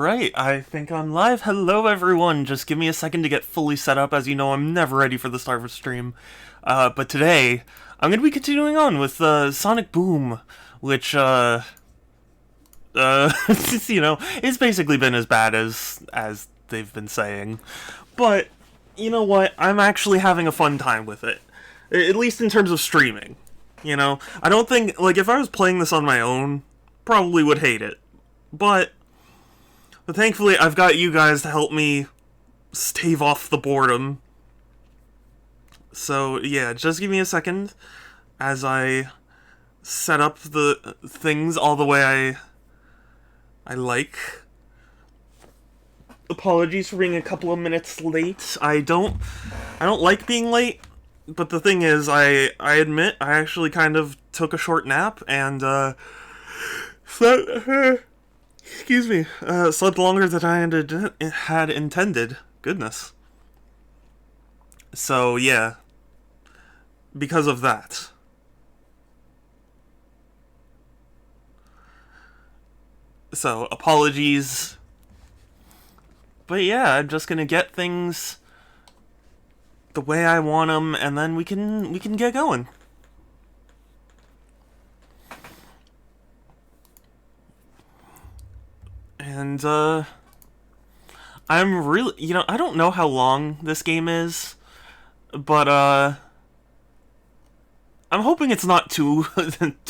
Right, I think I'm live. Hello, everyone. Just give me a second to get fully set up. As you know, I'm never ready for the start of a stream. But today, I'm going to be continuing on with Sonic Boom, which, it's basically been as bad as they've been saying. But, you know what? I'm actually having a fun time with it. At least in terms of streaming. I don't think, if I was playing this on my own, probably would hate it. But thankfully, I've got you guys to help me stave off the boredom. So, yeah, just give me a second as I set up the things all the way I like. Apologies for being a couple of minutes late. I don't like being late, but the thing is, I admit, I actually kind of took a short nap and, excuse me, slept longer than I had intended. Goodness. So, yeah. Because of that. So, apologies. But yeah, I'm just gonna get things the way I want them, and then we can get going. And, I'm really, I don't know how long this game is, but, I'm hoping it's not too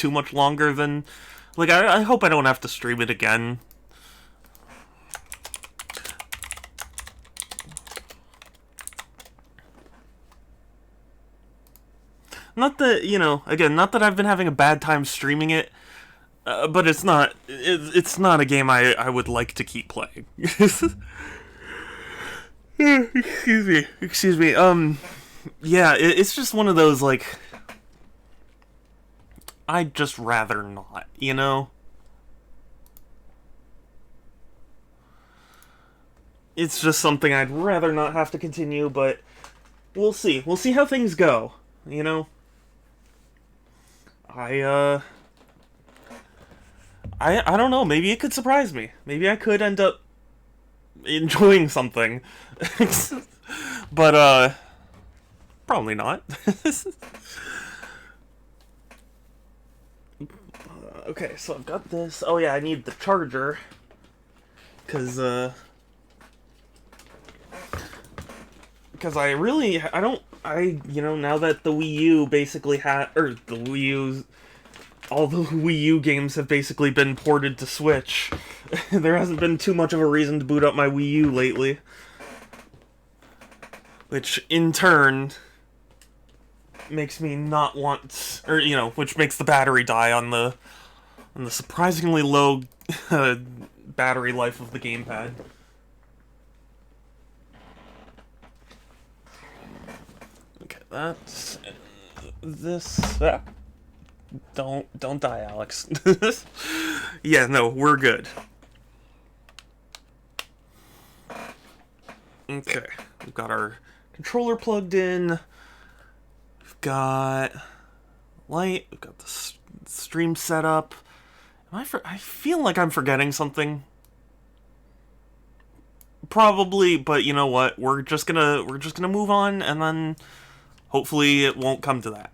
much longer than, I hope I don't have to stream it again. Not that, again, not that I've been having a bad time streaming it, but it's not a game I would like to keep playing. Excuse me, yeah, it's just one of those, I'd just rather not, It's just something I'd rather not have to continue, but we'll see. We'll see how things go, I don't know, maybe it could surprise me. Maybe I could end up enjoying something. But, probably not. Okay, so I've got this. Oh yeah, I need the charger. Because I really, now that the Wii U basically all the Wii U games have basically been ported to Switch, there hasn't been too much of a reason to boot up my Wii U lately. Which, in turn, makes me not want, which makes the battery die on the surprisingly low battery life of the gamepad. Okay, that's this. Don't die, Alex. Yeah, no, we're good. Okay, we've got our controller plugged in. We've got light. We've got the stream set up. I feel like I'm forgetting something. Probably, but you know what? We're just gonna move on, and then hopefully it won't come to that.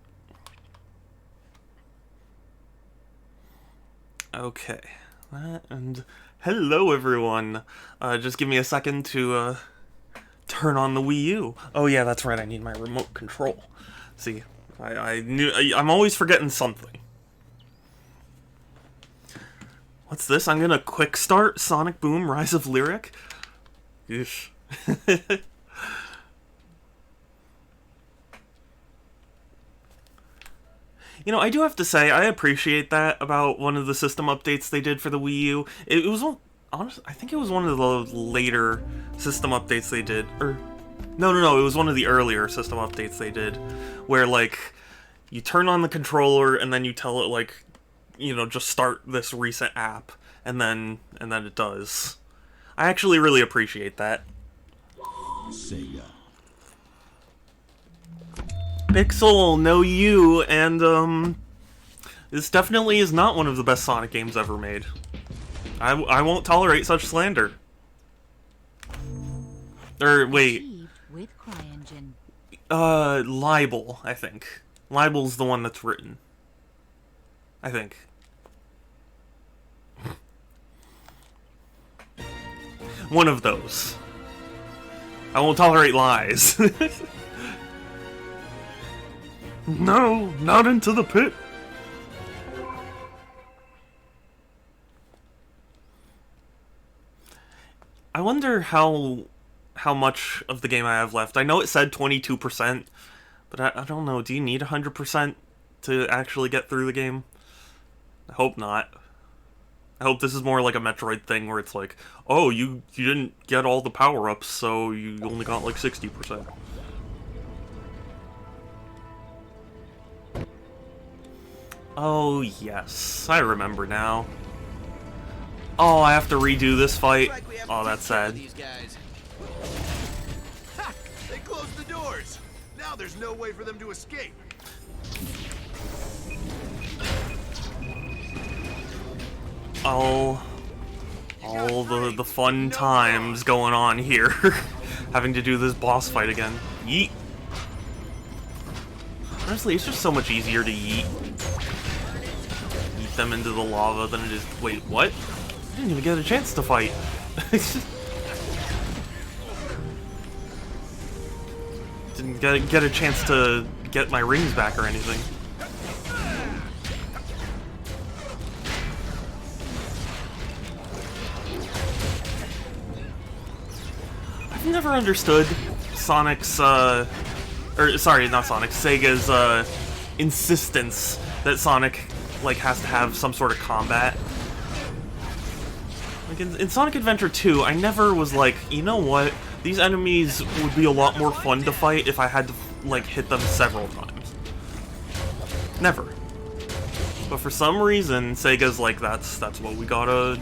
Okay, and hello everyone. Just give me a second to turn on the Wii U. Oh yeah, that's right. I need my remote control. See, I'm always forgetting something. What's this? I'm gonna quick start Sonic Boom Rise of Lyric? Eesh. I do have to say, I appreciate that about one of the system updates they did for the Wii U. It was honestly, I think it was one of the later system updates they did. Or, no, it was one of the earlier system updates they did. Where, you turn on the controller and then you tell it, just start this recent app, and then it does. I actually really appreciate that. Sega. Pixel, no you, and this definitely is not one of the best Sonic games ever made. I won't tolerate such slander. Or, wait. Achieved with CryEngine. Libel, I think. Libel's the one that's written. I think. One of those. I won't tolerate lies. No, not into the pit. I wonder how much of the game I have left. I know it said 22%, but I don't know. Do you need 100% to actually get through the game? I hope not. I hope this is more like a Metroid thing where it's like, oh, you didn't get all the power-ups, so you only got like 60%. Oh, yes. I remember now. Oh, I have to redo this fight. Oh, that's sad. Ha! They closed the doors. Now there's no way for them to escape. All the fun times going on here. Having to do this boss fight again. Yeet. Honestly, it's just so much easier to yeet them into the lava than it is... Wait, what? I didn't even get a chance to fight. Didn't get a chance to get my rings back or anything. I've never understood Sonic's, or sorry, not Sonic, Sega's, insistence that Sonic, like, has to have some sort of combat. Like, in Sonic Adventure 2, I never was like, you know what, these enemies would be a lot more fun to fight if I had to, like, hit them several times. Never. But for some reason, Sega's like, that's what we gotta...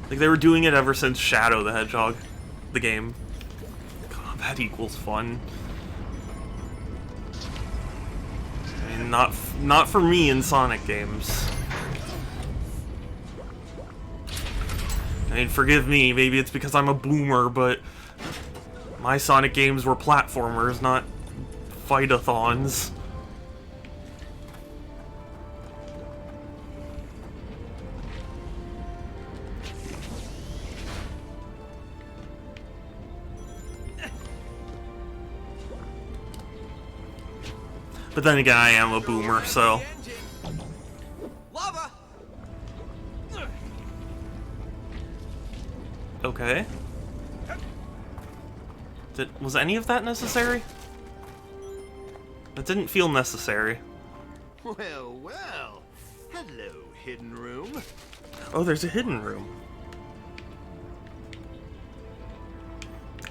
Like, they were doing it ever since Shadow the Hedgehog, the game. Combat equals fun. I mean, not for me in Sonic games. I mean, forgive me, maybe it's because I'm a boomer, but my Sonic games were platformers, not fight-a-thons. But then again, I am a boomer, so... Lava! Okay. Was any of that necessary? That didn't feel necessary. Well, well. Hello, hidden room. Oh, there's a hidden room.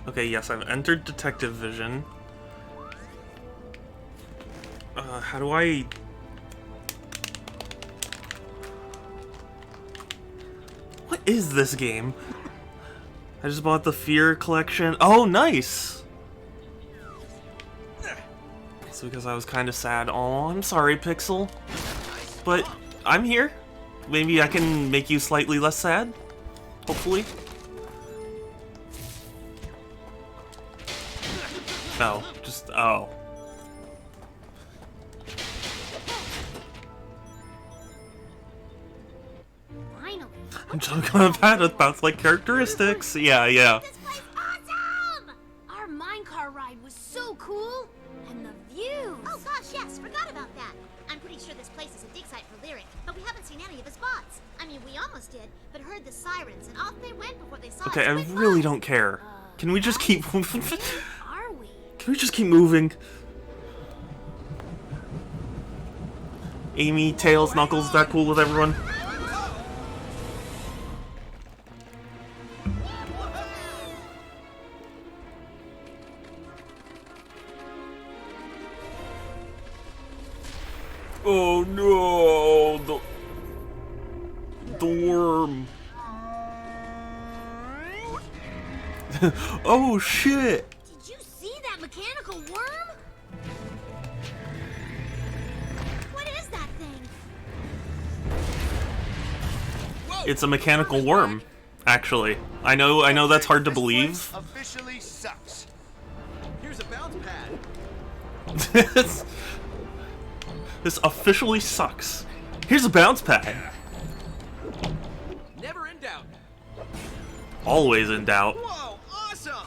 Okay, yes, I've entered Detective Vision. How do I... What is this game? I just bought the Fear Collection. Oh, nice! It's because I was kind of sad. Oh, I'm sorry, Pixel. But I'm here. Maybe I can make you slightly less sad? Hopefully. No, just... oh. I'm talking about like characteristics. Yeah. This place awesome! Our minecart ride was so cool, and the views. Oh gosh, yes, forgot about that. I'm pretty sure this place is a dig site for Lyric, but we haven't seen any of his bots. I mean, we almost did, but heard the sirens, and off they went before they saw us. Okay, I really don't care. Can we just keep moving? Are we? Can we just keep moving? Amy, Tails, Knuckles, is that cool with everyone? Oh no! The worm! Oh shit! Did you see that mechanical worm? What is that thing? It's a mechanical worm. Actually, I know that's hard to This believe. place officially sucks. Here's a bounce pad. This officially sucks. Here's a bounce pad. Never in doubt. Always in doubt. Whoa, awesome!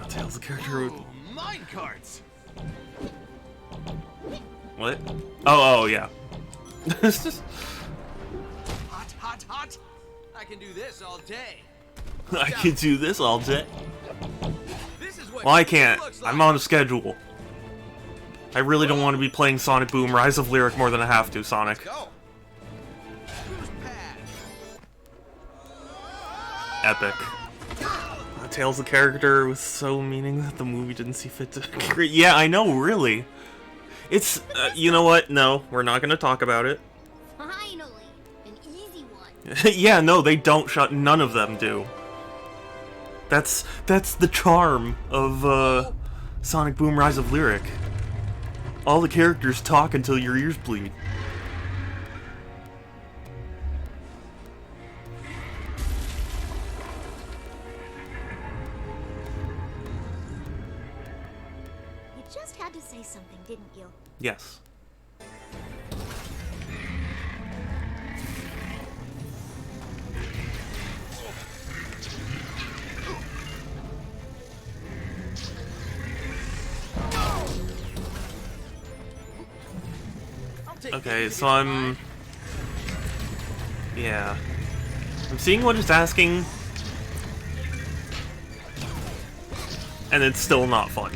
Tails the character. Ooh, mine carts. What? Oh, yeah. It's just. Hot, hot, hot. I can do this all day. I could do this all day. This is what Well, I it can't. looks like. I'm on a schedule. I really don't want to be playing Sonic Boom Rise of Lyric more than I have to, Sonic. Go. Boost pad. Epic. Tails the character was so meaning that the movie didn't see fit to create. Yeah, I know, really. It's, you know what? No, we're not going to talk about it. Finally, an easy one. Yeah, no, they don't shut. None of them do. That's the charm of Sonic Boom Rise of Lyric. All the characters talk until your ears bleed. You just had to say something, didn't you? Yes. I'll take Okay, this so if you I'm... mind. Yeah. I'm seeing what it's asking. And it's still not fun.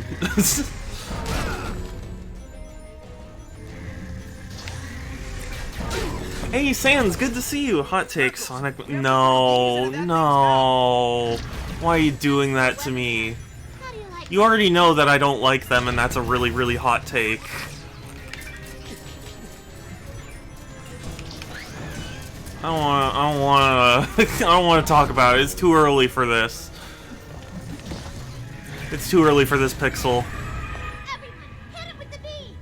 Hey, Sans, good to see you. Hot take, Sonic. No, no. Why are you doing that to me? How do you like You already know that I don't like them, and that's a really, really hot take. I don't wanna talk about it. It's too early for this. It's too early for this pixel. everyone? Hit it with the bee!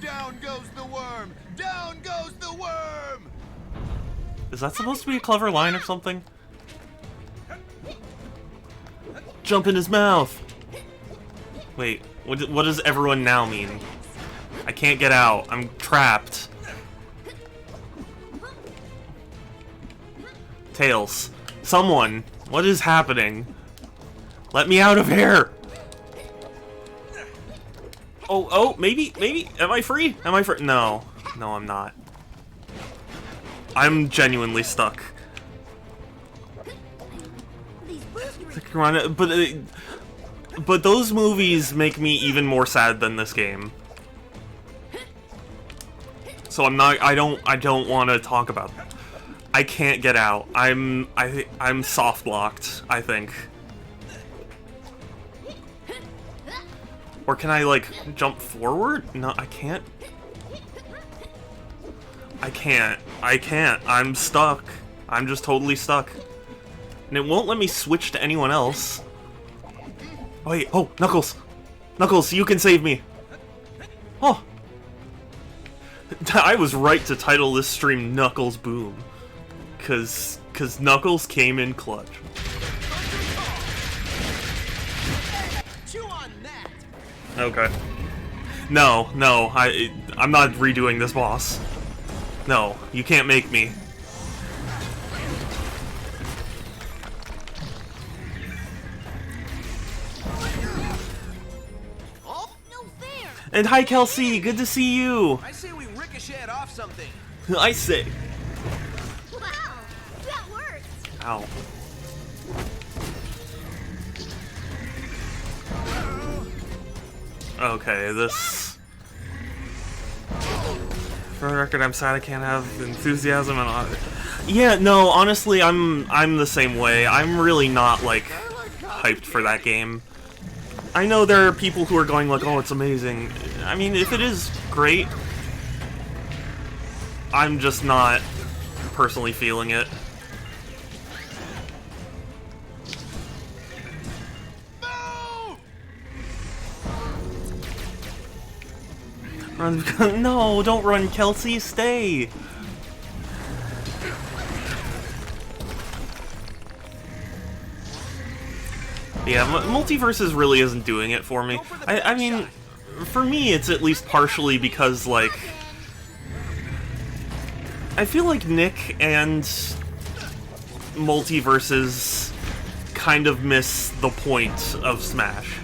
Down goes the worm! Down goes the worm! Is that supposed to be a clever line or something? Jump in his mouth! Wait, what does everyone now mean? I can't get out. I'm trapped. Tails. Someone. What is happening? Let me out of here! Oh, maybe. Am I free? Am I free? No. No, I'm not. I'm genuinely stuck. These boosters. Come on, but those movies make me even more sad than this game. So I don't want to talk about that. I can't get out. I'm soft locked, I think. Or can I like jump forward? No, I can't. I can't. I'm stuck. I'm just totally stuck. And it won't let me switch to anyone else. Oh, wait. Oh, Knuckles. Knuckles, you can save me. Oh. I was right to title this stream Knuckles Boom. Cause Knuckles came in clutch. Chew on that. Okay. No, I'm not redoing this boss. No, you can't make me. Oh, No fair! And hi, Kelsey. Good to see you. I say we ricochet off something. I say. Wow, that worked! Ow. Okay, this... For the record, I'm sad I can't have enthusiasm and... Yeah, no, honestly, I'm the same way. I'm really not, like, hyped for that game. I know there are people who are going like, oh, it's amazing. I mean, if it is great, I'm just not personally feeling it. Runs because no, don't run, Kelsey, stay. Yeah, Multiverses really isn't doing it for me. I mean, for me, it's at least partially because, like, I feel like Nick and Multiverses kind of miss the point of Smash.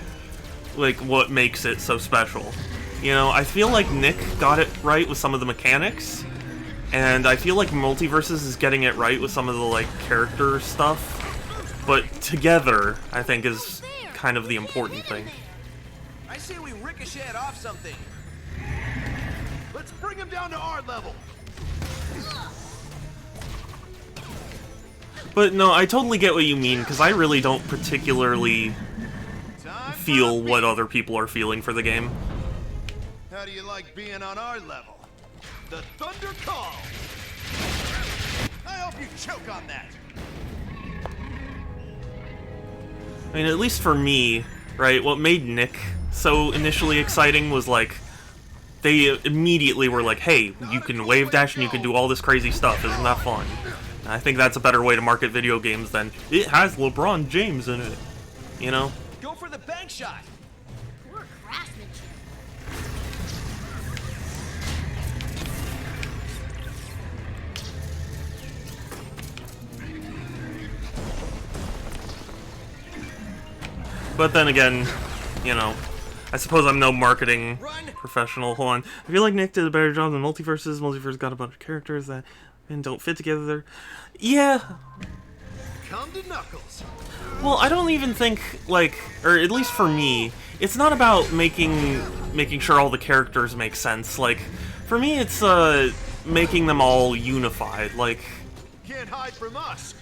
Like, what makes it so special. You know, I feel like Nick got it right with some of the mechanics, and I feel like Multiverses is getting it right with some of the, like, character stuff. But together, I think, is kind of the important thing. I say we ricochet off something. Let's bring him down to our level. But no, I totally get what you mean, because I really don't particularly feel what other people are feeling for the game. How do you like being on our level? The Thunder Call. I hope you choke on that. I mean, at least for me, right, what made Nick so initially exciting was, like, they immediately were like, hey, you can wave dash and you can do all this crazy stuff, isn't that fun? And I think that's a better way to market video games than, it has LeBron James in it, you know? Go for the bank shot. Poor craftsmanship. But then again, you know, I suppose I'm no marketing professional. Hold on. I feel like Nick did a better job than Multiverses. Multiverse got a bunch of characters that don't fit together. Yeah. Come to Knuckles. Well, I don't even think, like, or at least for me, it's not about making sure all the characters make sense. Like, for me, it's making them all unified. Like, Can't hide from us.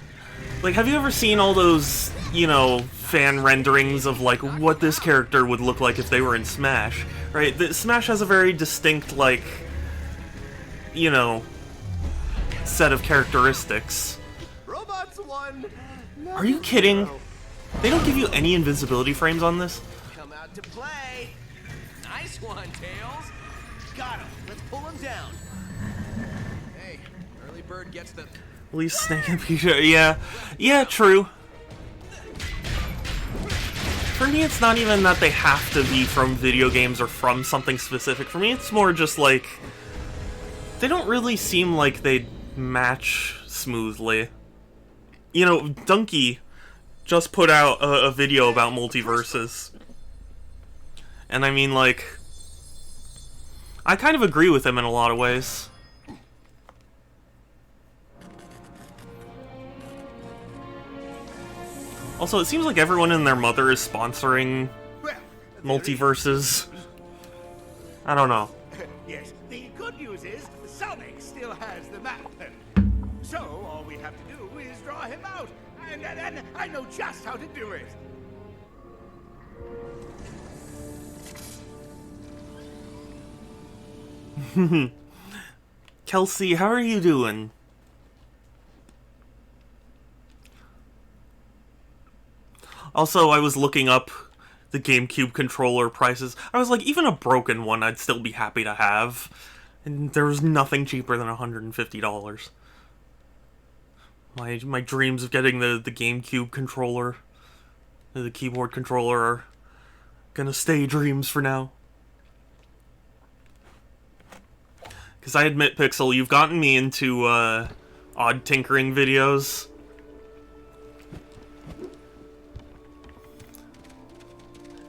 Like, have you ever seen all those, you know, fan renderings of, like, what this character would look like if they were in Smash? Right? Smash has a very distinct, like, you know, set of characteristics. Robots won. Are you kidding? They don't give you any invincibility frames on this? Come out to play. Nice one, Tails. Got him. Let's pull him down. Hey, early bird gets the... At least Snake and Peach. Yeah. Yeah, true. For me, it's not even that they have to be from video games or from something specific. For me, it's more just like, they don't really seem like they'd match smoothly. You know, Donkey just put out a video about Multiverses. And I mean, like, I kind of agree with him in a lot of ways. Also, it seems like everyone and their mother is sponsoring Multiverses. I don't know. Yes, the good news is Sonic still has the map. So all we have to do is draw him out. And I know just how to do it. Kelsey, how are you doing? Also, I was looking up the GameCube controller prices. I was like, even a broken one I'd still be happy to have. And there was nothing cheaper than $150. My dreams of getting the GameCube controller, the keyboard controller, are gonna stay dreams for now. Because I admit, Pixel, you've gotten me into odd tinkering videos.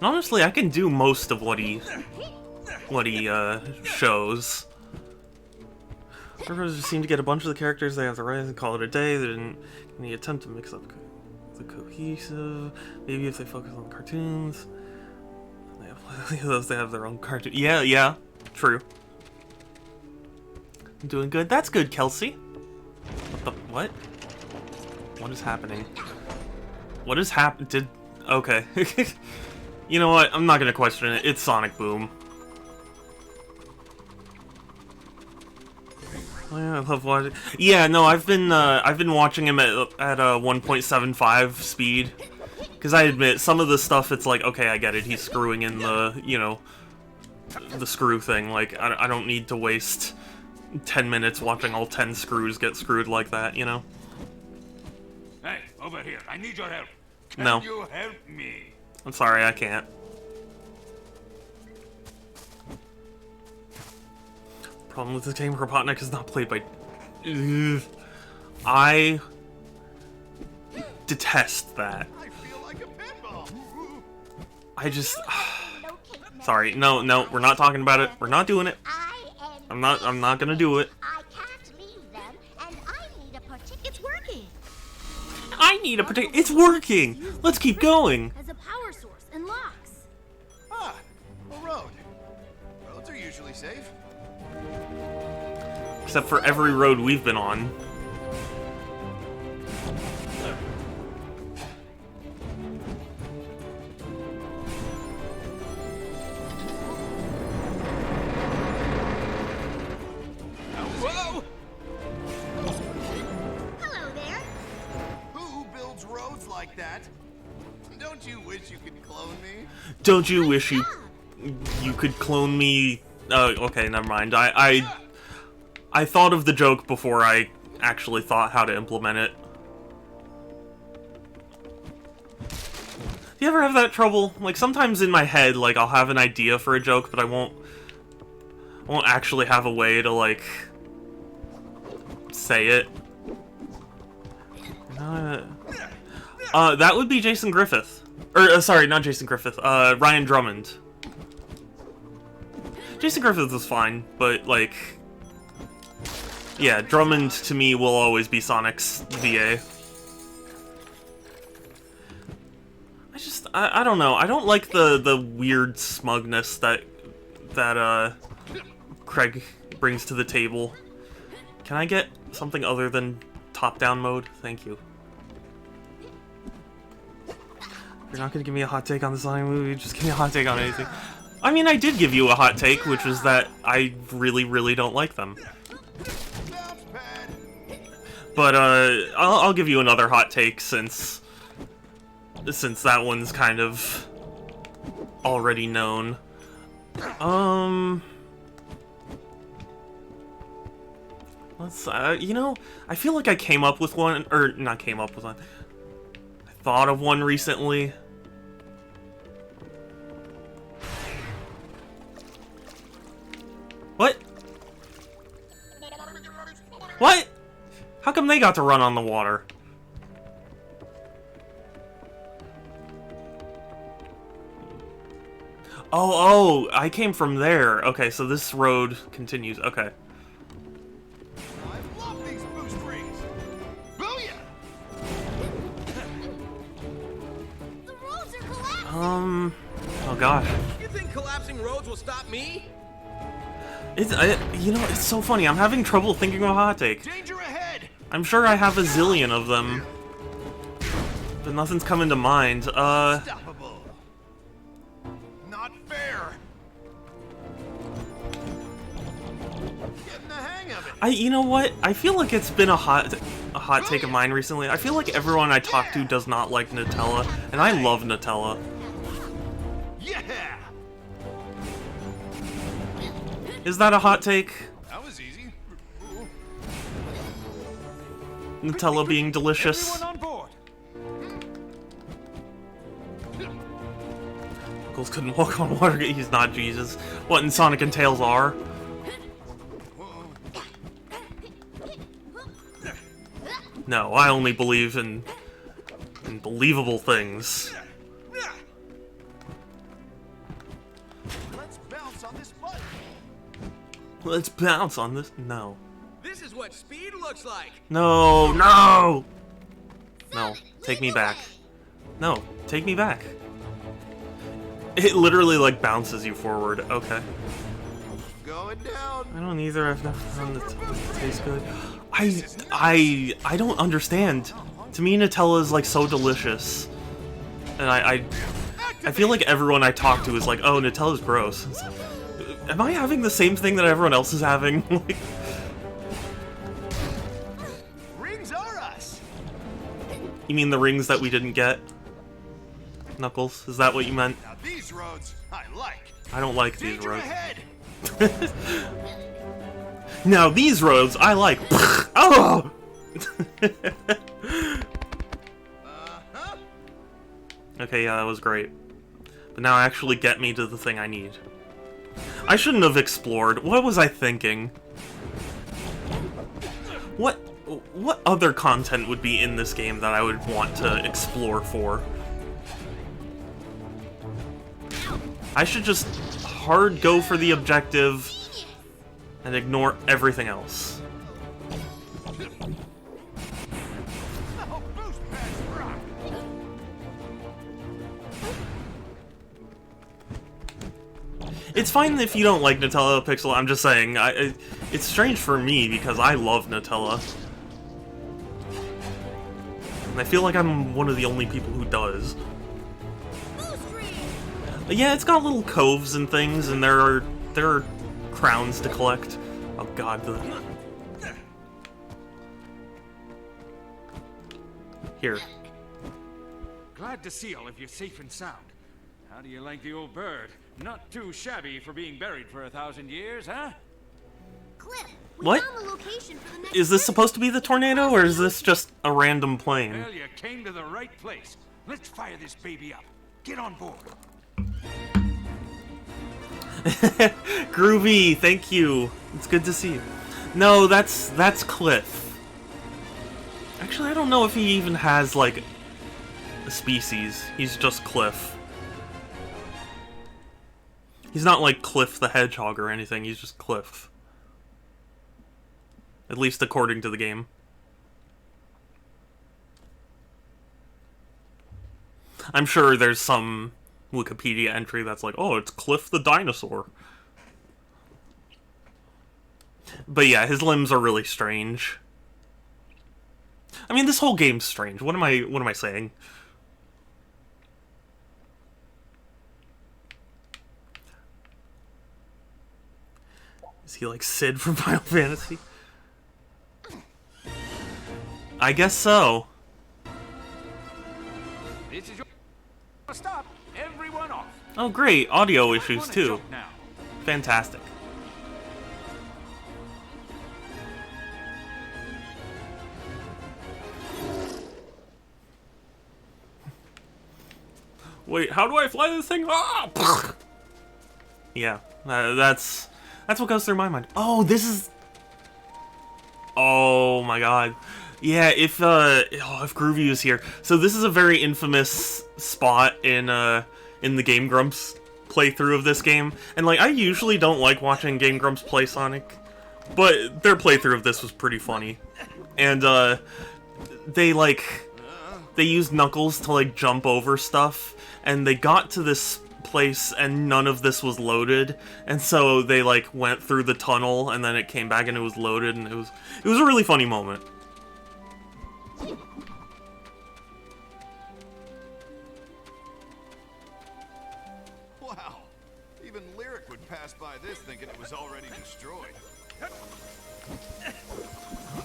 And honestly, I can do most of what he shows. Servers seem to get a bunch of the characters they have to write and call it a day. They didn't any attempt to mix up the cohesive. Maybe if they focus on cartoons, they have their own cartoon. Yeah, true. I'm doing good. That's good, Kelsey. What? What is happening? What is okay. You know what? I'm not gonna question it. It's Sonic Boom. Oh, yeah, I love watching. Yeah, no, I've been watching him at 1.75 speed. Because I admit, some of the stuff, it's like, okay, I get it. He's screwing in the, you know, the screw thing. Like, I don't need to waste 10 minutes watching all 10 screws get screwed like that, you know? Hey, over here. I need your help. No. Can you help me? I'm sorry, I can't. Problem with this game, Robotnik is not played by... Ugh. I detest that. I feel like a pinball. I just... Sorry, no, we're not talking about it. We're not doing it. I'm not gonna do it. I can't leave them, and I need a particular... It's working! I need a particular... It's working! Let's keep going! As a power source and locks. Ah, a road. Roads are usually safe. Except for every road we've been on. Whoa! Hello there. Who builds roads like that? Don't you wish you could clone me? Don't you wish you could clone me? Okay, never mind. I thought of the joke before I actually thought how to implement it. Do you ever have that trouble? Like, sometimes in my head, like, I'll have an idea for a joke, but I won't actually have a way to, like, say it. That would be Jason Griffith. Or, sorry, not Jason Griffith. Ryan Drummond. Jason Griffith was fine, but, like... Yeah, Drummond, to me, will always be Sonic's VA. I don't know. I don't like the weird smugness that Craig brings to the table. Can I get something other than top-down mode? Thank you. You're not gonna give me a hot take on the Sonic movie, just give me a hot take on anything. I mean, I did give you a hot take, which was that I really, really don't like them. Bounce pad. But, I'll give you another hot take since that one's kind of already known. Let's, you know, I feel like I came up with one, or not came up with one. I thought of one recently. What? What? How come they got to run on the water? Oh, I came from there. Okay, so this road continues. Okay. I love these boost rings. Booyah! The roads are collapsing. Oh gosh. You think collapsing roads will stop me? You know, it's so funny. I'm having trouble thinking of a hot take. Danger ahead! I'm sure I have a zillion of them, but nothing's coming to mind. Unstoppable. Not fair. Getting the hang of it. You know what? I feel like it's been a hot take of mine recently. I feel like everyone I talk to does not like Nutella, and I love Nutella. Yeah! Is that a hot take? That was easy. Nutella being delicious. Everyone on board. Knuckles couldn't walk on water. He's not Jesus. What in Sonic and Tails are? No, I only believe in believable things. Let's bounce on this button. Let's bounce on this. No. This is what speed looks like. No, no! No, take me back. No, take me back. It literally, like, bounces you forward. Okay. Going down. I don't either. I've never found it to taste good. I don't understand. To me, Nutella is, like, so delicious. And I feel like everyone I talk to is like, oh, Nutella's gross. It's like, am I having the same thing that everyone else is having? Like, Rings are us. you mean the rings that we didn't get? Knuckles, is that what you meant? Now these roads, I like. I don't like these Danger roads. ahead! Now these roads I like. Oh! Uh-huh. Okay, yeah, that was great. But now actually get me to the thing I need. I shouldn't have explored. What was I thinking? What other content would be in this game that I would want to explore for? I should just hard go for the objective and ignore everything else. Oh, boost pads rock! It's fine if you don't like Nutella Pixel, I'm just saying, it's strange for me because I love Nutella. And I feel like I'm one of the only people who does. But yeah, it's got little coves and things, and there are crowns to collect. Oh god, Here. Glad to see all of you safe and sound. How do you like the old bird? Not too shabby for being buried for 1,000 years, huh? Cliff, we What? found the location for the next Is this trip. supposed to be the tornado, or is this just a random plane? Well, you came to the right place. Let's fire this baby up. Get on board. Groovy, thank you. It's good to see you. No, that's Cliff. Actually, I don't know if he even has, like, a species. He's just Cliff. He's not like Cliff the Hedgehog or anything, he's just Cliff. At least according to the game. I'm sure there's some Wikipedia entry that's like, oh, it's Cliff the dinosaur. But yeah, his limbs are really strange. I mean, this whole game's strange. What am I saying? Is he like Sid from Final Fantasy? I guess so. This is your stop. Everyone off. Oh great, audio issues Wanna too. jump now. Fantastic. Wait, how do I fly this thing? Ah! Yeah, that's what goes through my mind. Oh, this is. Oh my god. Yeah, if Groovy was here. So this is a very infamous spot in the Game Grumps playthrough of this game. And like, I usually don't like watching Game Grumps play Sonic, but their playthrough of this was pretty funny. And they used Knuckles to like jump over stuff, and they got to this place and none of this was loaded, and so they like went through the tunnel and then it came back and it was loaded, and it was a really funny moment. Wow. Even Lyric would pass by this thinking it was already destroyed.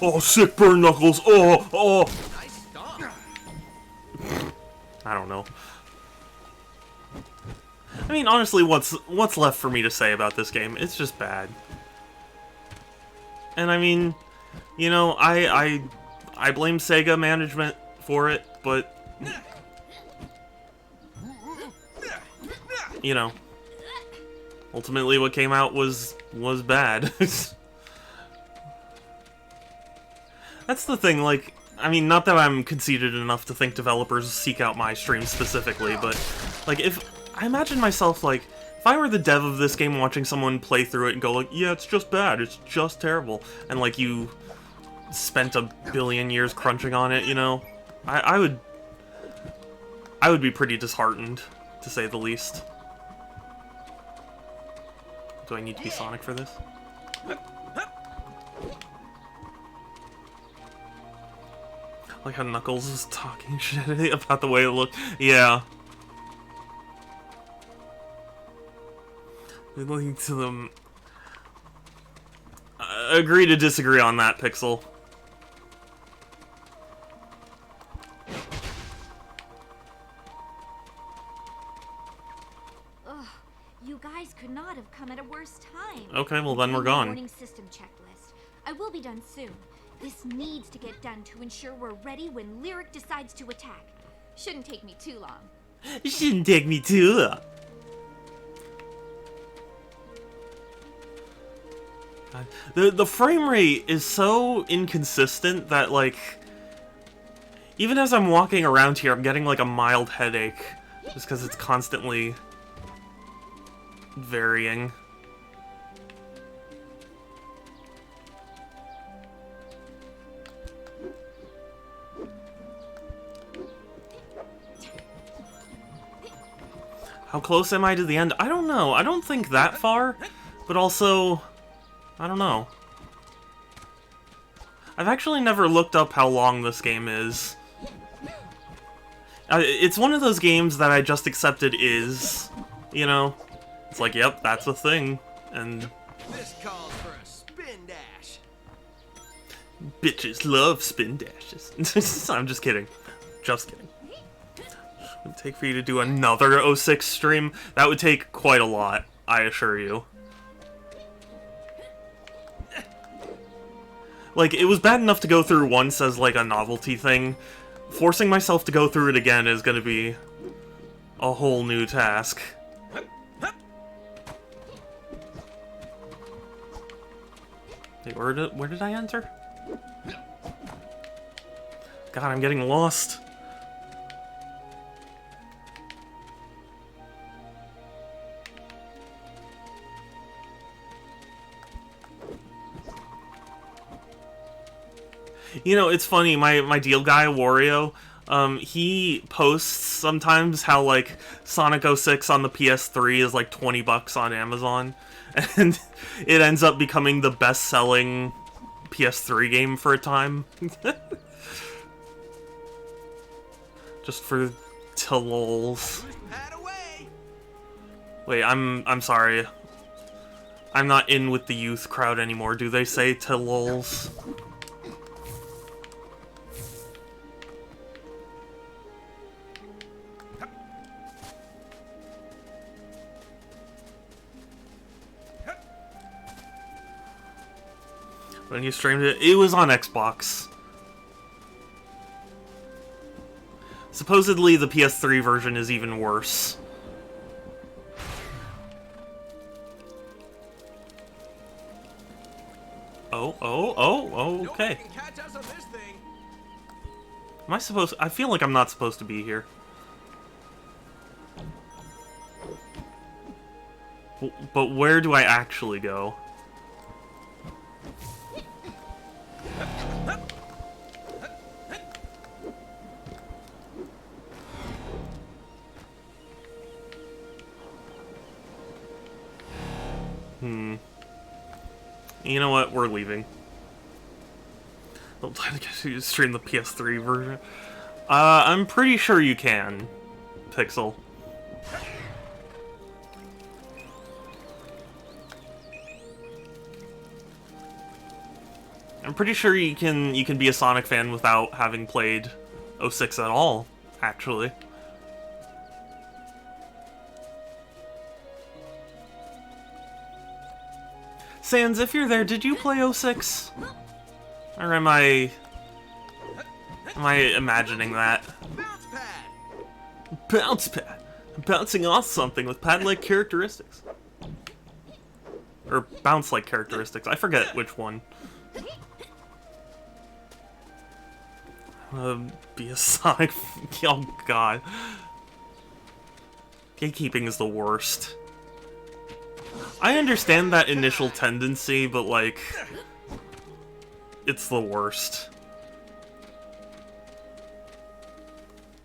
Oh, sick burn, Knuckles! Oh! Nice stomp. I don't know. I mean, honestly, what's left for me to say about this game? It's just bad. And I mean, you know, I blame Sega management for it, but you know, ultimately what came out was bad. That's the thing, like, I mean, not that I'm conceited enough to think developers seek out my stream specifically, but like, I imagine myself, like, if I were the dev of this game watching someone play through it and go like, yeah, it's just bad, it's just terrible, and like, you spent a billion years crunching on it, you know, I would be pretty disheartened, to say the least. Do I need to be Sonic for this? Like how Knuckles is talking shit about the way it looked. Yeah. Looking to them. Agree to disagree on that, Pixel. Ugh, you guys could Okay, well then we're Begin the gone. Warning system checklist. I will be done soon. This needs to get done to ensure we're ready when Lyric decides to attack. Shouldn't take me too long. It shouldn't take me too long. The frame rate is so inconsistent that, like, even as I'm walking around here, I'm getting, like, a mild headache. Just because it's constantly varying. How close am I to the end? I don't know. I don't think that far, but also, I don't know. I've actually never looked up how long this game is. It's one of those games that I just accepted is, you know? It's like, yep, that's a thing, and... This calls for a spin dash. Bitches love spin dashes. I'm just kidding. Just kidding. It would take for you to do another 06 stream? That would take quite a lot, I assure you. Like, it was bad enough to go through once as, like, a novelty thing. Forcing myself to go through it again is gonna be a whole new task. Wait, where did I enter? God, I'm getting lost. You know, it's funny, my deal guy, Wario, he posts sometimes how, like, Sonic 06 on the PS3 is, like, $20 on Amazon, and it ends up becoming the best-selling PS3 game for a time. Just for lols. Wait, I'm sorry. I'm not in with the youth crowd anymore. Do they say lols? When you streamed it, it was on Xbox. Supposedly the PS3 version is even worse. Oh, okay. Am I supposed... I feel like I'm not supposed to be here. But where do I actually go? You know what? We're leaving. I'm trying to get you to stream the PS3 version. I'm pretty sure you can, Pixel. I'm pretty sure you can be a Sonic fan without having played 06 at all, actually. Sans, if you're there, did you play 06? Or am I imagining that? Bounce pad! Bounce pad! I'm bouncing off something with pad-like characteristics. Or bounce-like characteristics. I forget which one. Be a Sonic... Oh, God. Gatekeeping is the worst. I understand that initial tendency, but, like, it's the worst.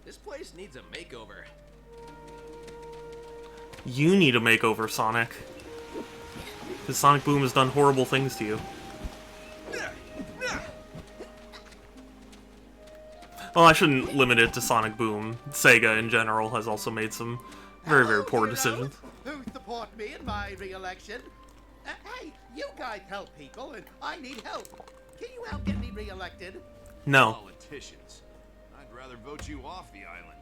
This place needs a makeover. You need a makeover, Sonic. Because Sonic Boom has done horrible things to you. Well, I shouldn't limit it to Sonic Boom. Sega, in general, has also made some very, very poor decisions. Who support me in my re-election? Hey, you guys help people, and I need help. Can you help get me re-elected? No. Politicians. I'd rather vote you off the island.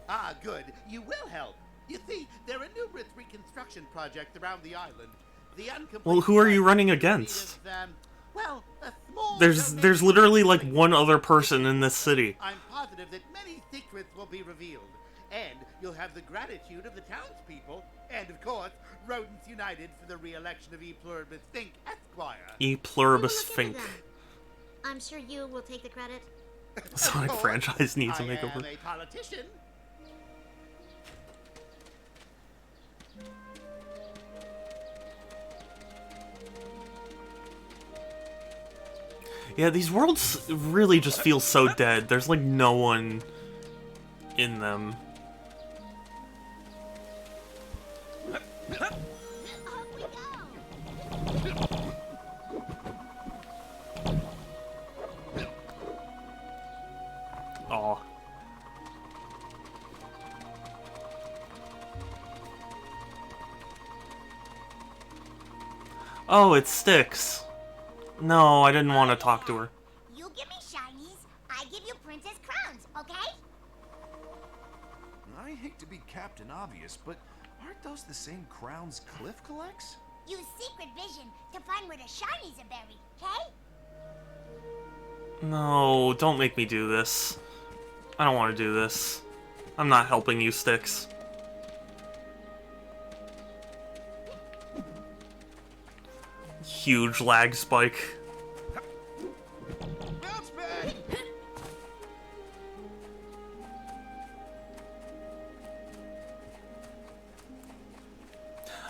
Ah, good. You will help. You see, there are numerous reconstruction projects around the island. The incomplete Well, who are you running consist against? of, well, a small There's donation literally to like the one other person in this city. I'm positive that many secrets will be revealed, and you'll have the gratitude of the townspeople, and of course, Rodents United for the re-election of E. Pluribus Fink, Esquire. E pluribus We will look fink. into them. I'm sure you will take the credit. Sonic Of course, franchise needs a I makeover. am a politician. Yeah, these worlds really just feel so dead. There's like no one in them. Off we go. Aw. Oh, it sticks. No, I didn't want to talk to her. You give me shinies, I give you princess crowns, okay? I hate to be Captain Obvious, but aren't those the same crowns Cliff collects? Use secret vision to find where the shinies are buried, okay? No, don't make me do this. I don't want to do this. I'm not helping you, Sticks. Huge lag spike. Bounce back!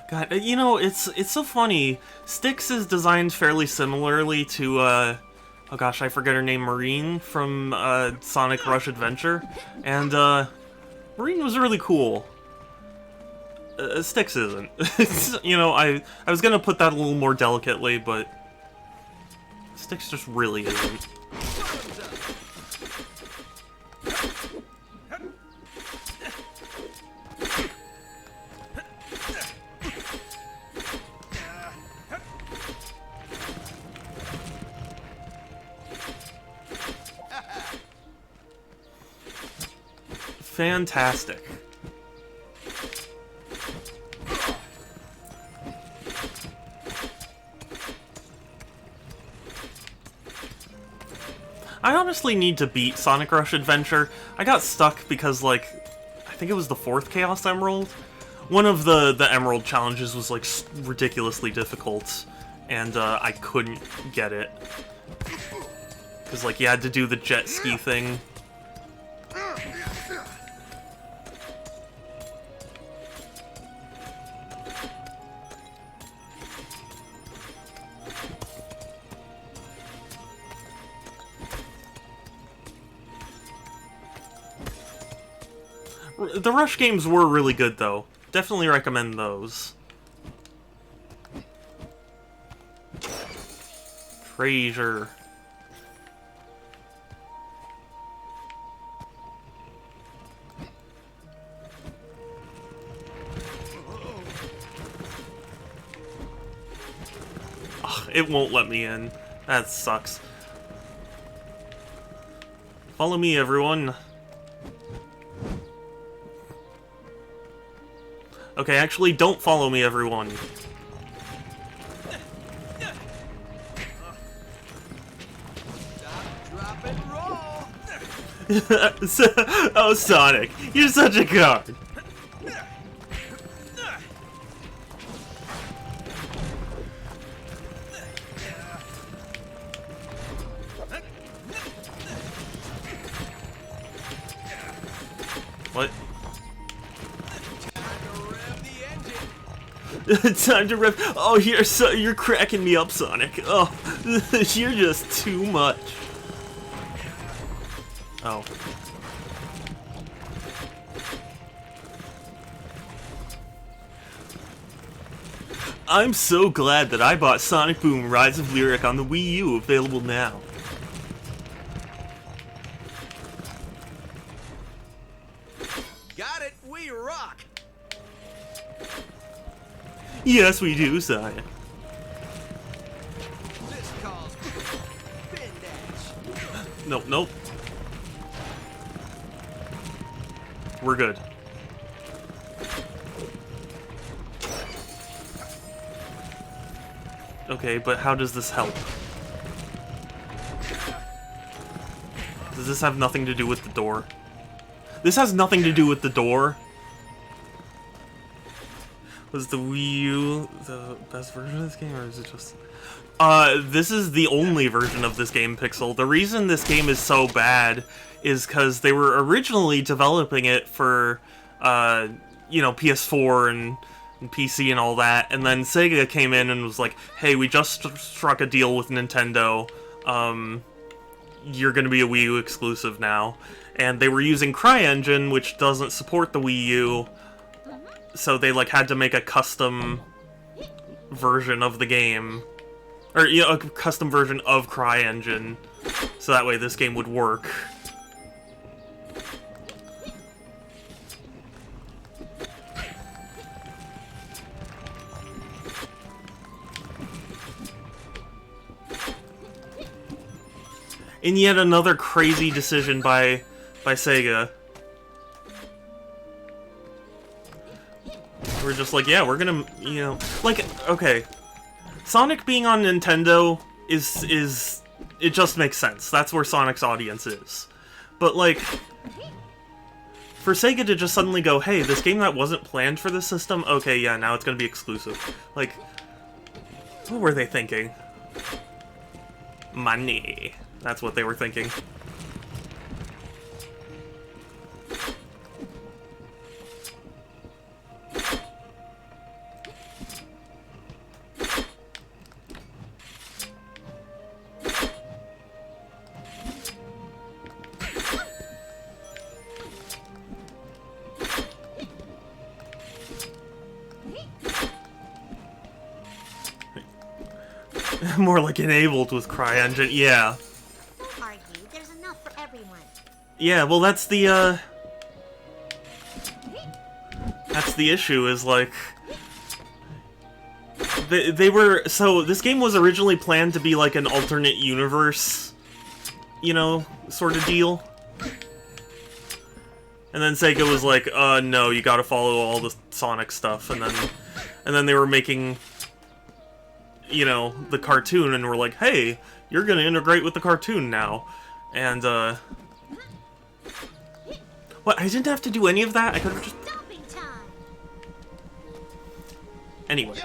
God, you know, it's so funny. Styx is designed fairly similarly to, oh gosh, I forget her name, Marine from, Sonic Rush Adventure. And, Marine was really cool. Styx isn't. You know, I was gonna put that a little more delicately, but Styx just really isn't. Fantastic. I honestly need to beat Sonic Rush Adventure. I got stuck because, like, I think it was the 4th Chaos Emerald. One of the Emerald challenges was, like, ridiculously difficult, and I couldn't get it. Because, like, you had to do the jet ski thing. The Rush games were really good, though. Definitely recommend those. Fraser. Ugh, it won't let me in. That sucks. Follow me, everyone. Okay, actually, don't follow me, everyone. Drop and roll. Oh, Sonic, you're such a coward. What? It's time to rev. Oh, you're cracking me up, Sonic. Oh, you're just too much. Oh. I'm so glad that I bought Sonic Boom Rise of Lyric on the Wii U, available now. Got it. We rock. Yes, we do, Sonic. This calls for spin dash. Nope, nope. We're good. Okay, but how does this help? Does this have nothing to do with the door? This has nothing to do with the door. Was the Wii U the best version of this game, or is it just... this is the only version of this game, Pixel. The reason this game is so bad is because they were originally developing it for, you know, PS4 and PC and all that, and then Sega came in and was like, hey, we just struck a deal with Nintendo, you're gonna be a Wii U exclusive now. And they were using CryEngine, which doesn't support the Wii U, so they, like, had to make a custom version of the game. Or, you know, a custom version of CryEngine, so that way this game would work. And yet another crazy decision by Sega. We're just like, yeah, we're gonna, you know, like, okay, Sonic being on Nintendo is it just makes sense. That's where Sonic's audience is. But, like, for Sega to just suddenly go, hey, this game that wasn't planned for this system, okay, yeah, now it's gonna be exclusive. Like, what were they thinking? Money. That's what they were thinking. More like enabled with CryEngine, yeah. Don't argue, there's enough for everyone. Yeah, well, that's the issue, is, like, they were, so this game was originally planned to be, like, an alternate universe, you know, sort of deal. And then Sega was like, no, you gotta follow all the Sonic stuff, and then they were making, you know, the cartoon, and we're like, hey, you're gonna integrate with the cartoon now. And, what, I didn't have to do any of that? I could've just... Anyway.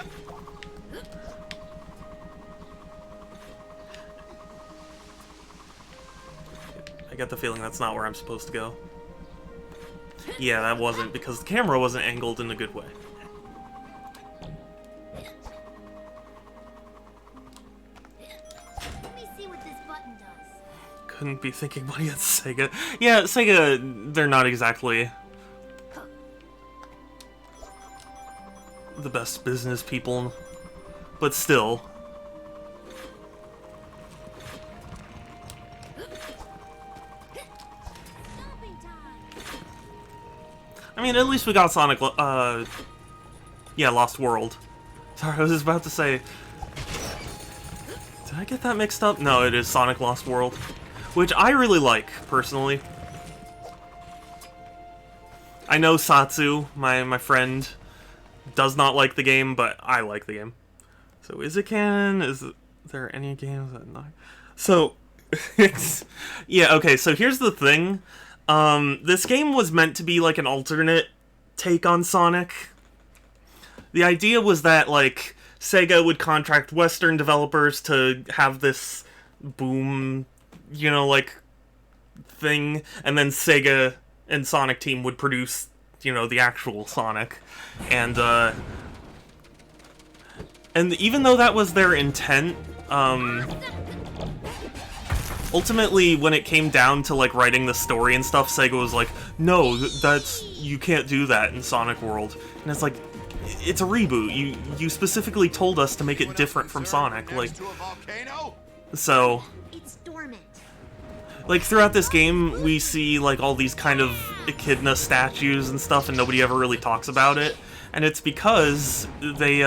I get the feeling that's not where I'm supposed to go. Yeah, that wasn't, because the camera wasn't angled in a good way. Couldn't be thinking money at Sega. Yeah, Sega, they're not exactly the best business people, but still. I mean, at least we got Sonic, yeah, Lost World. Sorry, I was about to say... Did I get that mixed up? No, it is Sonic Lost World. Which I really like, personally. I know Satsu, my friend, does not like the game, but I like the game. So is it canon? Is there any games that not... So, yeah, okay, so here's the thing. This game was meant to be like an alternate take on Sonic. The idea was that, like, Sega would contract Western developers to have this boom, you know, like, thing, and then Sega and Sonic Team would produce, you know, the actual Sonic. And even though that was their intent, ultimately, when it came down to, like, writing the story and stuff, Sega was like, no, you can't do that in Sonic World. And it's like, it's a reboot. You specifically told us to make it different from Sonic, like, so... Like, throughout this game, we see, like, all these kind of echidna statues and stuff, and nobody ever really talks about it. And it's because they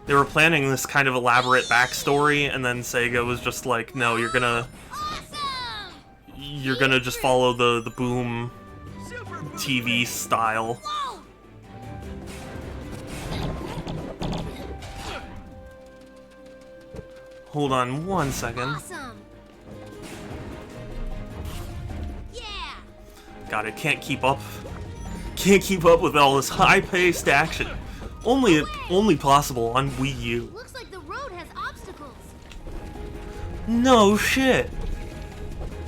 were planning this kind of elaborate backstory, and then Sega was just like, no, you're gonna just follow the Boom TV style. Hold on 1 second. Awesome. Yeah. God, it can't keep up. Can't keep up with all this high-paced action. Only possible on Wii U. Looks like the road has obstacles. No shit.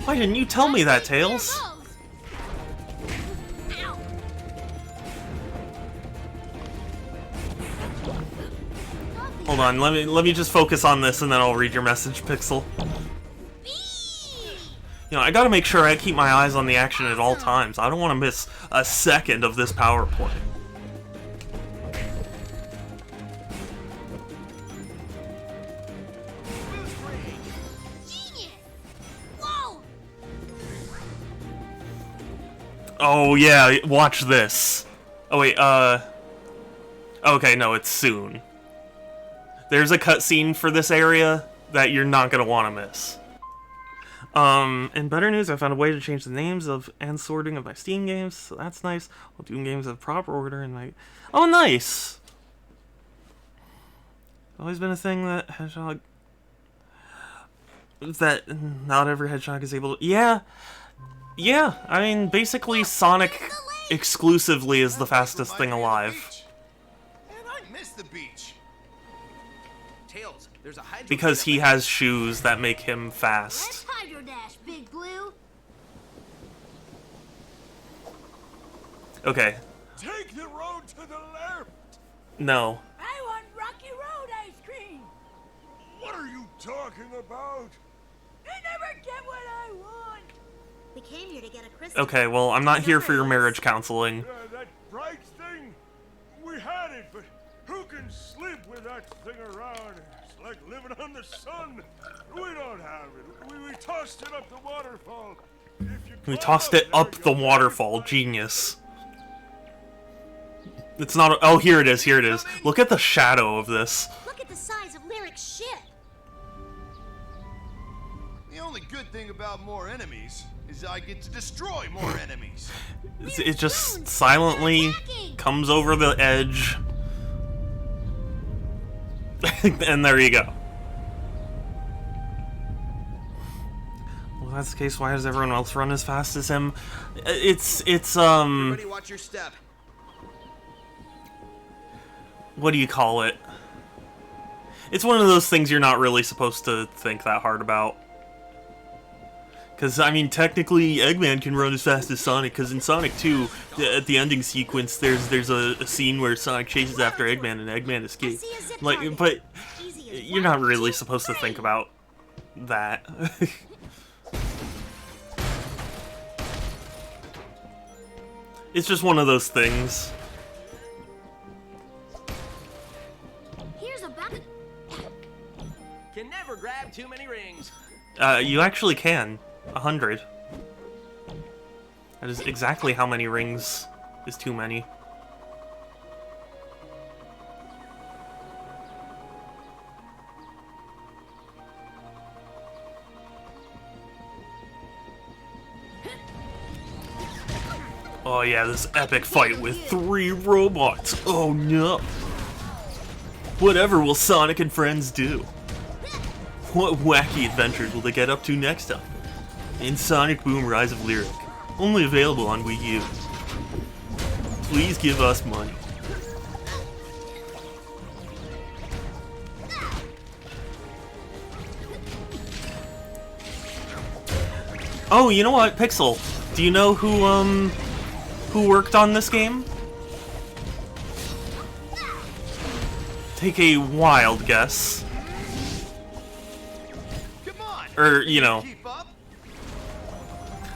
Why didn't you tell me that, Tails? Ow. Hold on, let me just focus on this and then I'll read your message, Pixel. You know, I gotta make sure I keep my eyes on the action at all times. I don't want to miss a second of this power play. Genius. Whoa. Oh yeah, watch this. Oh wait, okay, no, it's soon. There's a cutscene for this area that you're not gonna want to miss. In better news, I found a way to change the names of and sorting of my Steam games, so that's nice. I'll do games in proper order in my... Oh, nice! Always been a thing that Hedgehog... That not every Hedgehog is able to... Yeah! Yeah, I mean, basically Sonic exclusively is the fastest thing alive. And I miss the beach. Tails, there's a hydro Because he kit has shoes that make him Let's fast. Hydro Dash, Big Blue. Okay, Take the road to the left! no. I want Rocky Road ice cream. What are you talking about? I never get what I want. We came here to get a crystal. Okay, well, I'm not here for your marriage counseling. That bright thing? We had it, but who can sleep with that thing around? It's like living on the sun. We don't have it. We tossed it up the waterfall. If you We climb tossed it up there, the you'll waterfall. find- Genius. It's not a... Oh, here it is, here it is. Look at the shadow of this. Look at the size of Lyric's ship. The only good thing about more enemies is I get to destroy more enemies. It just silently comes over the edge. And there you go. Well, if that's the case, why does everyone else run as fast as him? Everybody watch your step. What do you call it? It's one of those things you're not really supposed to think that hard about. Because, I mean, technically, Eggman can run as fast as Sonic, because in Sonic 2, at the ending sequence, there's a scene where Sonic chases after Eggman and Eggman escapes. Like, but you're not really supposed to think about that. It's just one of those things. Here's a bucket. Can never grab too many rings. You actually can. 100. That is exactly how many rings is too many. Oh yeah, this epic fight with 3 robots. Oh no. Whatever will Sonic and friends do? What wacky adventures will they get up to next time? In Sonic Boom Rise of Lyric. Only available on Wii U. Please give us money. Oh, you know what, Pixel? Do you know who worked on this game? Take a wild guess. Come on. Or, you know. Keep up.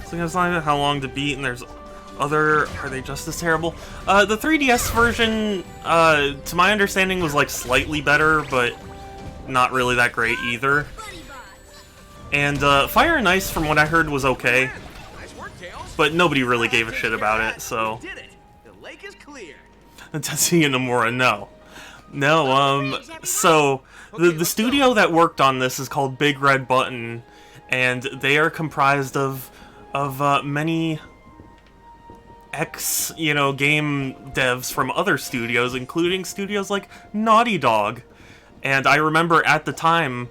So it's not how long to beat, and there's other... Are they just as terrible? The 3DS version, to my understanding, was like slightly better, but not really that great either. And Fire and Ice, from what I heard, was okay, Nice work, Tails. but nobody really gave a shit about it, so... We did it. The lake is clear. Tetsuya Nomura, no. No, so, the studio that worked on this is called Big Red Button, and they are comprised of many game devs from other studios, including studios like Naughty Dog. And I remember at the time,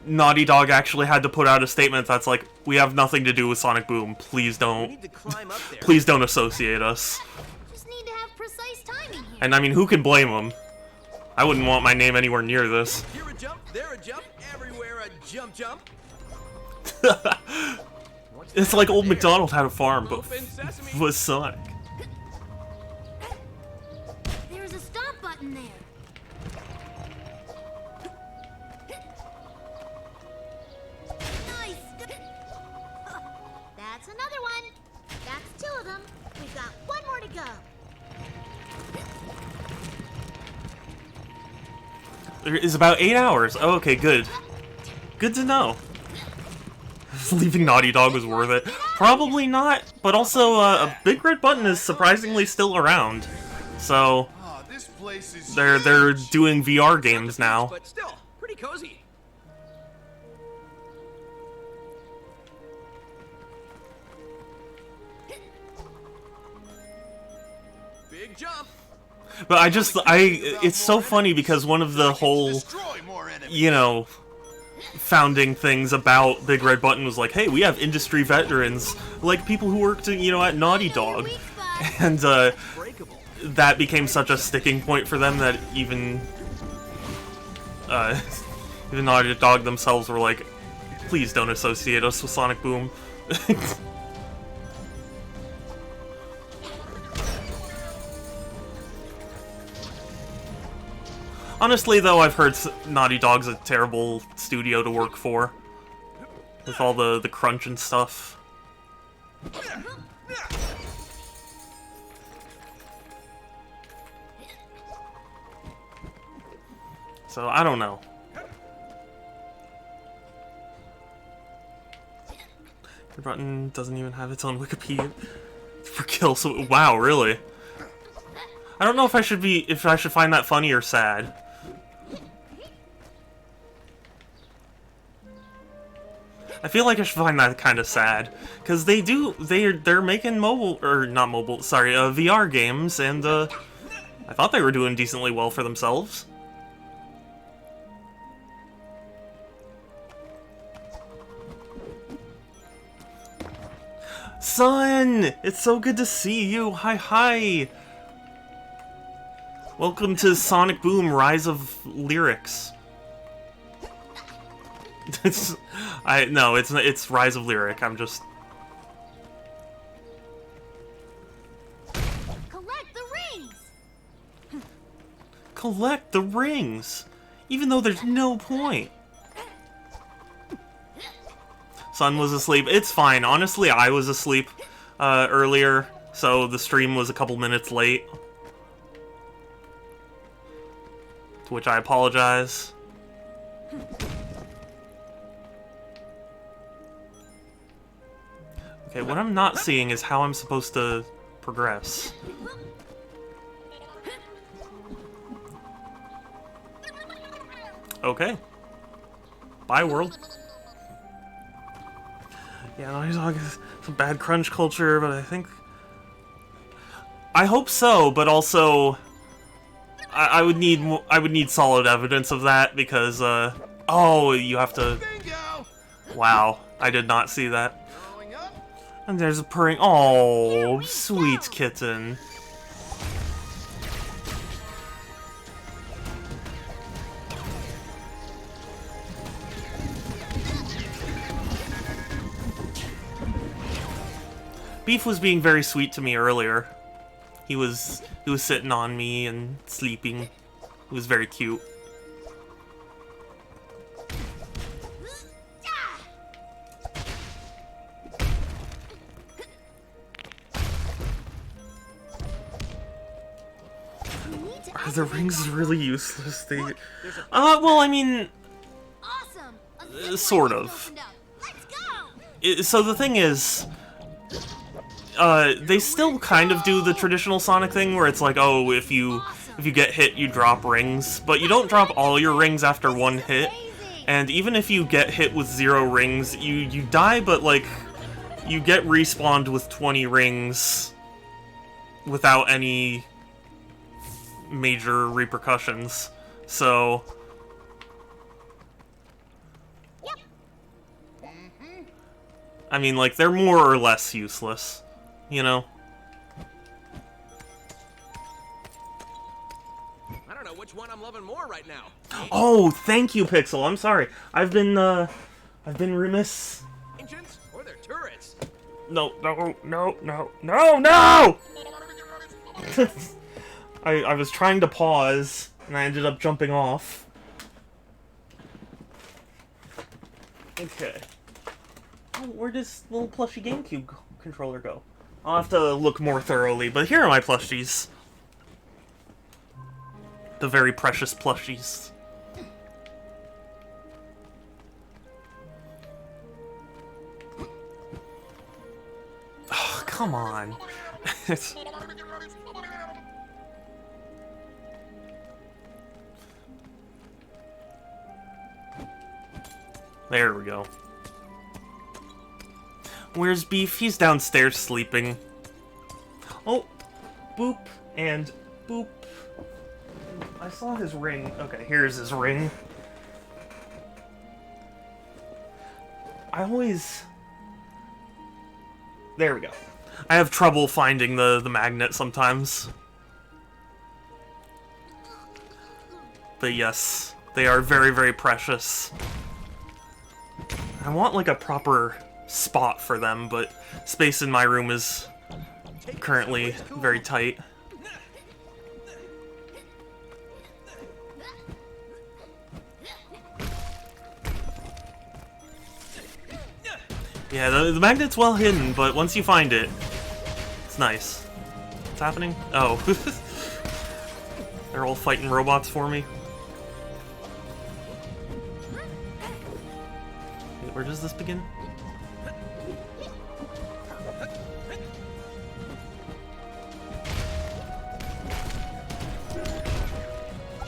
Naughty Dog actually had to put out a statement that's like, we have nothing to do with Sonic Boom. Please We don't, need to climb up there. please don't associate us. Just need to have precise timing here. And I mean, who can blame them? I wouldn't want my name anywhere near this. Here a jump, there a jump, everywhere a jump jump. What's It's that like old there? MacDonald had a farm, but Open sesame. was Sonic. There's a stop button there. Nice. That's another one. That's 2 of them. We've got 1 more to go. There is about 8 hours. Oh, okay, good. Good to know. Leaving Naughty Dog was worth it. Probably not, but also a Big Red Button is surprisingly still around. So Oh, this place is they're huge. doing VR games now. But still, pretty cozy. Big jump. But it's so funny because one of the whole, Destroy more enemies. you know, founding things about Big Red Button was like, hey, we have industry veterans, like people who worked, you know, at Naughty Dog. Weak spot. And Breakable. that became such a sticking point for them that even even Naughty Dog themselves were like, please don't associate us with Sonic Boom. Honestly, though, I've heard Naughty Dog's a terrible studio to work for. With all the crunch and stuff. So, I don't know. The button doesn't even have its own Wikipedia for kills. So, wow, really? I don't know if I should find that funny or sad. I feel like I should find that kind of sad, because they're making mobile, or not mobile, sorry, VR games, and I thought they were doing decently well for themselves. Son! It's so good to see you! Hi! Welcome to Sonic Boom Rise of Lyrics. It's Rise of Lyric. I'm just Collect the rings. collect the rings, even though there's no point. Son was asleep. It's fine. Honestly, I was asleep earlier, so the stream was a couple minutes late. To which I apologize. Okay, what I'm not seeing is how I'm supposed to progress. Okay. Bye, world. Yeah, Naughty Dog is some bad crunch culture, but I hope so, but also I would need solid evidence of that because oh, you have to. Bingo! Wow, I did not see that. Growing up? And there's a purring. Oh, sweet kitten. Beef was being very sweet to me earlier. He was sitting on me and sleeping. It was very cute. Are the rings really useless? Well, I mean, Awesome. Sort of. Let's go. So the thing is, they still kind of do the traditional Sonic thing where it's like, oh, if you get hit, you drop rings, but you don't drop all your rings after one hit. And even if you get hit with 0 rings, you die, but like you get respawned with 20 rings without any major repercussions. So I mean, like, they're more or less useless, you know? I don't know which one I'm loving more right now. Oh, thank you, Pixel. I'm sorry. I've been remiss. Engines or their turrets? No. I was trying to pause, and I ended up jumping off. Okay. Oh, where does little plushy GameCube controller go? I'll have to look more thoroughly, but here are my plushies. The very precious plushies. Oh, come on. There we go. Where's Beef? He's downstairs sleeping. Oh, boop and boop. I saw his ring. Okay, here's his ring. I always... There we go. I have trouble finding the magnet sometimes. But yes, they are very, very precious. I want, like, a proper spot for them, but space in my room is currently very tight. Yeah, the magnet's well hidden, but once you find it, it's nice. What's happening? Oh. They're all fighting robots for me. Wait, where does this begin?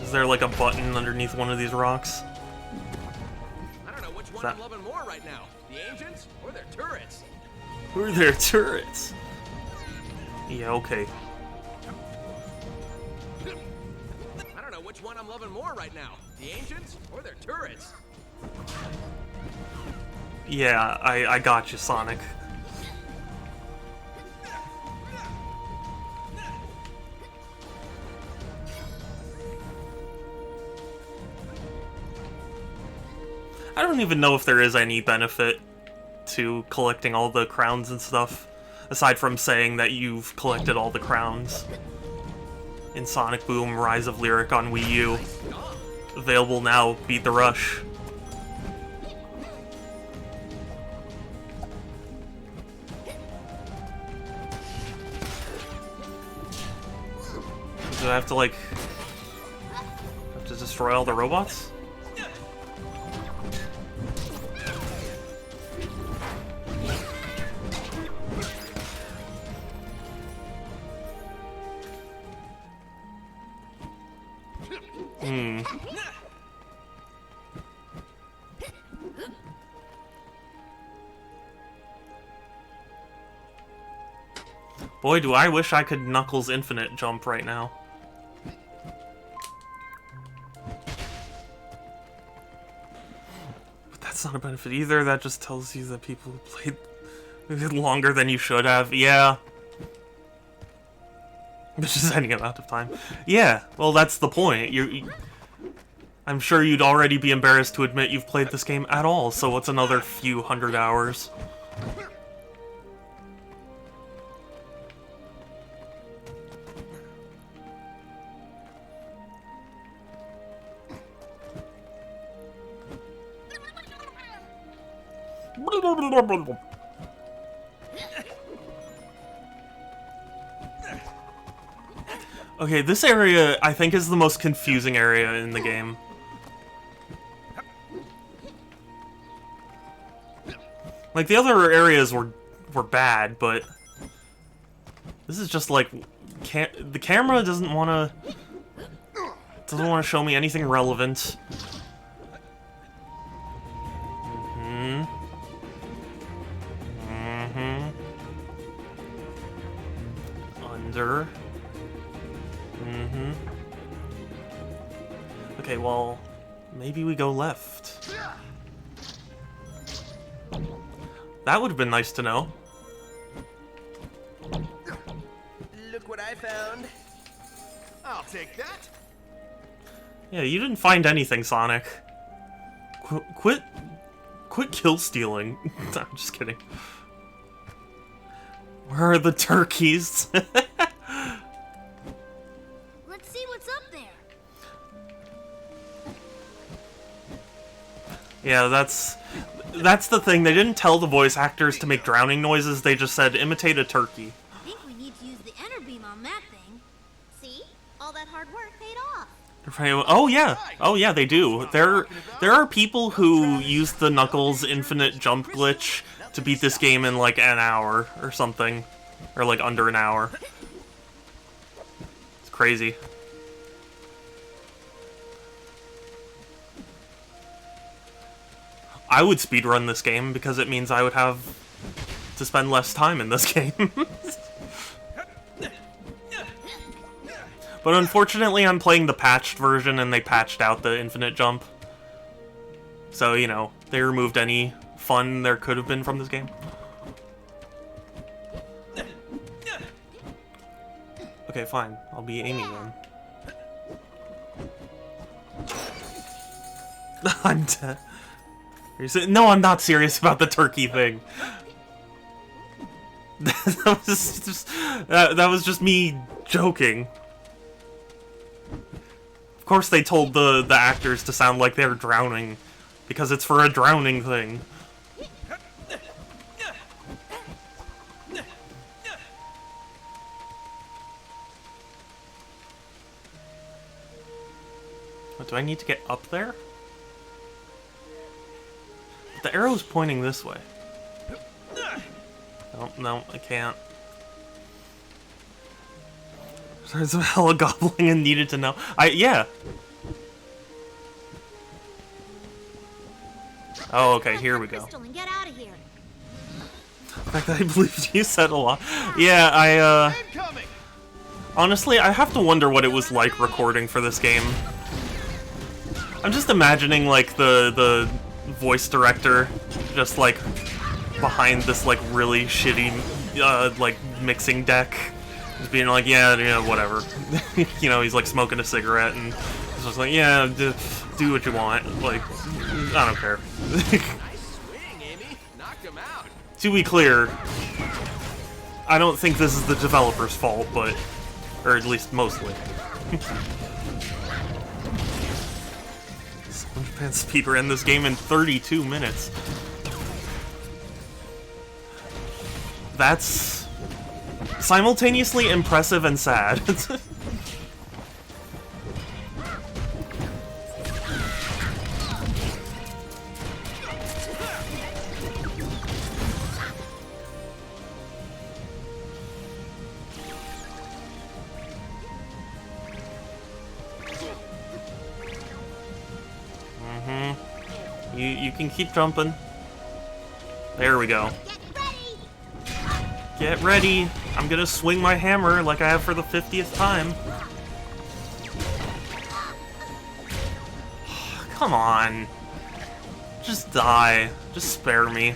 Is there like a button underneath one of these rocks? I don't know which one I'm loving more right now. The engines or their turrets? Who are their turrets? Yeah, okay. I don't know which one I'm loving more right now. The engines or their turrets? Yeah, I got you, Sonic. I don't even know if there is any benefit to collecting all the crowns and stuff, aside from saying that you've collected all the crowns in Sonic Boom Rise of Lyric on Wii U. Available now, beat the rush. Do I have to, like, destroy all the robots? Boy, do I wish I could Knuckles Infinite jump right now. But that's not a benefit either. That just tells you that people played longer than you should have. Yeah. Which is any amount of time. Yeah, well, that's the point. I'm sure you'd already be embarrassed to admit you've played this game at all, so what's another few hundred hours? Okay, this area, I think, is the most confusing area in the game. Like, the other areas were bad, but this is just like, the camera doesn't want to show me anything relevant. Under. Okay, well, maybe we go left. That would have been nice to know. Look what I found. I'll take that. Yeah, you didn't find anything, Sonic. Quit kill stealing. I'm just kidding. Where are the turkeys? Let's see what's up there. Yeah, that's the thing. They didn't tell the voice actors to make drowning noises. They just said imitate a turkey. I think we need to use the enter beam on that thing. See? All that hard work paid off. Oh yeah, they do. There are people who use the Knuckles infinite jump glitch to beat this game in like an hour or something, or like under an hour. It's crazy. I would speedrun this game because it means I would have to spend less time in this game. But unfortunately, I'm playing the patched version, and they patched out the infinite jump. So, you know, they removed any fun there could have been from this game. Okay, fine. I'll be Amy then. I'm dead. No, I'm not serious about the turkey thing. that was just me joking. Of course they told the actors to sound like they're drowning, because it's for a drowning thing. What, do I need to get up there? But the arrow's pointing this way. No, I can't. There's a hella gobbling and needed to know. Yeah. Oh, okay, here we go. And get out of here. In fact, I believe you said a lot. Yeah, honestly, I have to wonder what it was like recording for this game. I'm just imagining, like, the voice director just, like, behind this, like, really shitty, like, mixing deck. Just being like, yeah, whatever. You know, he's like smoking a cigarette and he's just like, yeah, do what you want. Like, I don't care. Nice swing, Amy. Knocked him out. To be clear, I don't think this is the developer's fault, but, or at least mostly. SpongeBob speedran this game in 32 minutes. That's simultaneously impressive and sad. You can keep jumping. There we go. Get ready! I'm gonna swing my hammer like I have for the 50th time. Come on. Just die. Just spare me.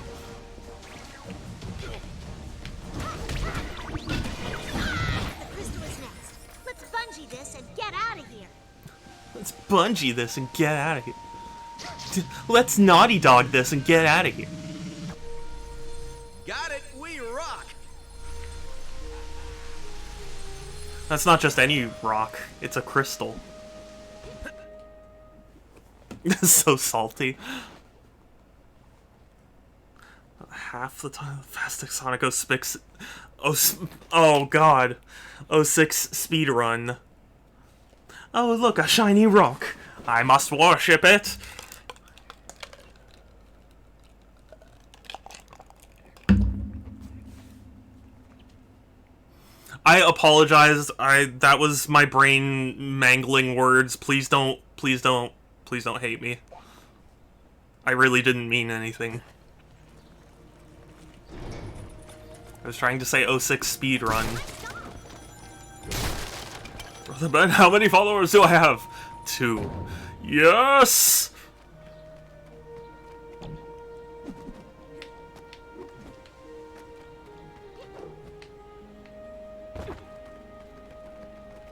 Crystal is next. Let's bungee this and get out of here. Let's bungee this and get out of here. Let's Naughty Dog this and get out of here. Got it. We rock. That's not just any rock, it's a crystal. It's so salty. Half the time, fastest Sonic 06. Oh god. 06 speedrun. Oh, look, a shiny rock. I must worship it. I apologize. That was my brain mangling words. Please don't hate me. I really didn't mean anything. I was trying to say 06 speedrun. Brother Ben, how many followers do I have? 2. Yes!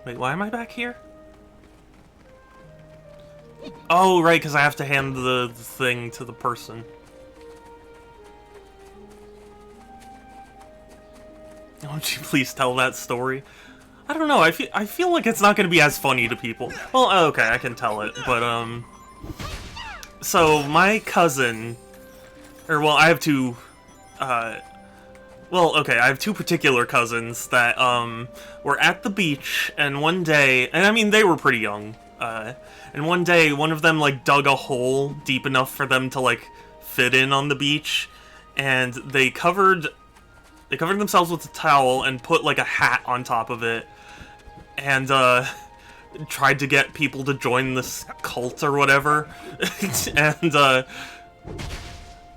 Wait, why am I back here? Oh, right, because I have to hand the thing to the person. Won't you please tell that story? I don't know, I feel like it's not going to be as funny to people. Well, okay, I can tell it, but, so, my cousin... Or, well, I have two, well, okay, I have two particular cousins that, were at the beach, and one day... And, I mean, they were pretty young, and one day, one of them, like, dug a hole deep enough for them to, like, fit in on the beach, and they covered themselves with a towel and put, like, a hat on top of it, and, tried to get people to join this cult or whatever, and,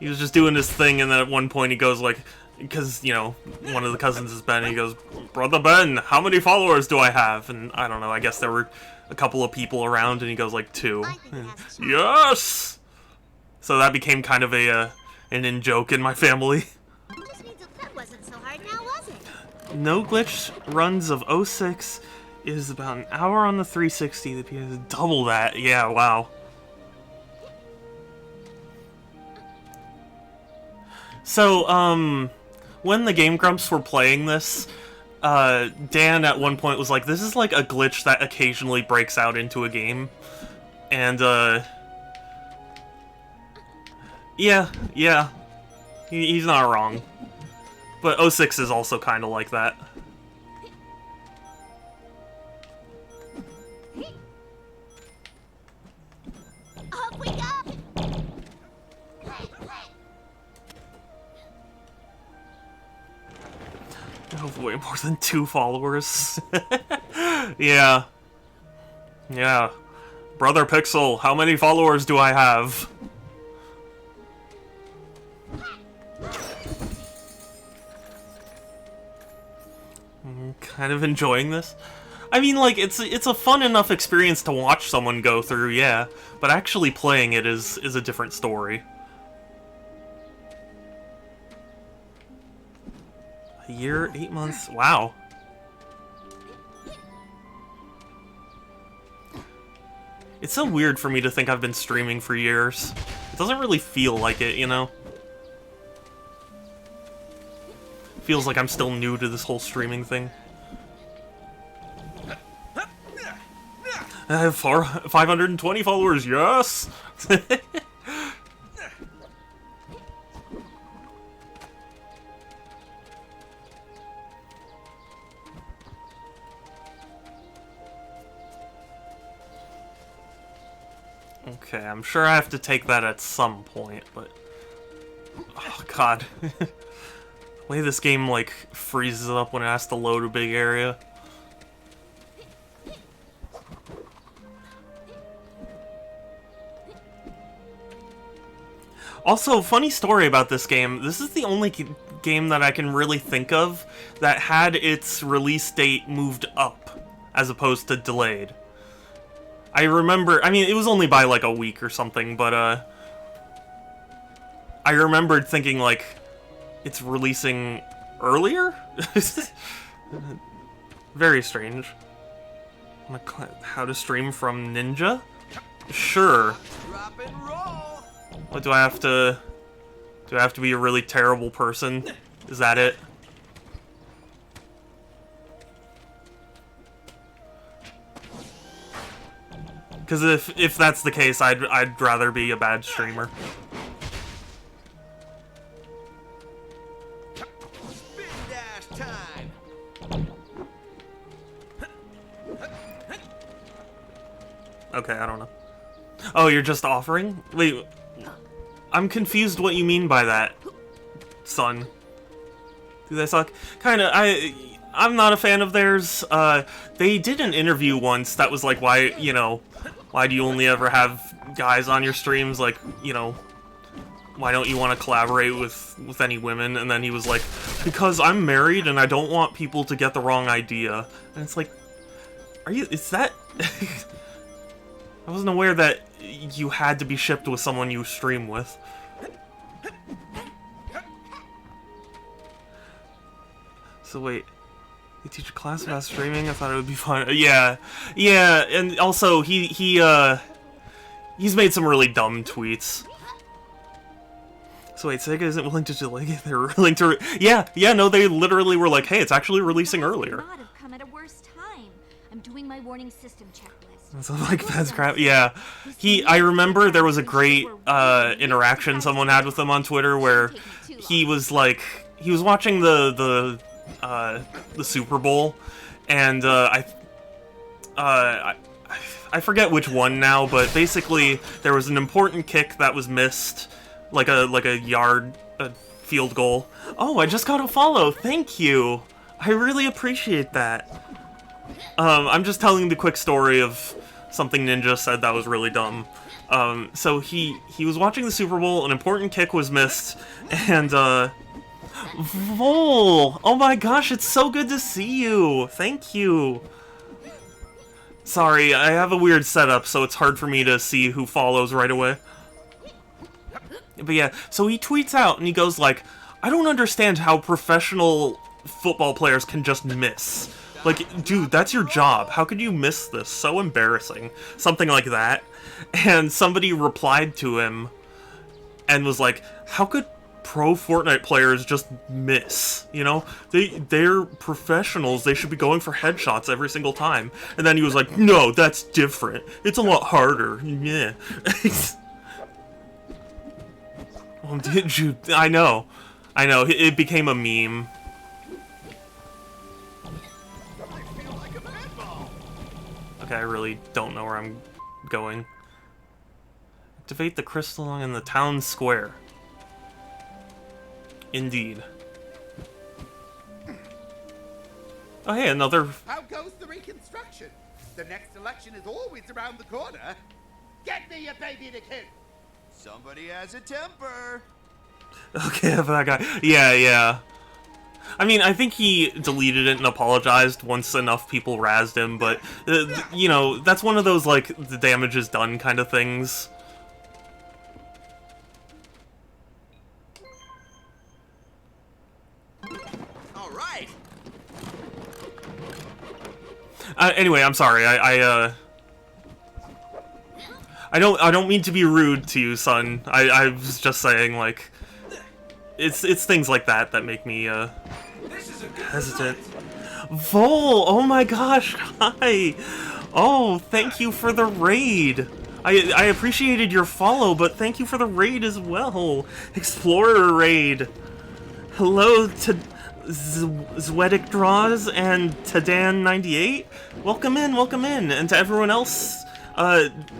he was just doing his thing, and then at one point he goes, like, because, you know, one of the cousins is Ben, and he goes, "Brother Ben, how many followers do I have?" And, I don't know, I guess there were a couple of people around, and he goes, like, 2. Yes! So that became kind of an in-joke in my family. Just means that wasn't so hard now, was it? No glitch runs of 06 is about an hour on the 360. The PS double that. Yeah, wow. So, when the Game Grumps were playing this, Dan at one point was like, "This is like a glitch that occasionally breaks out into a game." And, yeah, he's not wrong. But 06 is also kind of like that. Up we go! Oh, way more than 2 followers. Yeah. Yeah. Brother Pixel, how many followers do I have? I'm kind of enjoying this. I mean, like, it's a fun enough experience to watch someone go through, yeah. But actually playing it is a different story. A year, 8 months, wow. It's so weird for me to think I've been streaming for years. It doesn't really feel like it, you know? Feels like I'm still new to this whole streaming thing. I have 520 followers, yes! Okay, I'm sure I have to take that at some point, but... Oh, God. The way this game, like, freezes up when it has to load a big area. Also, funny story about this game. This is the only game that I can really think of that had its release date moved up, as opposed to delayed. I remember, I mean, it was only by like a week or something, but, I remembered thinking, like, it's releasing earlier? Very strange. How to stream from Ninja? Sure. Drop and roll. What, do I have to be a really terrible person? Is that it? Because if that's the case, I'd rather be a bad streamer. Spin dash time. Okay, I don't know. Oh, you're just offering? Wait, I'm confused what you mean by that, son. Do they suck? Kinda, I'm not a fan of theirs. They did an interview once that was like, why do you only ever have guys on your streams? Like, why don't you want to collaborate with any women? And then he was like, because I'm married and I don't want people to get the wrong idea. And it's like, is that... I wasn't aware that you had to be shipped with someone you stream with. So wait, You teach a class about streaming? I thought it would be fun. Yeah, and also he's made some really dumb tweets. So wait, Sega isn't willing to delay it? They're willing to... Yeah, no, they literally were like, hey, it's actually releasing earlier. Not have come at a worse time. I'm doing my warning system checklist. So like fast crap, yeah. I remember there was a great interaction someone had with him on Twitter where he was like, he was watching the Super Bowl, and I forget which one now, but basically there was an important kick that was missed, like a field goal. Oh, I just got a follow. Thank you. I really appreciate that. I'm just telling the quick story of something Ninja said that was really dumb. So he was watching the Super Bowl, an important kick was missed, and Vol! Oh my gosh, it's so good to see you! Thank you! Sorry, I have a weird setup, so it's hard for me to see who follows right away. But yeah, so he tweets out and he goes like, I don't understand how professional football players can just miss. Like, dude, that's your job. How could you miss this? So embarrassing. Something like that. And somebody replied to him and was like, how could pro Fortnite players just miss? You know? They're professionals. They should be going for headshots every single time. And then he was like, no, that's different. It's a lot harder. Yeah. Well, did you? I know. It became a meme. Okay, I really don't know where I'm going. Activate the crystal in the town square. Indeed. Oh, hey, another... How goes the reconstruction? The next election is always around the corner. Get me your baby to kid. Somebody has a temper. Okay, that guy. Yeah. I mean, I think he deleted it and apologized once enough people razzed him, but, you know, that's one of those, like, the damage is done kind of things. All right. Anyway, I'm sorry. I don't mean to be rude to you, son. I was just saying, like, it's things like that that make me hesitant. Vol, oh my gosh, hi. Oh, thank you for the raid. I appreciated your follow, but thank you for the raid as well. Explorer raid. Hello to Zwetic Draws and Tadan98. Welcome in, and to everyone else.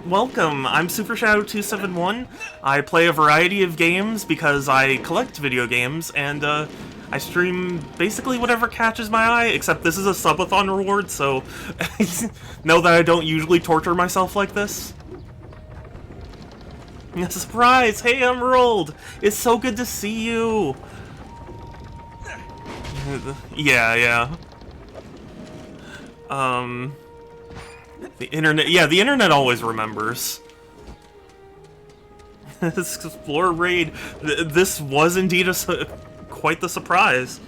Welcome. I'm Super Shadow 271. I play a variety of games because I collect video games, and I stream basically whatever catches my eye, except this is a subathon reward, so know that I don't usually torture myself like this. Surprise! Hey, Emerald! It's so good to see you! Yeah. The internet always remembers. This Explorer raid, this was indeed quite the surprise.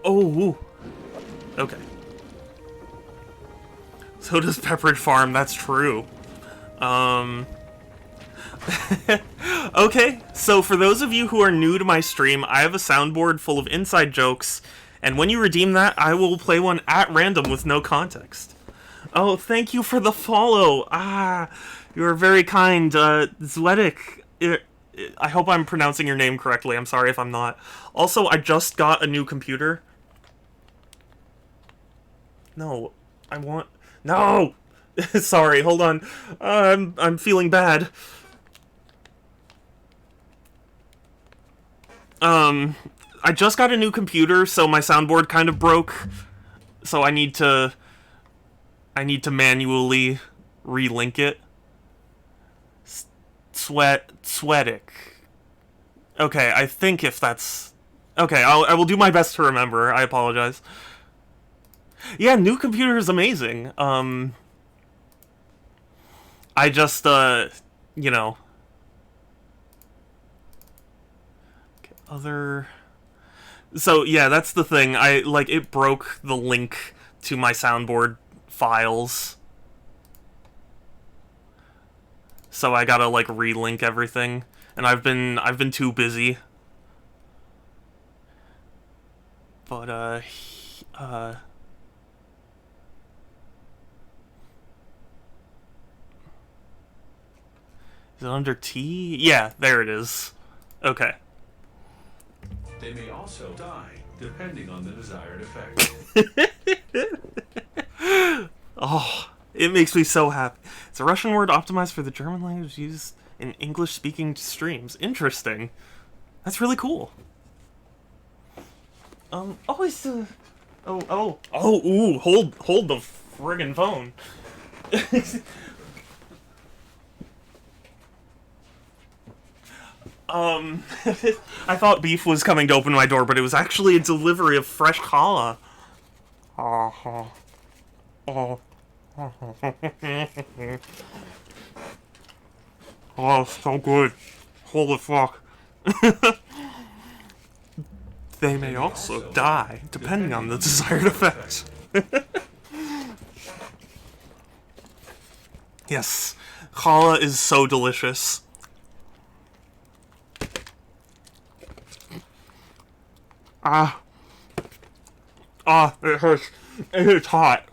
Oh, okay. So does Pepperidge Farm, that's true. Okay, so for those of you who are new to my stream, I have a soundboard full of inside jokes, and when you redeem that, I will play one at random with no context. Oh, thank you for the follow. You are very kind. Zwetic, I hope I'm pronouncing your name correctly. I'm sorry if I'm not. Also, I just got a new computer. No, I want... No! Sorry, hold on. I'm feeling bad. I just got a new computer, so my soundboard kind of broke. So I need to manually relink it. Sweatic. Okay, I think if that's... Okay, I will do my best to remember. I apologize. Yeah, new computer is amazing. I just, you know... Okay, other... So yeah, that's the thing. It broke the link to my soundboard files. So I gotta like relink everything. And I've been too busy. But is it under T? Yeah, there it is. Okay. They may also die, depending on the desired effect. Oh, it makes me so happy. It's a Russian word optimized for the German language used in English-speaking streams. Interesting. That's really cool. Ooh, hold the friggin' phone. I thought Beef was coming to open my door, but it was actually a delivery of fresh challah. Oh. Oh, so good. Holy fuck. They may also die, depending on the desired effect. Yes, challah is so delicious. It hurts. It hurts hot.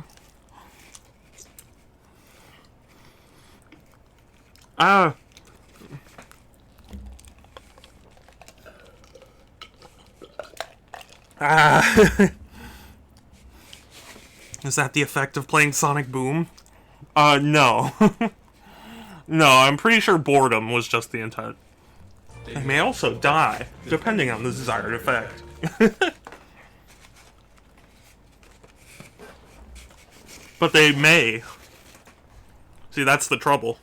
Is that the effect of playing Sonic Boom? No. No, I'm pretty sure boredom was just the intent. They may also die, depending on the desired effect. But they may. See, that's the trouble.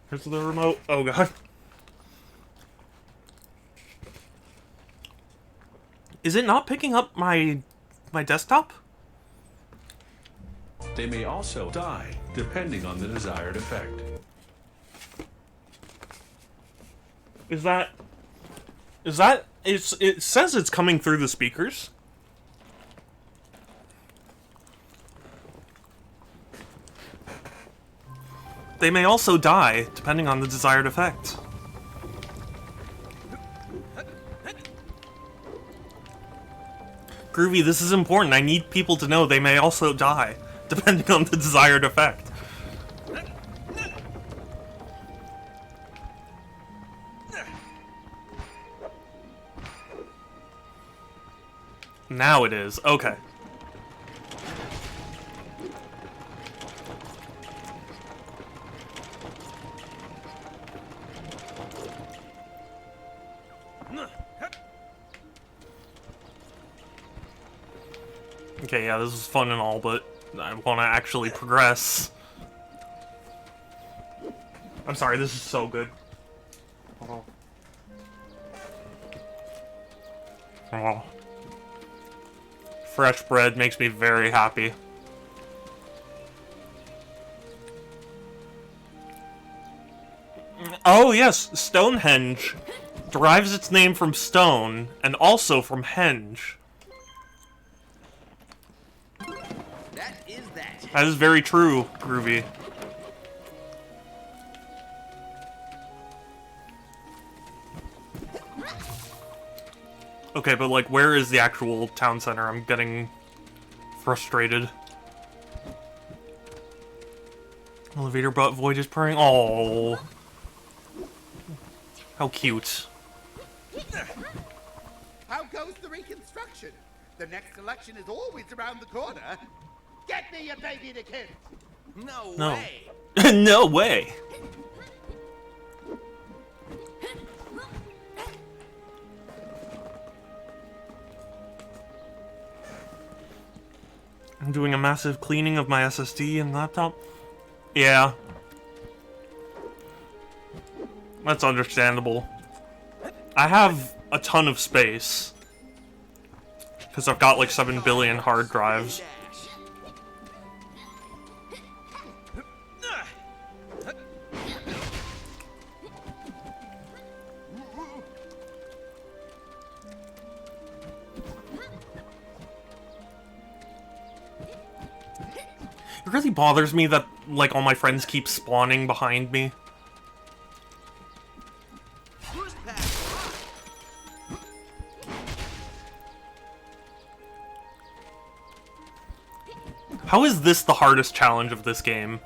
Here's the remote. Oh god. Is it not picking up my desktop? They may also die, depending on the desired effect. It says it's coming through the speakers. They may also die, depending on the desired effect. Groovy, this is important. I need people to know they may also die, depending on the desired effect. Now it is. Okay. Okay, yeah, this is fun and all, but I want to actually progress. I'm sorry, this is so good. Oh. Oh. Fresh bread makes me very happy. Oh yes, Stonehenge derives its name from stone and also from henge. That is very true, Groovy. Okay, but like, where is the actual town center? I'm getting frustrated. Elevator butt void is purring. Oh, how cute. How goes the reconstruction? The next election is always around the corner. Get me your baby to kiss. No No. way. No way. I'm doing a massive cleaning of my SSD and laptop. Yeah. That's understandable. I have a ton of space. Because I've got like 7 billion hard drives. really bothers me that, like, all my friends keep spawning behind me. How is this the hardest challenge of this game?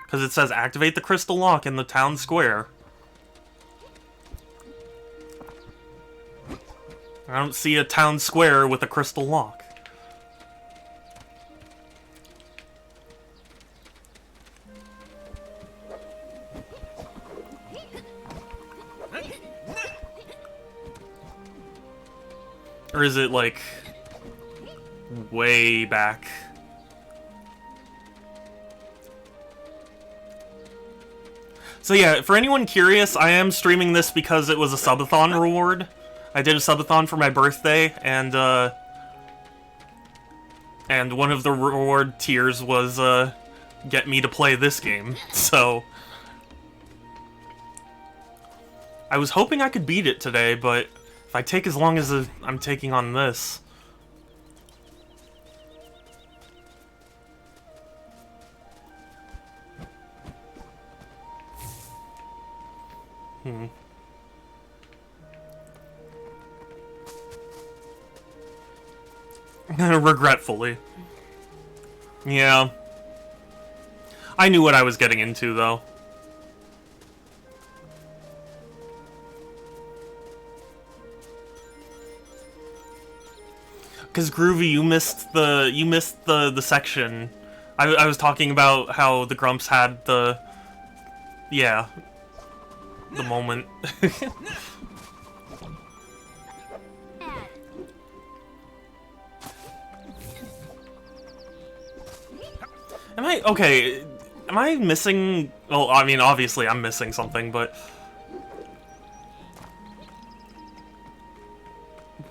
Because it says activate the crystal lock in the town square. I don't see a town square with a crystal lock. Or is it, like, way back? So yeah, for anyone curious, I am streaming this because it was a subathon reward. I did a subathon for my birthday, and one of the reward tiers was, get me to play this game, so... I was hoping I could beat it today, but if I take as long as I'm taking on this... Regretfully. Yeah. I knew what I was getting into, though. Because Groovy, you missed the section. I was talking about how the Grumps had the... Yeah. The moment. Am I missing... Well, I mean, obviously I'm missing something, but...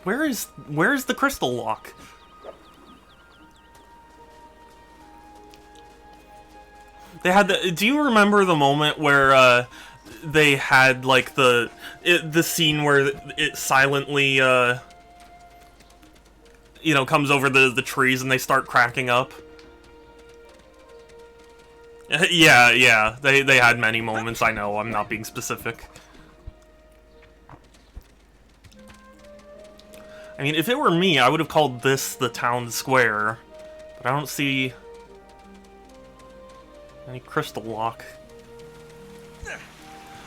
Where's the crystal lock? They had the... Do you remember the moment where, they had, like, the scene where it silently, you know, comes over the trees and they start cracking up? Yeah, they had many moments, I know, I'm not being specific. I mean, if it were me, I would have called this the town square, but I don't see any crystal lock.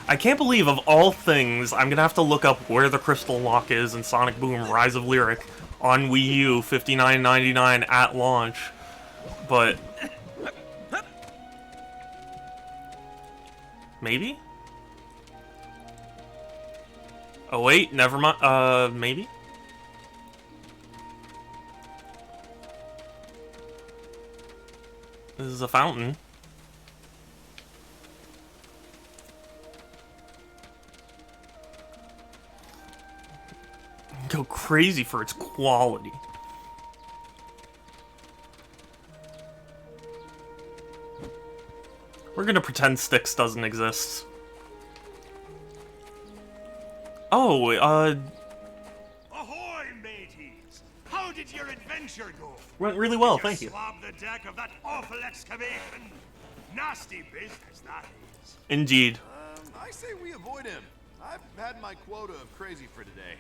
I can't believe, of all things, I'm gonna have to look up where the crystal lock is in Sonic Boom Rise of Lyric on Wii U, $59.99 at launch, but... Maybe? Oh wait, never mind. Maybe? This is a fountain. Go crazy for its quality. We're gonna pretend Styx doesn't exist. Oh, Ahoy, mateys! How did your adventure go? Went really well, thank you. Swab the deck of that awful excavation. Nasty business, that is. Indeed. I say we avoid him. I've had my quota of crazy for today.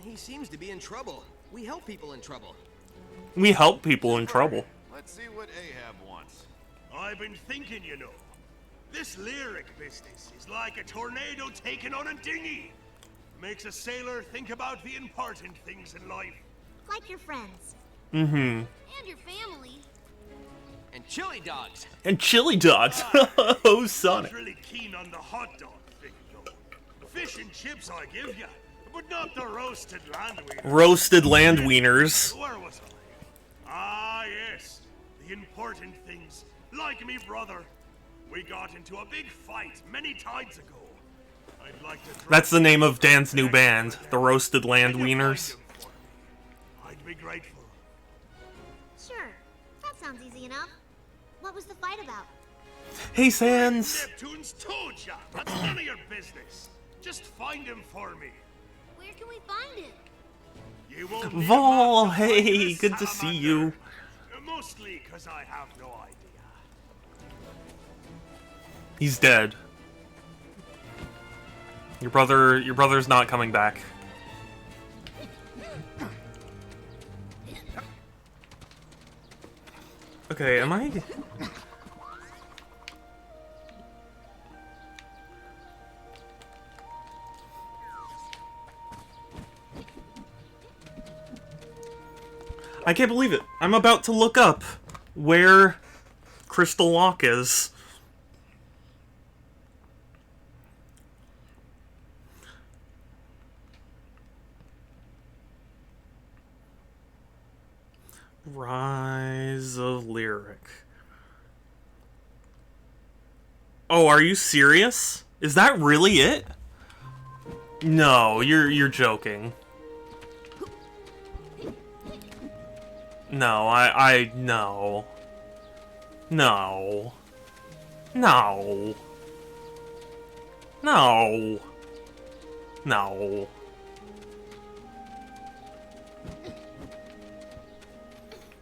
He seems to be in trouble. We help people in trouble. We help people in trouble. Let's see what Ahab wants. I've been thinking, you know. This lyric business is like a tornado taking on a dinghy. Makes a sailor think about the important things in life. Like your friends. Mm-hmm. And your family. And chili dogs. And chili dogs. Oh, Sonic. I'm really keen on the hot dog thing, though. Fish and chips I give you, but not the roasted land wieners. Roasted land wieners. Where was I? Ah, yes. The important things. Like me brother. We got into a big fight many times ago. I'd like to... That's the name of Dan's new band, the Roasted Land Wieners. I'd be grateful. Sure. That sounds easy enough. What was the fight about? Hey, Sans. Neptune's told ya. That's none of your business. Just find him for me. Where can we find him? You won't need a Vol, map to find hey, this good to see you. salamander. Mostly because I have no idea. He's dead. Your brother's not coming back. Okay, am I? I can't believe it. I'm about to look up where Crystal Lock is. Rise of Lyric. Oh, are you serious? Is that really it? No, you're joking. No, no. No. No. No. No.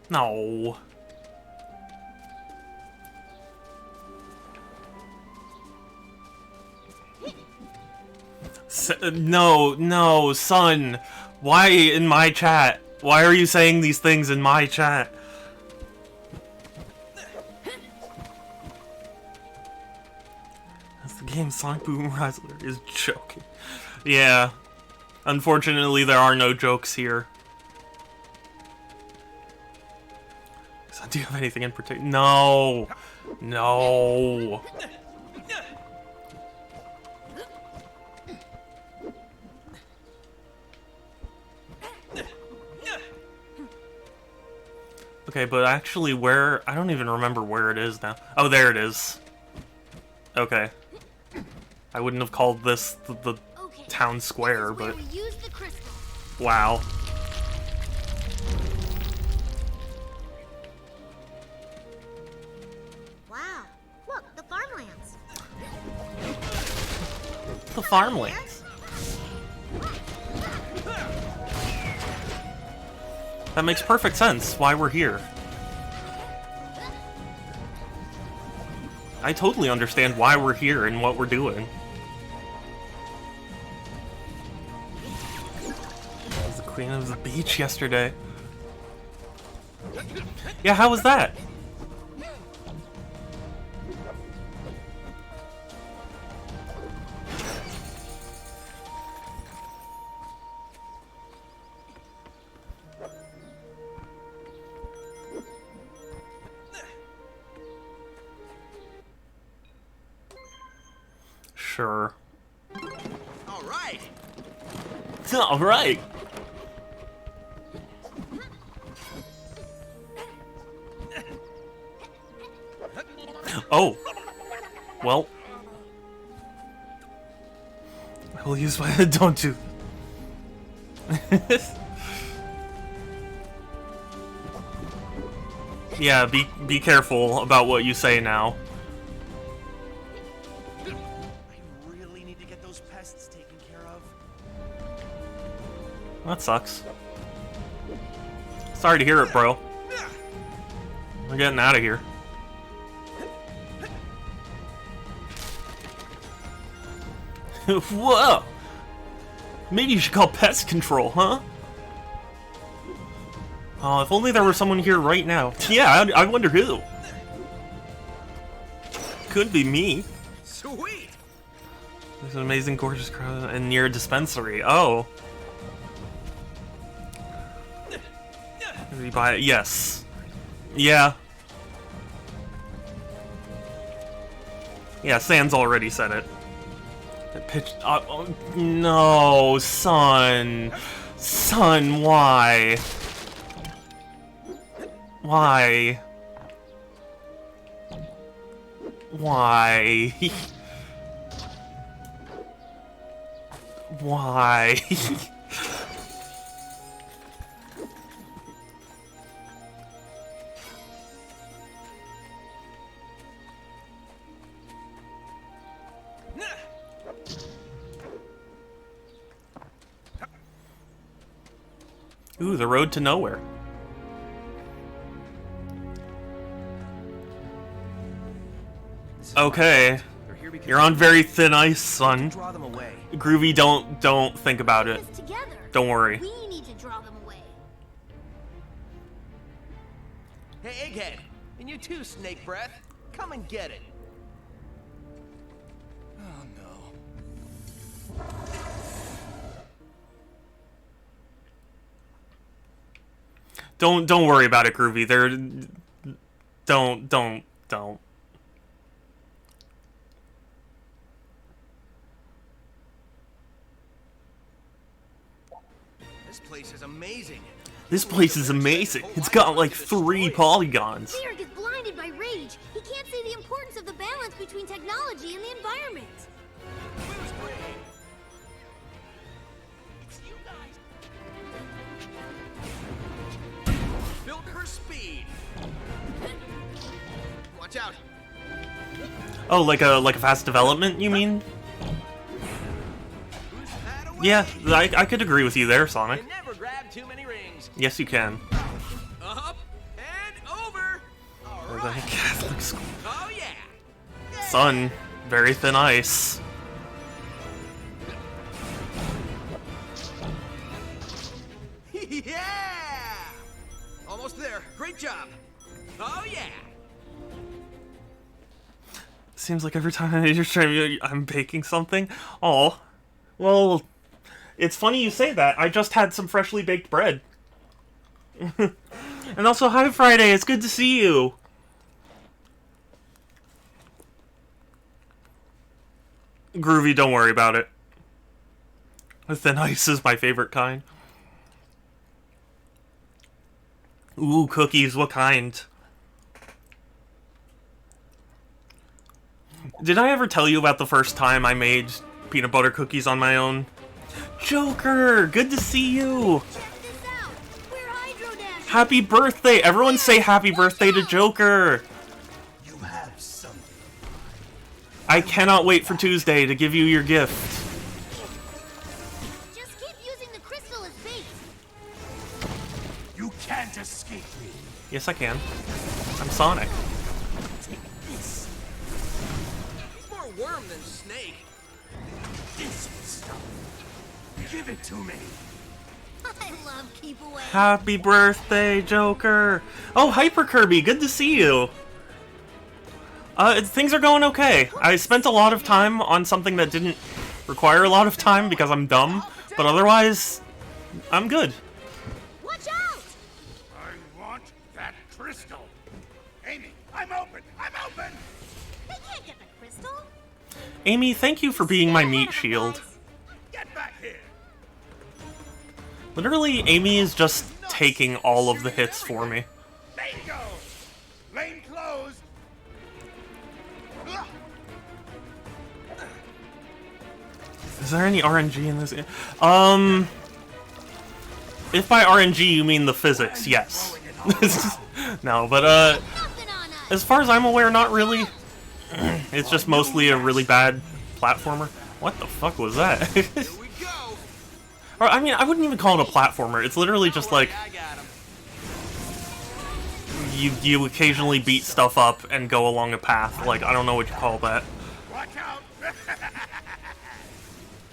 No. No, son. Why in my chat? Why are you saying these things in my chat? That's the game. Sonic Boom Riser is joking. Yeah. Unfortunately, there are no jokes here. Do you have anything in particular? No. No. Okay, but actually where... I don't even remember where it is now. Oh, there it is. Okay. I wouldn't have called this the town square, but... Wow. Wow. Look, the farmlands. The farmlands. That makes perfect sense why we're here. I totally understand why we're here and what we're doing. I was the queen of the beach yesterday. Yeah, how was that? Sure. All right. All right. Oh. Well. I will use my... Don't do... Yeah, be careful about what you say now. That sucks. Sorry to hear it, bro. We're getting out of here. Whoa! Maybe you should call pest control, huh? Oh, if only there were someone here right now. Yeah, I wonder who. Could be me. Sweet. There's an amazing, gorgeous crowd and near a dispensary. Oh. Did we buy it? Yes. Yeah. Yeah, Sans already said it. That pitch. Oh, no, son. Son, why? Why? Why? Why? Ooh, the road to nowhere. Okay. They're here because You're on very thin ice, son. draw them away. Groovy, don't think about it. This together. Don't worry. We need to draw them away. Hey, Egghead, and you too, Snake Breath. Come and get it. Oh no. Don't worry about it, Groovy. Don't. This place is amazing. This place is amazing. It's got like 3 polygons. Lyric is blinded by rage. He can't see the importance of the balance between technology and the environment. Where's Gray? It's you guys. Built for speed. Watch out. Oh, like a fast development, you mean? Who's that away? Yeah, I could agree with you there, Sonic. You never grab too many rings. Yes, you can. Up and over. All Or the right. Catholic school. Oh yeah. Son, very thin ice. Yeah! Almost there. Great job. Oh yeah. Seems like every time you're trying, I'm baking something. Oh, well, it's funny you say that. I just had some freshly baked bread. And also, hi Friday. It's good to see you. Groovy, don't worry about it. The thin ice is my favorite kind. Ooh, cookies. What kind? Did I ever tell you about the first time I made peanut butter cookies on my own? Joker, good to see you. Check this out. We're Hydro Dash. Happy birthday. Everyone say happy birthday to Joker. You have something. I cannot wait for Tuesday to give you your gift. Just keep using the crystal as bait. You can't escape me. Yes, I can. I'm Sonic. This. He's more worm than snake. This stuff. Give it to me. I love keep away. Happy birthday, Joker. Oh, Hyper Kirby, good to see you. Things are going okay. I spent a lot of time on something that didn't require a lot of time because I'm dumb, but otherwise, I'm good. Watch out! I want that crystal. Amy, I'm open. I'm open. They can't get the crystal. Amy, thank you for being my meat shield. Get back here. Literally, Amy is just taking all of the hits for me. Bingo. Lane closed. Ugh. Is there any RNG in this game? If by RNG you mean the physics, yes. No, but Nothing on us. as far as I'm aware, not really. It's just mostly a really bad platformer. What the fuck was that? Here we go. Or, I mean, I wouldn't even call it a platformer. It's literally just like I got him. you occasionally beat stuff up and go along a path. Like, I don't know what you call that. Watch out.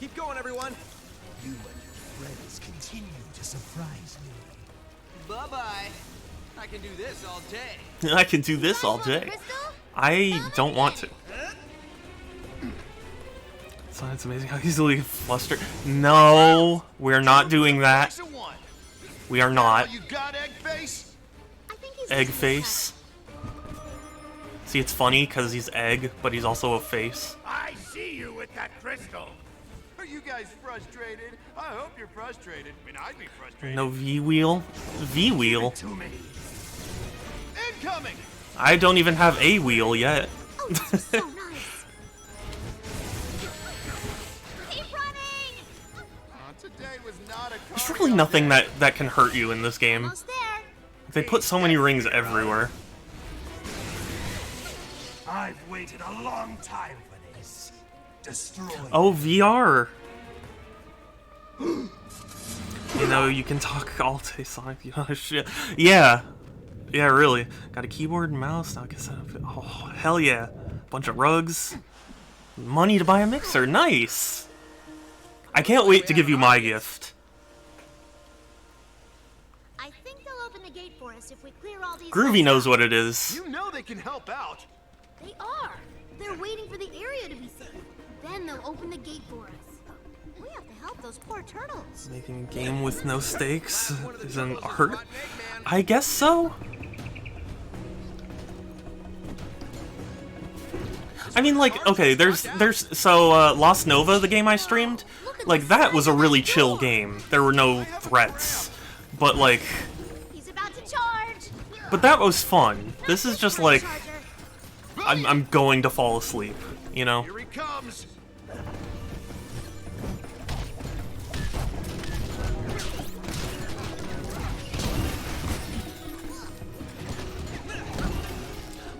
Keep going, everyone. You and your friends continue to surprise me. Bye-bye. I can do this all day. I can do this all day. Crystal? I don't want to. So it's amazing how easily flustered. No, we're not doing that. It's a one. We are not. You got egg face? I think he's Egg face. See, it's funny because he's egg, but he's also a face. I see you with that crystal. Are you guys frustrated? I hope you're frustrated. I mean, I'd be frustrated. No V-wheel? V-wheel? To me. Incoming! I don't even have a wheel yet. Oh, this was so nice. Keep running! Today was not a There's really nothing that can hurt you in this game. Almost there. They put so many rings everywhere. I've waited a long time for this. Destroy. Oh, VR. You know, you can talk all day, Sonic. You know, shit. Yeah. Yeah, really. Got a keyboard and mouse. Now I can set up. Oh, hell yeah. Bunch of rugs. Money to buy a mixer. Nice. I can't wait to give you my gift. I think they'll open the gate for us if we clear all these. Groovy knows what it is. You know they can help out. They are. They're waiting for the area to be safe. Then they'll open the gate for us. We have to help those poor turtles. Making a game with no stakes is an art? I guess so. I mean, like, okay, there's Lost Nova, the game I streamed, like, that was a really chill game. There were no threats. But, like... He's about to charge. But that was fun. This is just like... I'm going to fall asleep, you know? Here he comes.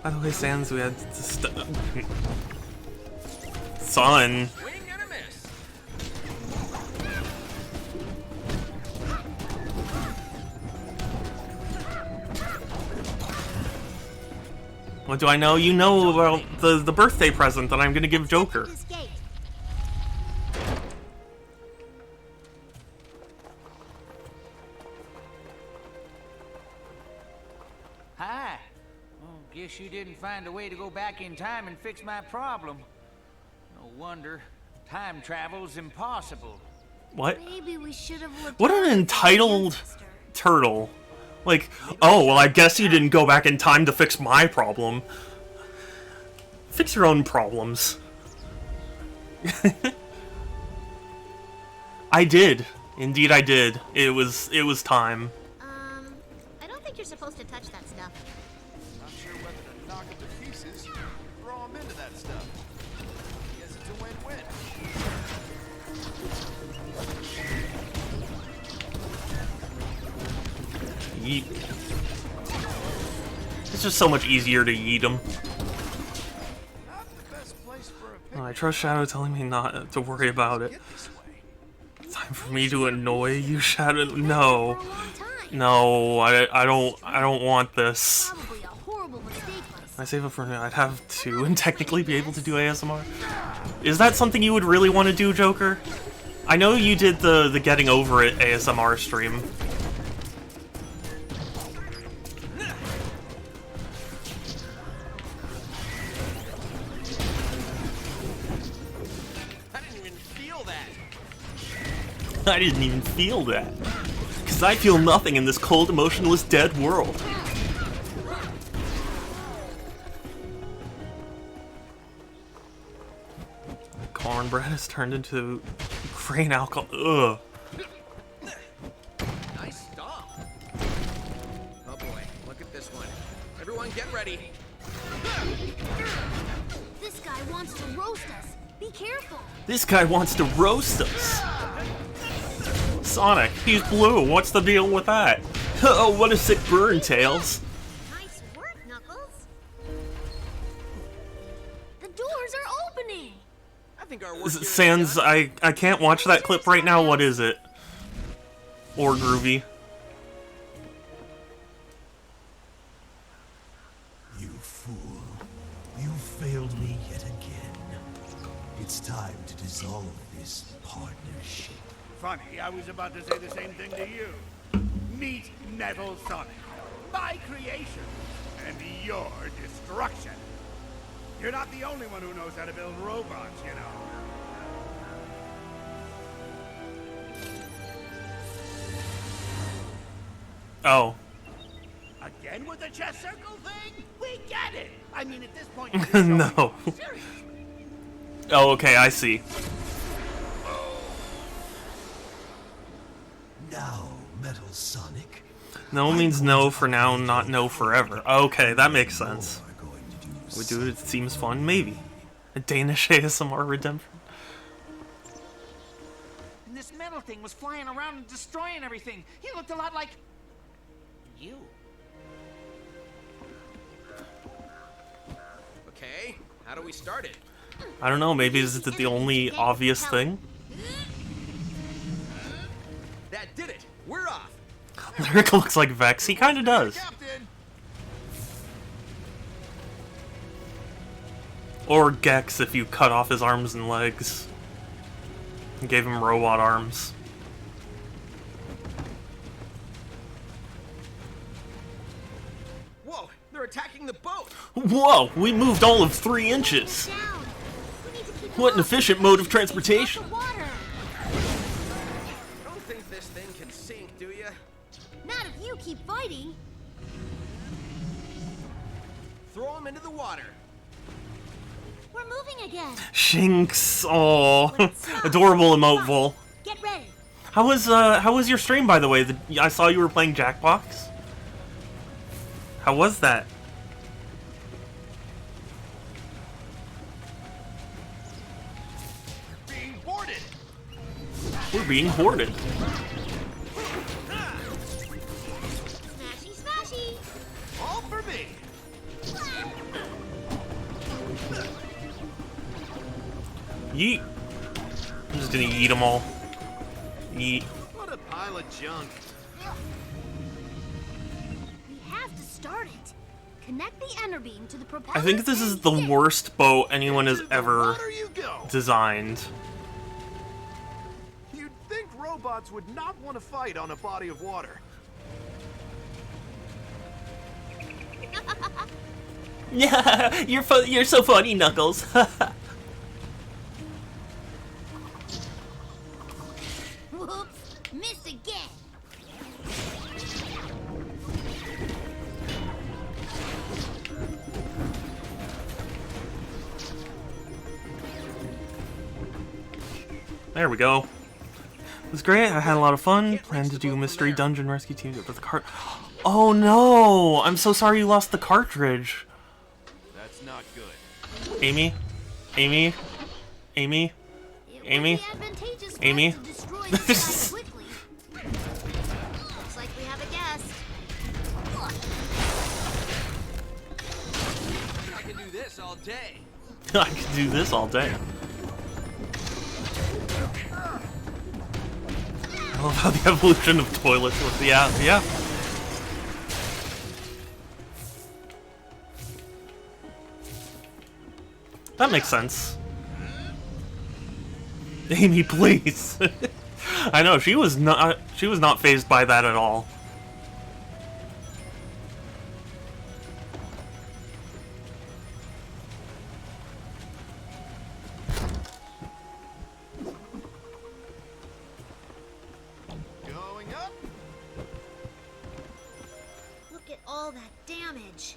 By the way, Sans, we had to Son. Swing and a miss. What do I know? You know about the birthday present that I'm gonna give Joker. This gate. Hi. Oh, guess you didn't find a way to go back in time and fix my problem. No wonder. Time travel's impossible. What? Maybe we should have looked. What an entitled turtle. Like, oh, well, I guess you didn't go back in time to fix my problem. Fix your own problems. I did. Indeed I did. It was time. I don't think you're supposed to touch that stuff. Not sure whether to knock him to pieces or throw him into that stuff. Guess it's a win-win. Yeet. It's just so much easier to yeet them. Not the best place for a picnic. I trust Shadow telling me not to worry about it. Get this way. Time for me to annoy you, Shadow. No. No, I don't want this. Probably a horrible mistake. I save up for me. I'd have to and technically be able to do ASMR. Is that something you would really want to do, Joker? I know you did the getting over it ASMR stream. I didn't even feel that. Because I feel nothing in this cold, emotionless, dead world. Cornbread has turned into grain alcohol. Ugh. Nice stop. Oh boy, look at this one. Everyone get ready. This guy wants to roast us. Be careful. This guy wants to roast us. Sonic, he's blue. What's the deal with that? Oh, what a sick burn, Tails. Nice work, Knuckles. The doors are opening. I think our work here is Sans, done. I can't watch that clip right now. What is it? Or Groovy. You fool. You failed me yet again. It's time to dissolve this partnership. Funny, I was about to say the same thing to you. Meet Metal Sonic, my creation, and your destruction. You're not the only one who knows how to build robots, you know. Oh. Again with the chess circle thing? We get it! I mean, at this point, you're just No. showing serious. Oh, okay, I see. Now, Metal Sonic. No means no for now, not no forever. Okay, that makes sense. We do it, it seems fun, maybe. A Danish ASMR redemption. And this metal thing was flying around and destroying everything. He looked a lot like you. Okay, how do we start it? I don't know, maybe is it the only obvious thing? That did it. Lyric looks like Vex. He kind of does. Or Gex if you cut off his arms and legs. And gave him robot arms. Whoa, they're attacking the boat. Whoa, we moved all of 3 inches. What an efficient mode of transportation. Don't think this thing can sink, do you? Not if you keep fighting. Throw him into the water. We're moving again. Shinx, oh, adorable emote. Get ready. How was your stream, by the way? I saw you were playing Jackbox. How was that? Being boarded. We're being hoarded. Smashy, smashy. All for me. Yeet. I'm just gonna eat them all. Yeet. What a pile of junk. We have to start it. Connect the Enerbeam to the propeller. I think this is the worst boat anyone has ever designed. You'd think robots would not want to fight on a body of water. Yeah, you're so funny, Knuckles. Whoops, missed again. There we go. It was great. I had a lot of fun. Plan to do mystery dungeon rescue team with the cart. Oh no! I'm so sorry you lost the cartridge. That's not good. Amy, Amy, Amy, Amy, Amy. Looks like we have a guest. I can do this all day. I could do this all day. I love how the evolution of toilets was. Yeah. That makes sense. Amy, please. I know she was not fazed by that at all. Going up. Look at all that damage.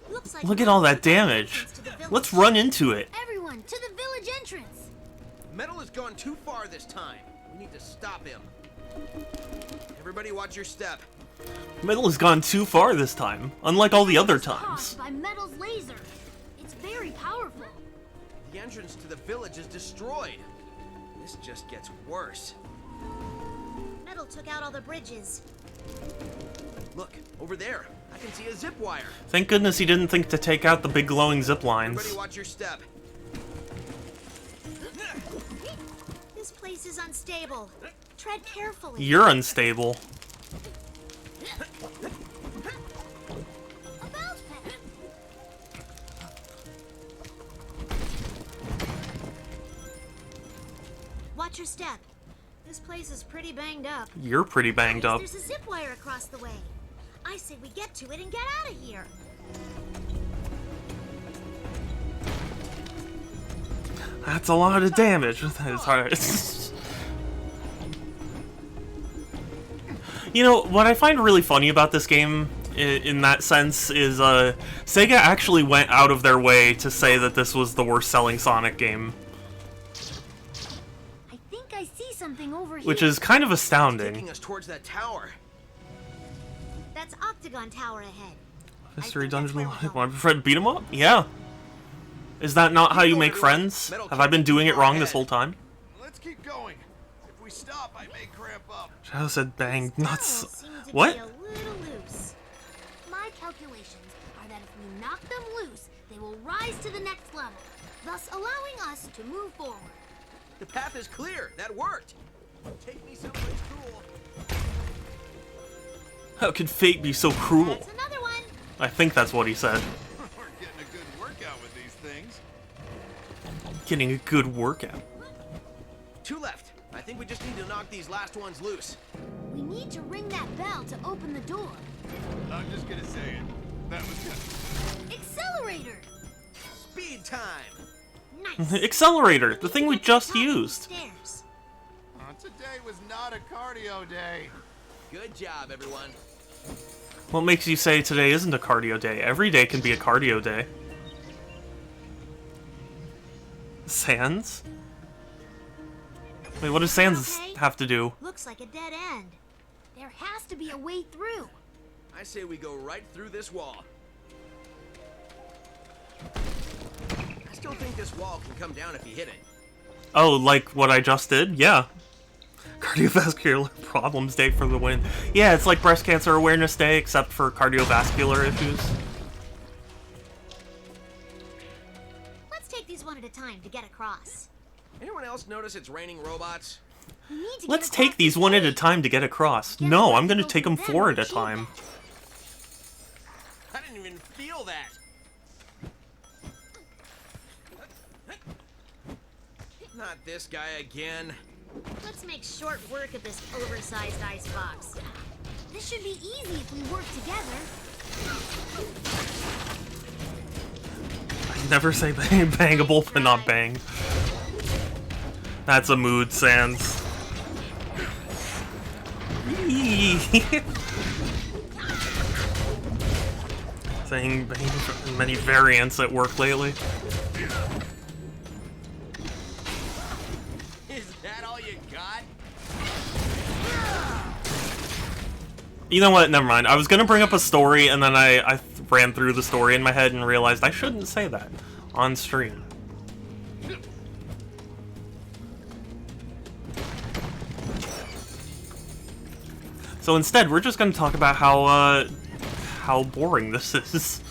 Looks like Look at all that damage. Let's run into it. Everyone to the village entrance. Metal has gone too far this time. We need to stop him. Everybody watch your step. Metal has gone too far this time, unlike all the other times. Caused by Metal's laser. It's very powerful. The entrance to the village is destroyed. This just gets worse. Metal took out all the bridges. Look, over there. I can see a zip wire. Thank goodness he didn't think to take out the big glowing zip lines. Everybody watch your step. This place is unstable. Tread carefully. You're unstable. A bounce pad. Watch your step. This place is pretty banged up. You're pretty banged up. There's a zip wire across the way. I say we get to it and get out of here. That's a lot of damage. It's hard. You know, what I find really funny about this game, in that sense, is Sega actually went out of their way to say that this was the worst-selling Sonic game. I think I see something over here. Which is kind of Taking astounding. us towards that tower. That's Octagon Tower ahead. Mystery Dungeon, want Fred beat him up? Yeah. Is that not how you make friends? Have I been doing it wrong this whole time? Let's keep going. If we stop, I may cramp up. Shadow said bang nuts. Seem to What? be a little loose. My calculations are that if we knock them loose, they will rise to the next level, thus allowing us to move forward. The path is clear. That worked. Take me someplace cool. How could fate be so cruel? That's another one. I think that's what he said. We're getting a good workout with these things. Getting a good workout. 2 left. I think we just need to knock these last ones loose. We need to ring that bell to open the door. I'm just gonna say it. That was good. Accelerator! Speed time! Nice. Accelerator, the thing we just used. Stairs. Today was not a cardio day. Good job, everyone. What makes you say today isn't a cardio day? Every day can be a cardio day. Sans? Wait, what does Sans Okay. have to do? Looks like a dead end. There has to be a way through. I say we go right through this wall. I still think this wall can come down if you hit it. Oh, like what I just did? Yeah. Cardiovascular Problems Day for the win. Yeah, it's like Breast Cancer Awareness Day, except for cardiovascular issues. Let's take these one at a time to get across. Anyone else notice it's raining robots? We need to Let's get take across these this one at gate. a time to get across. No, I'm gonna take them 4 at a time. I didn't even feel that. Not this guy again. Let's make short work of this oversized icebox. This should be easy if we work together. I never say bangable, but not bang. That's a mood, Sans. Saying bang many variants at work lately. Is that all you got? You know what? Never mind. I was gonna bring up a story, and then I ran through the story in my head and realized I shouldn't say that on stream. So instead, we're just gonna talk about how boring this is.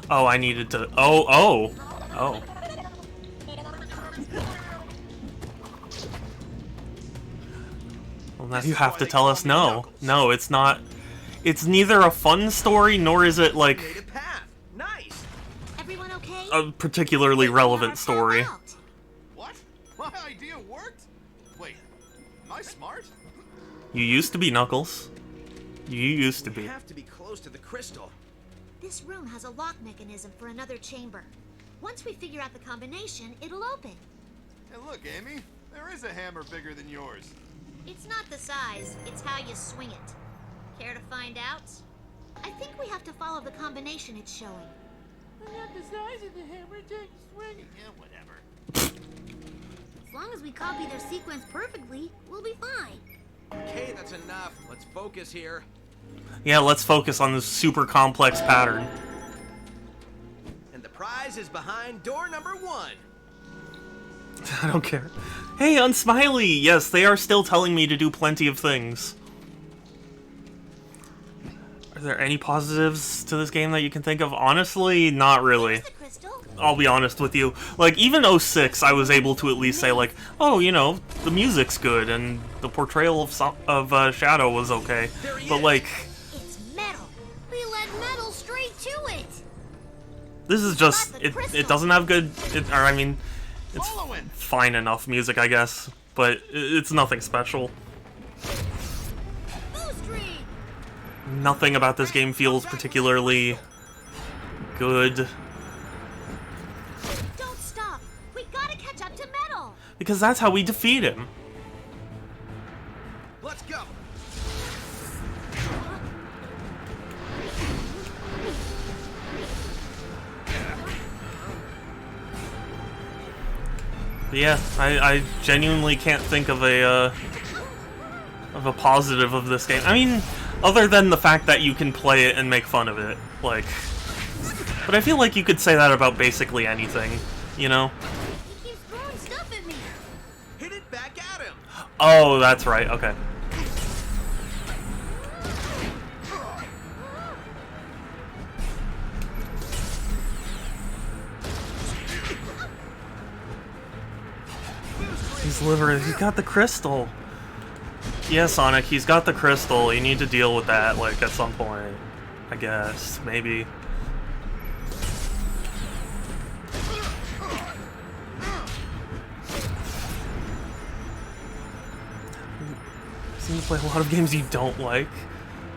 Oh, I needed to. Oh. Well, now you have to tell us no. No, it's not. It's neither a fun story nor is it like Made a path. Nice. Everyone okay? a particularly relevant story. What? My idea worked? Wait, am I smart? You used to be, Knuckles. You used to We be. have to be close to the crystal. This room has a lock mechanism for another chamber. Once we figure out the combination, it'll open. Hey, look, Amy. There is a hammer bigger than yours. It's not the size, it's how you swing it. Care to find out? I think we have to follow the combination it's showing. Not the size of the hammer, take swing. Yeah, whatever. As long as we copy their sequence perfectly, we'll be fine. Okay, that's enough. Let's focus here. Yeah, let's focus on this super complex pattern. And the prize is behind door number 1. I don't care. Hey, Unsmiley! Yes, they are still telling me to do plenty of things. Are there any positives to this game that you can think of? Honestly, not really. The crystal? I'll be honest with you. Like, even 06, I was able to at least say, like, oh, you know, the music's good, and the portrayal of Shadow was okay. But, like, It's metal. We led metal straight to it. this is just, it doesn't have good, it's fine enough music, I guess. But it's nothing special. Boost ring. Nothing about this game feels particularly good. Don't stop. We gotta catch up to metal. Because that's how we defeat him. Let's go. But yeah, I genuinely can't think of a positive of this game. I mean, other than the fact that you can play it and make fun of it, like. But I feel like you could say that about basically anything, you know? He keeps throwing stuff at me. Hit it back at him. Oh, that's right. Okay. He's got the crystal. Yeah, Sonic, he's got the crystal. You need to deal with that, like, at some point. I guess. Maybe. You play a lot of games you don't like.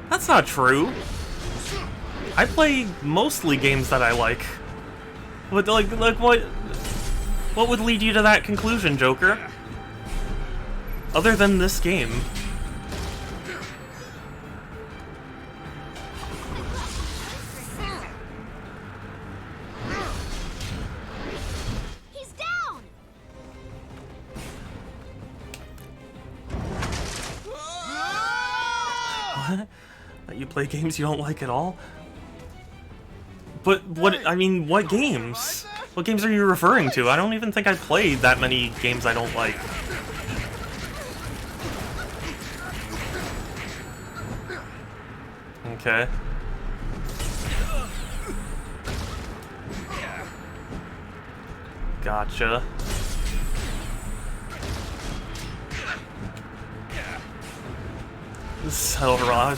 That's not true. I play mostly games that I like. But like what would lead you to that conclusion, Joker? Other than this game. He's down. What? That you play games you don't like at all? But what, I mean, what games? What games are you referring to? I don't even think I played that many games I don't like. Okay. Gotcha. So raw.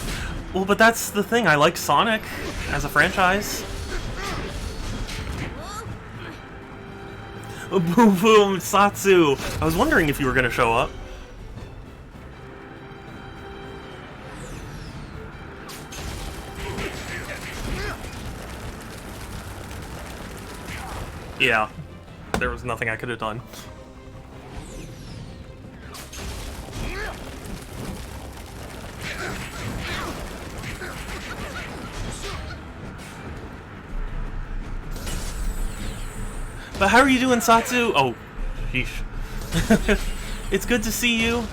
Well, but that's the thing. I like Sonic as a franchise. Boom boom, Satsu! I was wondering if you were gonna show up. Yeah, there was nothing I could have done. But how are you doing, Satsu? Oh, sheesh. It's good to see you.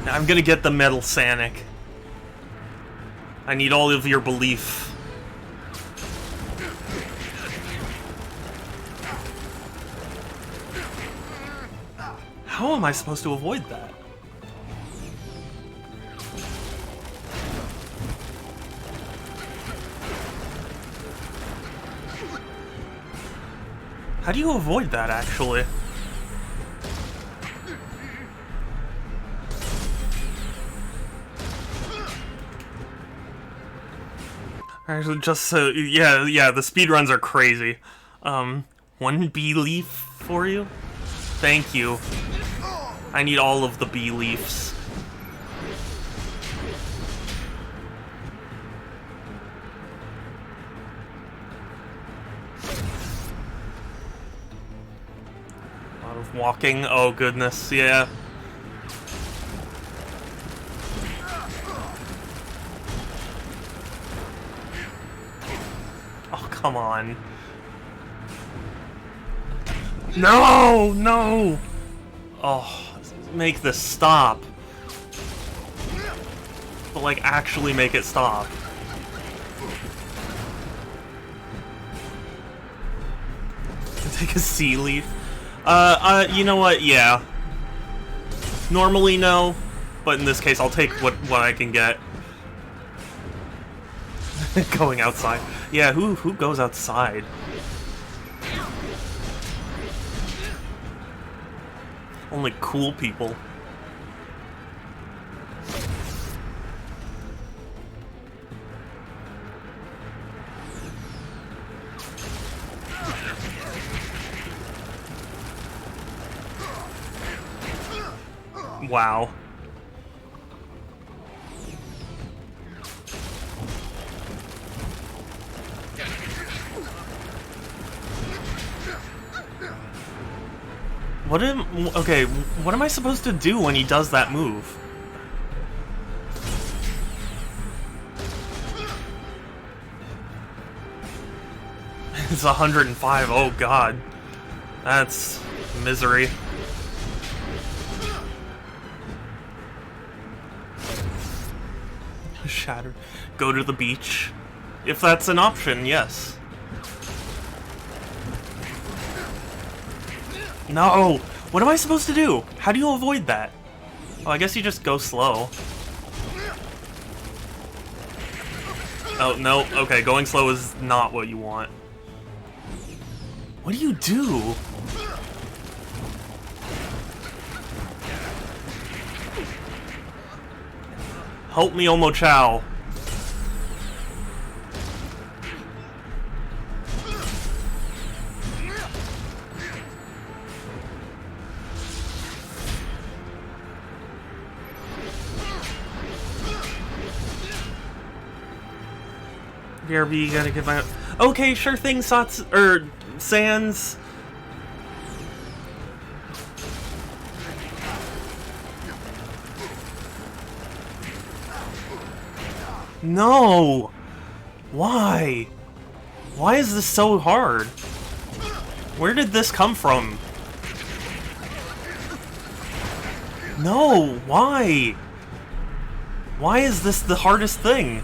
Now I'm gonna get the Metal Sonic. I need all of your belief. How am I supposed to avoid that? How do you avoid that, actually? Alright, just so... Yeah, the speedruns are crazy. One bee leaf for you? Thank you. I need all of the bee leaves. A lot of walking. Oh goodness, yeah. Oh, come on. No! No! Oh, make this stop. But, like, actually make it stop. Take a sea leaf. You know what? Yeah. Normally, no. But in this case, I'll take what I can get. Going outside. Yeah, who goes outside? Only cool people. Wow. Okay, what am I supposed to do when he does that move? It's 105, oh god. That's misery. Shatter. Go to the beach. If that's an option, yes. No! What am I supposed to do? How do you avoid that? Oh, I guess you just go slow. Oh, no. Okay, going slow is not what you want. What do you do? Help me, Omo Chow. BRB, gotta get my... Okay, sure thing, Sans. No! Why? Why is this so hard? Where did this come from? No! Why? Why is this the hardest thing?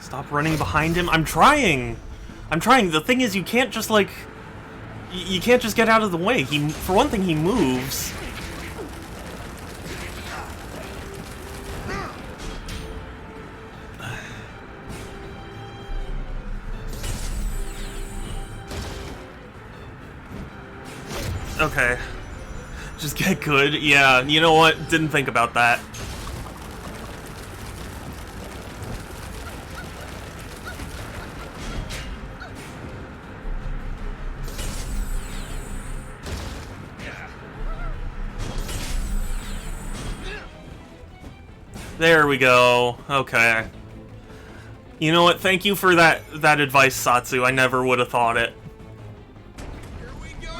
Stop running behind him. I'm trying! I'm trying. The thing is, you can't just, like... You can't just get out of the way. For one thing, he moves. Okay. Just get good. Yeah, you know what? Didn't think about that. There we go. Okay. You know what? Thank you for that advice, Satsu. I never would have thought it. Here we go.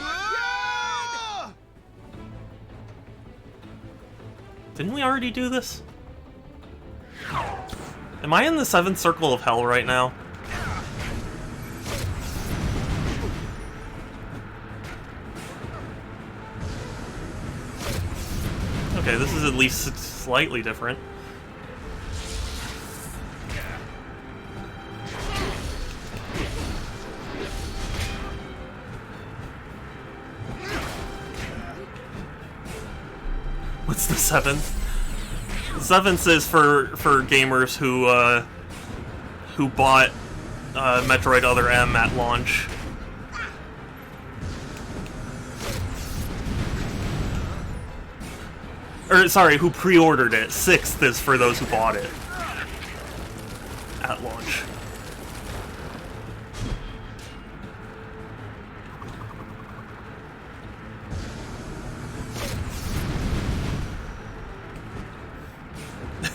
Didn't we already do this? Am I in the 7th circle of hell right now? Okay, this is at least slightly different. What's the 7th? The 7th is for gamers who bought Metroid Other M at launch. Or, sorry, who pre-ordered it. 6th is for those who bought it at launch.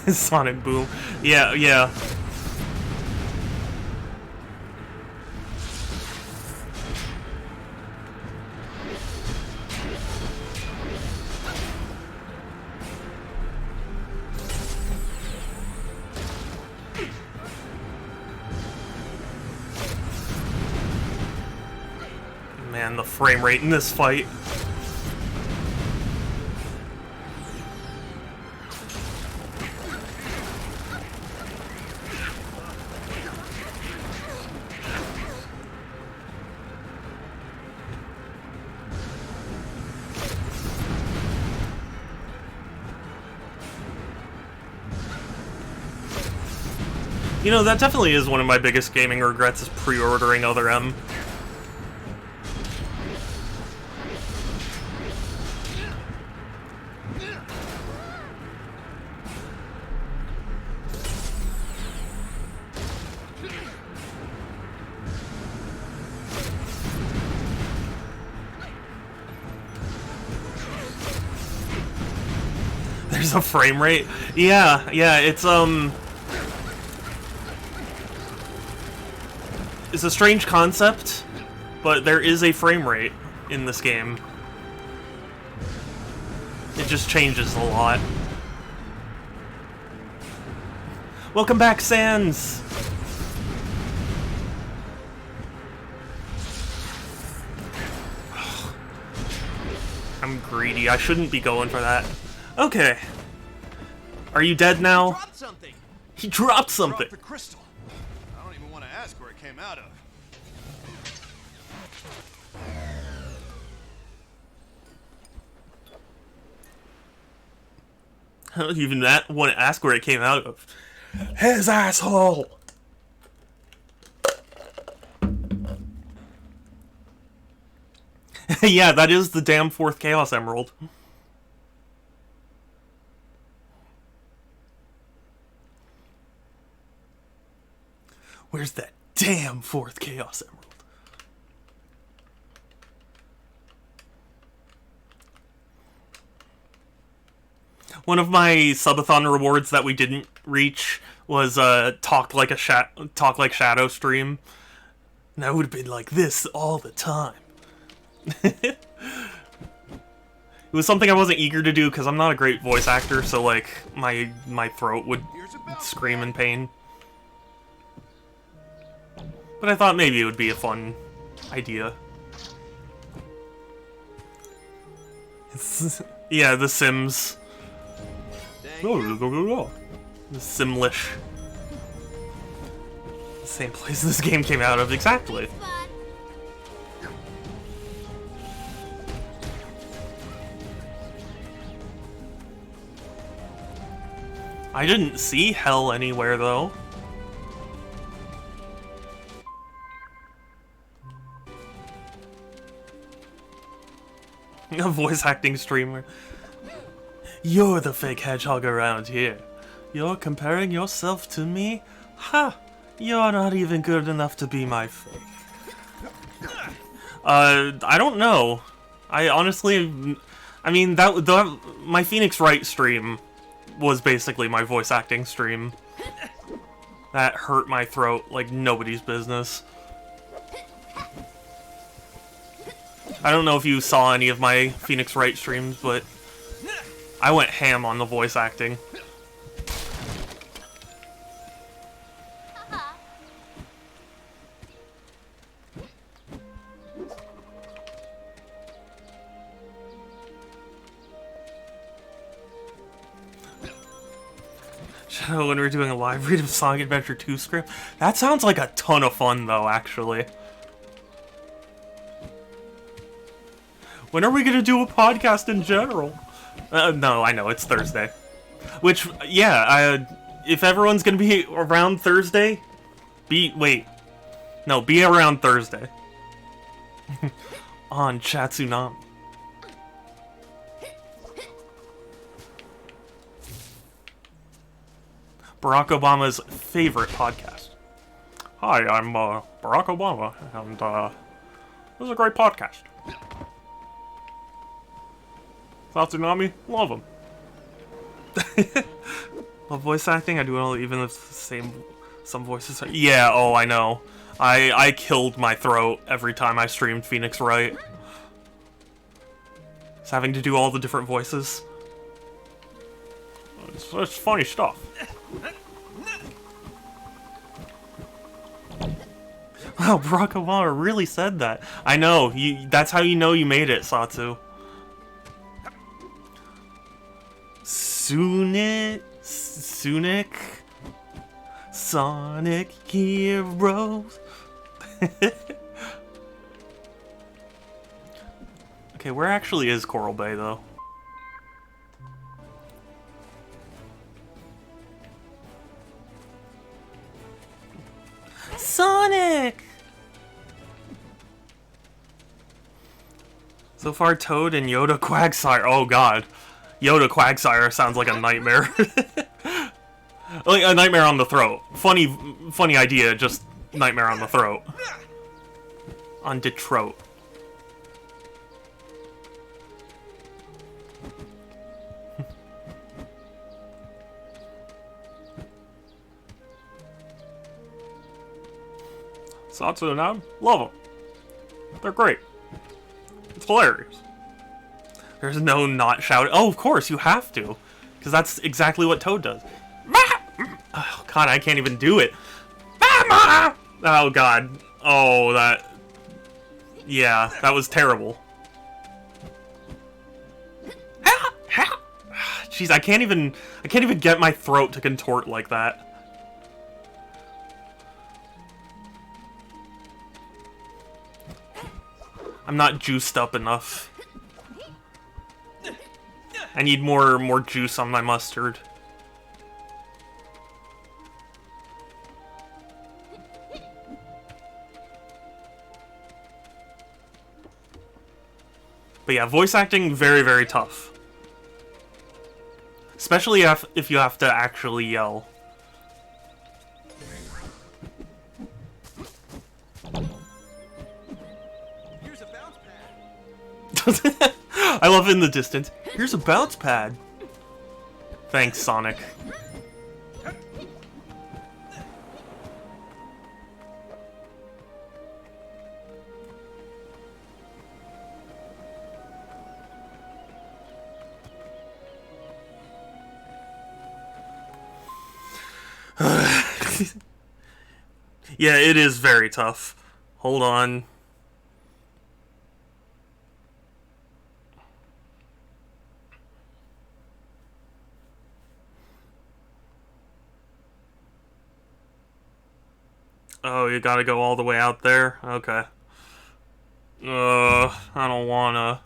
Sonic Boom. Yeah, yeah. Man, the frame rate in this fight. You know, that definitely is one of my biggest gaming regrets, is pre-ordering Other M. There's a frame rate? Yeah, yeah, it's a strange concept, but there is a frame rate in this game. It just changes a lot. Welcome back, Sans! I'm greedy. I shouldn't be going for that. Okay. Are you dead now? Dropped something. He dropped something. Drop the crystal. I don't even want to came out of. Even that want to ask where it came out of. His asshole! Yeah, that is the damn 4th Chaos Emerald. Where's that damn 4th Chaos Emerald? One of my subathon rewards that we didn't reach was talk like Shadow stream. And that would have been like this all the time. It was something I wasn't eager to do because I'm not a great voice actor, so like my throat would scream in pain. But I thought maybe it would be a fun idea. Yeah, The Sims. The Simlish. The same place this game came out of, exactly. I didn't see hell anywhere, though. A voice acting streamer. You're the fake hedgehog around here. You're comparing yourself to me? Ha! You're not even good enough to be my fake. I don't know. I honestly... I mean, my Phoenix Wright stream was basically my voice acting stream. That hurt my throat like nobody's business. I don't know if you saw any of my Phoenix Wright streams, but I went ham on the voice acting. Shadow, when we're doing a live read of Sonic Adventure 2 script? That sounds like a ton of fun, though, actually. When are we gonna do a podcast in general? No, I know, it's Thursday. Which, yeah, if everyone's gonna be around Thursday, be around Thursday. On Chatsunami. Barack Obama's favorite podcast. Hi, I'm Barack Obama, and this is a great podcast. Chatsunami, love him. Love voice acting. I do it even if some voices are... Yeah, oh, I know. I killed my throat every time I streamed Phoenix Wright. Just having to do all the different voices. It's funny stuff. Wow, Barack Obama really said that. I know. That's how you know you made it, Satsu. Sonic Heroes. Okay, where actually is Coral Bay, though? Sonic! So far, Toad and Yoda Quagsire. Oh god. Yoda Quagsire sounds like a nightmare. Like a nightmare on the throat. Funny idea, just nightmare on the throat. On Detroit. Satsu and Adam, love them. They're great. It's hilarious. There's no not shouting. Oh, of course, you have to. Because that's exactly what Toad does. Oh, God, I can't even do it. Oh, God. Oh, that... Yeah, that was terrible. Jeez, I can't even get my throat to contort like that. I'm not juiced up enough. I need more juice on my mustard. But yeah, voice acting, very, very tough. Especially if you have to actually yell. Here's a bounce pad. I love it in the distance. Here's a bounce pad. Thanks, Sonic. Yeah, it is very tough. Hold on. Oh, you gotta go all the way out there? Okay. I don't wanna.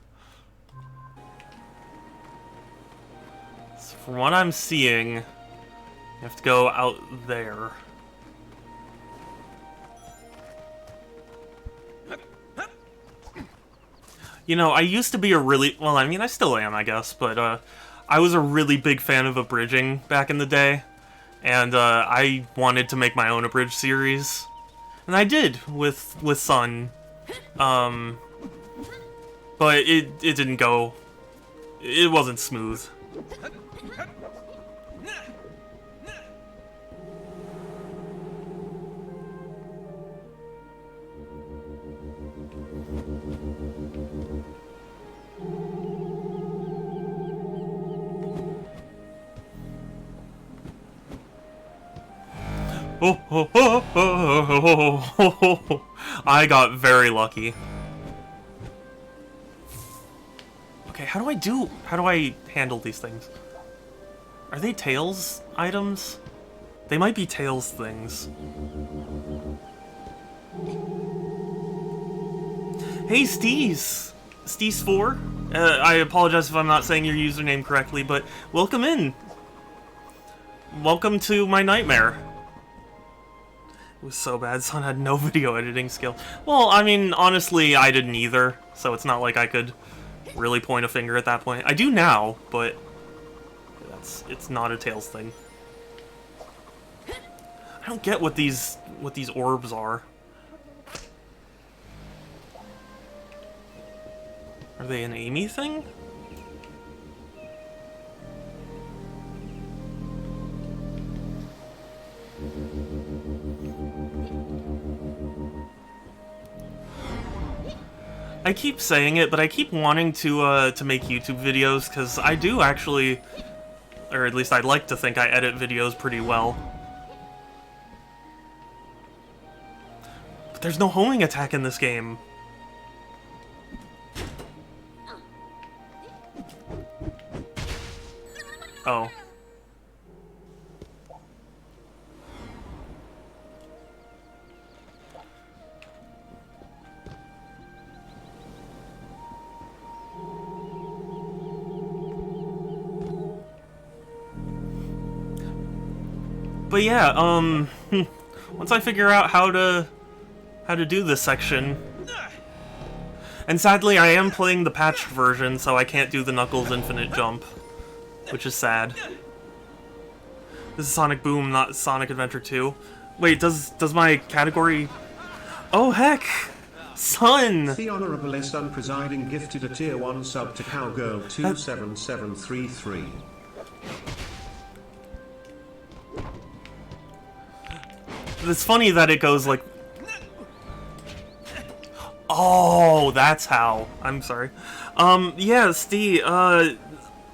So from what I'm seeing, you have to go out there. You know, I used to be a really... Well, I mean, I still am, I guess, but, I was a really big fan of abridging back in the day. And, I wanted to make my own abridged series. And I did, with Sun. But it didn't go... It wasn't smooth. I got very lucky. Okay, how do I handle these things? Are they Tails items? They might be Tails things. Hey, Steez! Steez4? I apologize if I'm not saying your username correctly, but welcome in! Welcome to my nightmare. It was so bad, Son had no video editing skill. Well, I mean, honestly, I didn't either, so it's not like I could really point a finger at that point. I do now, but it's not a Tails thing. I don't get what these orbs are. Are they an Amy thing? I keep saying it, but I keep wanting to make YouTube videos, because I do actually, or at least I'd like to think I edit videos pretty well. But there's no homing attack in this game. Oh. But yeah, once I figure out how to do this section, and sadly I am playing the patched version, so I can't do the Knuckles infinite jump, which is sad. This is Sonic Boom, not Sonic Adventure 2. Wait, does my category... Oh heck! Sun! The Honorable Sun presiding gifted a tier 1 sub to Cowgirl 27733. It's funny that it goes like... Oh, that's how. I'm sorry. Yeah, Steve,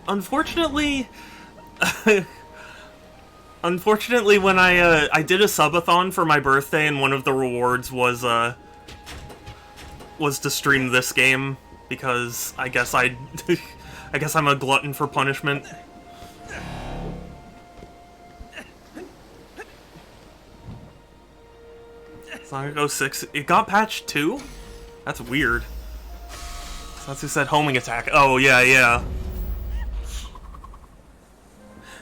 unfortunately... Unfortunately, when I did a subathon for my birthday, and one of the rewards was to stream this game, because I guess I guess I'm a glutton for punishment. Sonic 06, it got patched too? That's weird. Satsu said homing attack. Oh, yeah, yeah.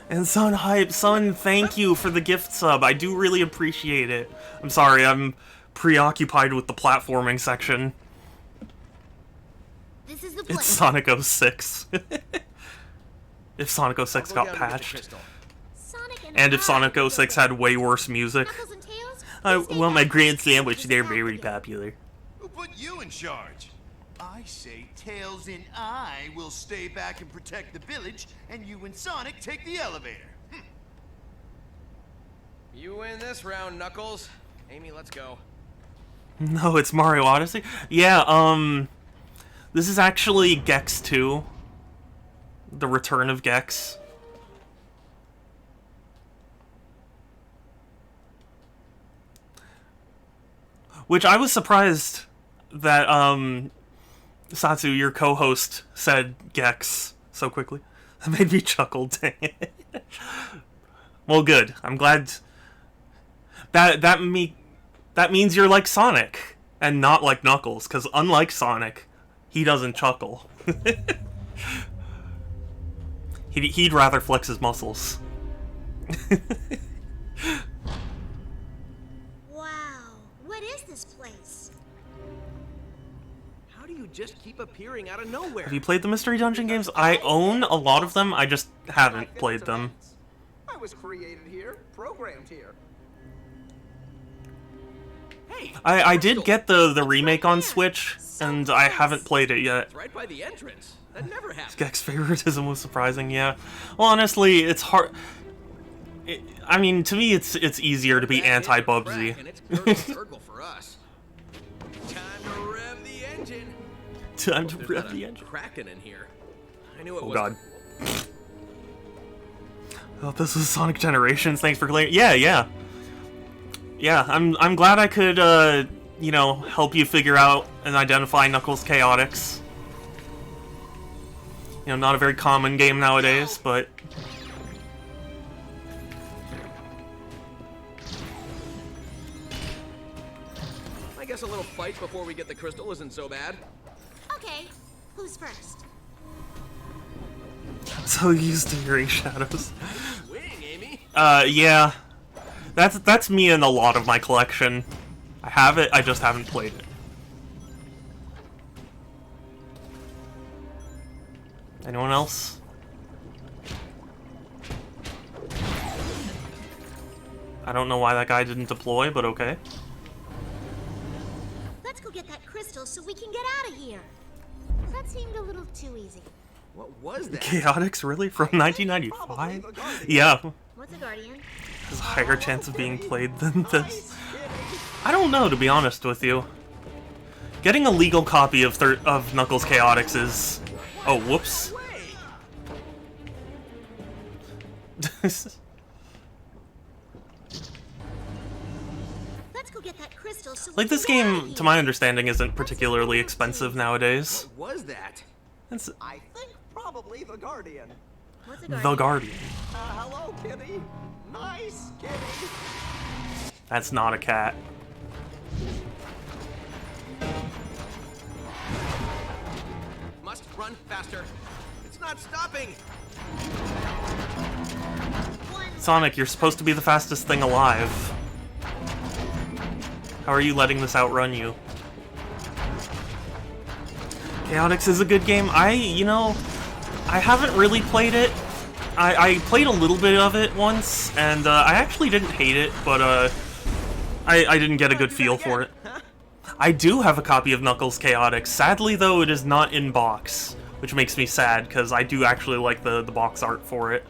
And Sun Hype, Sun, thank you for the gift sub. I do really appreciate it. I'm sorry, I'm preoccupied with the platforming section. This is the It's Sonic 06. If Sonic 06 got patched. And if Sonic 06 had way worse music. I want my grand sandwich, they're very popular. Who put you in charge? I say Tails and I will stay back and protect the village, and you and Sonic take the elevator. You win this round, Knuckles. Amy, let's go. No, it's Mario Odyssey? Yeah, this is actually Gex 2. The Return of Gex. Which I was surprised that, Satsu, your co-host, said Gex so quickly. That made me chuckle, dang it. Well, good. I'm glad... That means you're like Sonic, and not like Knuckles, because unlike Sonic, he doesn't chuckle. He'd rather flex his muscles. Wow, what is this place? How do you just keep appearing out of nowhere? Have you played the Mystery Dungeon games? I own a lot of them, I just haven't played them. I was created here, programmed here. Hey, I did get the remake on Switch, and I haven't played it yet. it's right by the entrance. That never happened. Gex favoritism was surprising, yeah. Well, honestly, it's hard... I mean, to me, it's easier to be anti-Bubsy. And it's gurgle for us. Time to rev the engine. Time to rev the engine. Kraken in here. I knew it Oh was. god. Oh, this was Sonic Generations. Thanks for clearing. Yeah. Yeah, I'm glad I could, you know, help you figure out and identify Knuckles Chaotix. You know, not a very common game nowadays, but... I guess a little fight before we get the crystal isn't so bad. Okay, who's first? So used to hearing shadows. Swing, Amy. Yeah. That's me in a lot of my collection. I have it, I just haven't played it. Anyone else? I don't know why that guy didn't deploy, but okay. Let's go get that crystal so we can get out of here. That seemed a little too easy. What was that? Chaotix, really? From 1995? Yeah. What's a guardian? There's a higher chance of being played than this. I don't know, to be honest with you. Getting a legal copy of Knuckles Chaotix is... Oh, whoops. Let's go get that crystal so Like, this game, to my understanding, isn't particularly expensive nowadays. What was that? It's I think probably the Guardian. What's a The Guardian. Hello, kitty. Nice kitty. That's not a cat. Must run faster. It's not stopping. Sonic, you're supposed to be the fastest thing alive. How are you letting this outrun you? Chaotix is a good game. You know, I haven't really played it. I played a little bit of it once, and I actually didn't hate it, but I didn't get a good feel for it. I do have a copy of Knuckles Chaotix. Sadly, though, it is not in box, which makes me sad, because I do actually like the box art for it.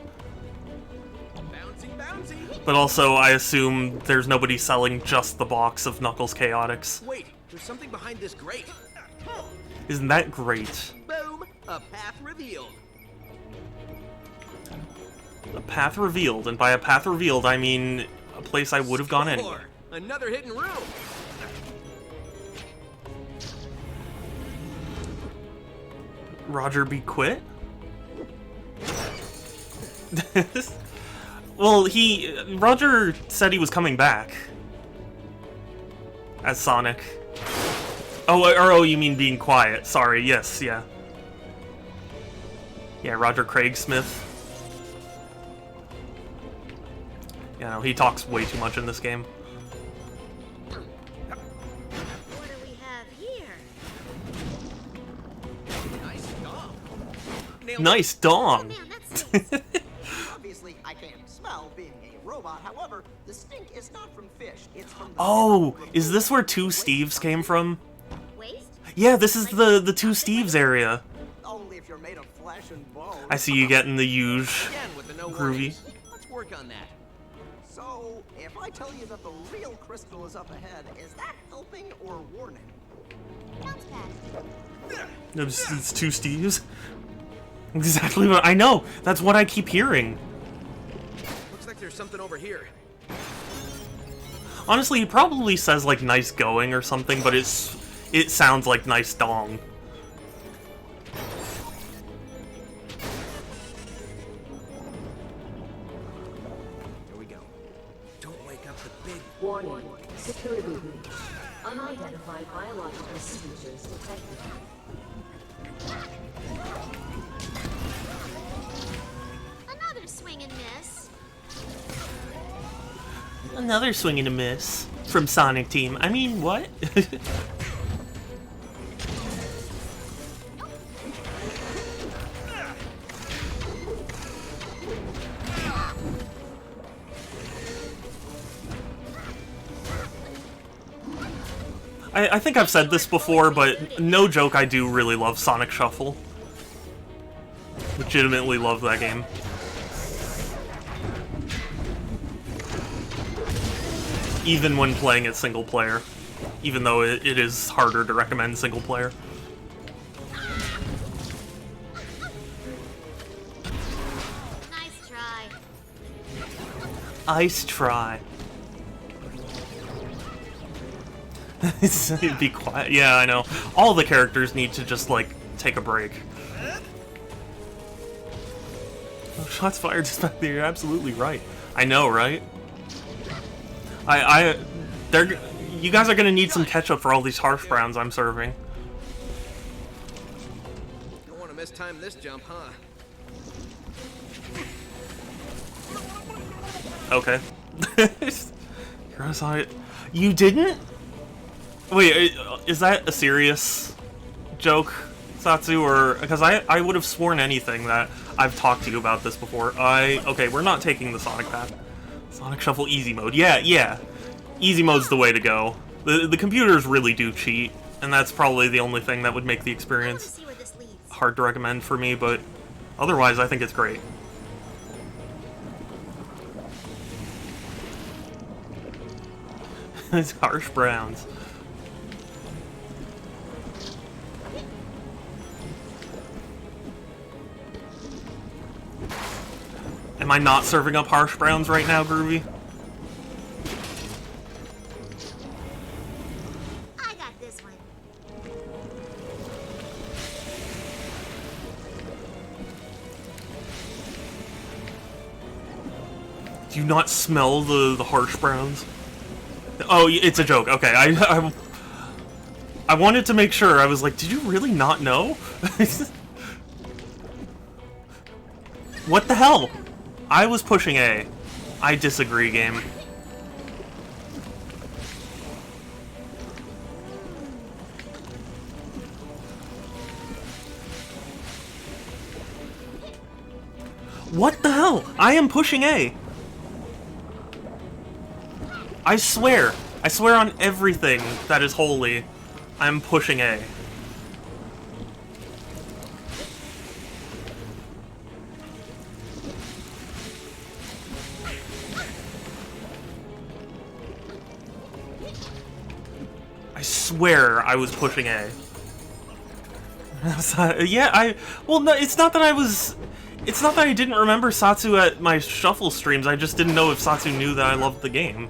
But also, I assume there's nobody selling just the box of Knuckles Chaotix. Wait, there's something behind this grate. Isn't that great? Boom! A path revealed. A path revealed, and by a path revealed, I mean a place I would have gone anyway. Another hidden room. Roger B. quit? Well, Roger said he was coming back as Sonic. Oh, you mean being quiet. Sorry, yes, yeah. Yeah, Roger Craig Smith. Yeah, no, he talks way too much in this game. What do we have here? Nice dong. Nice dong. Obviously, I can't smell being a robot. However, the stink is not from fish. It's from the Oh, is this where two Steves came from? Waste? Yeah, this is the two Steves area. Only if you're made of flesh and bone. I see you getting the huge Again with the no groovy. warnings. Let's work on that. So, if I tell you that the real crystal is up ahead, is that helping or warning? Sounds bad. It's two Steves. Exactly what I know. That's what I keep hearing. Looks like there's something over here. Honestly, he probably says like "nice going" or something, but it sounds like "nice dong." Here we go. Don't wake up the big. Warning. Security breach. Unidentified biological signatures detected. Another swing and miss. Another swing and a miss from Sonic Team. I mean, what? I think I've said this before, but no joke, I do really love Sonic Shuffle. Legitimately love that game. Even when playing it single player. Even though it is harder to recommend single player. Nice try. Ice try. Be quiet. Yeah, I know. All the characters need to just, like, take a break. Oh, shots fired just back there. You're absolutely right. I know, right? You guys are gonna need some ketchup for all these harsh browns I'm serving. Don't want to mistime this jump, huh? Okay. You didn't? Wait, is that a serious joke, Satsu? Or because I would have sworn anything that I've talked to you about this before. Okay, we're not taking the Sonic path. Sonic Shuffle easy mode. Yeah. Easy mode's the way to go. The computers really do cheat, and that's probably the only thing that would make the experience hard to recommend for me, but otherwise I think it's great. It's harsh browns. Am I not serving up harsh browns right now, Groovy? I got this one. Do you not smell the harsh browns? Oh, it's a joke. Okay, I wanted to make sure. I was like, did you really not know? What the hell? I was pushing A. I disagree, game. What the hell? I am pushing A. I swear on everything that is holy, I'm pushing A. I swear I was pushing A. Yeah, well, no, it's not that I didn't remember Satsu at my Shuffle streams, I just didn't know if Satsu knew that I loved the game.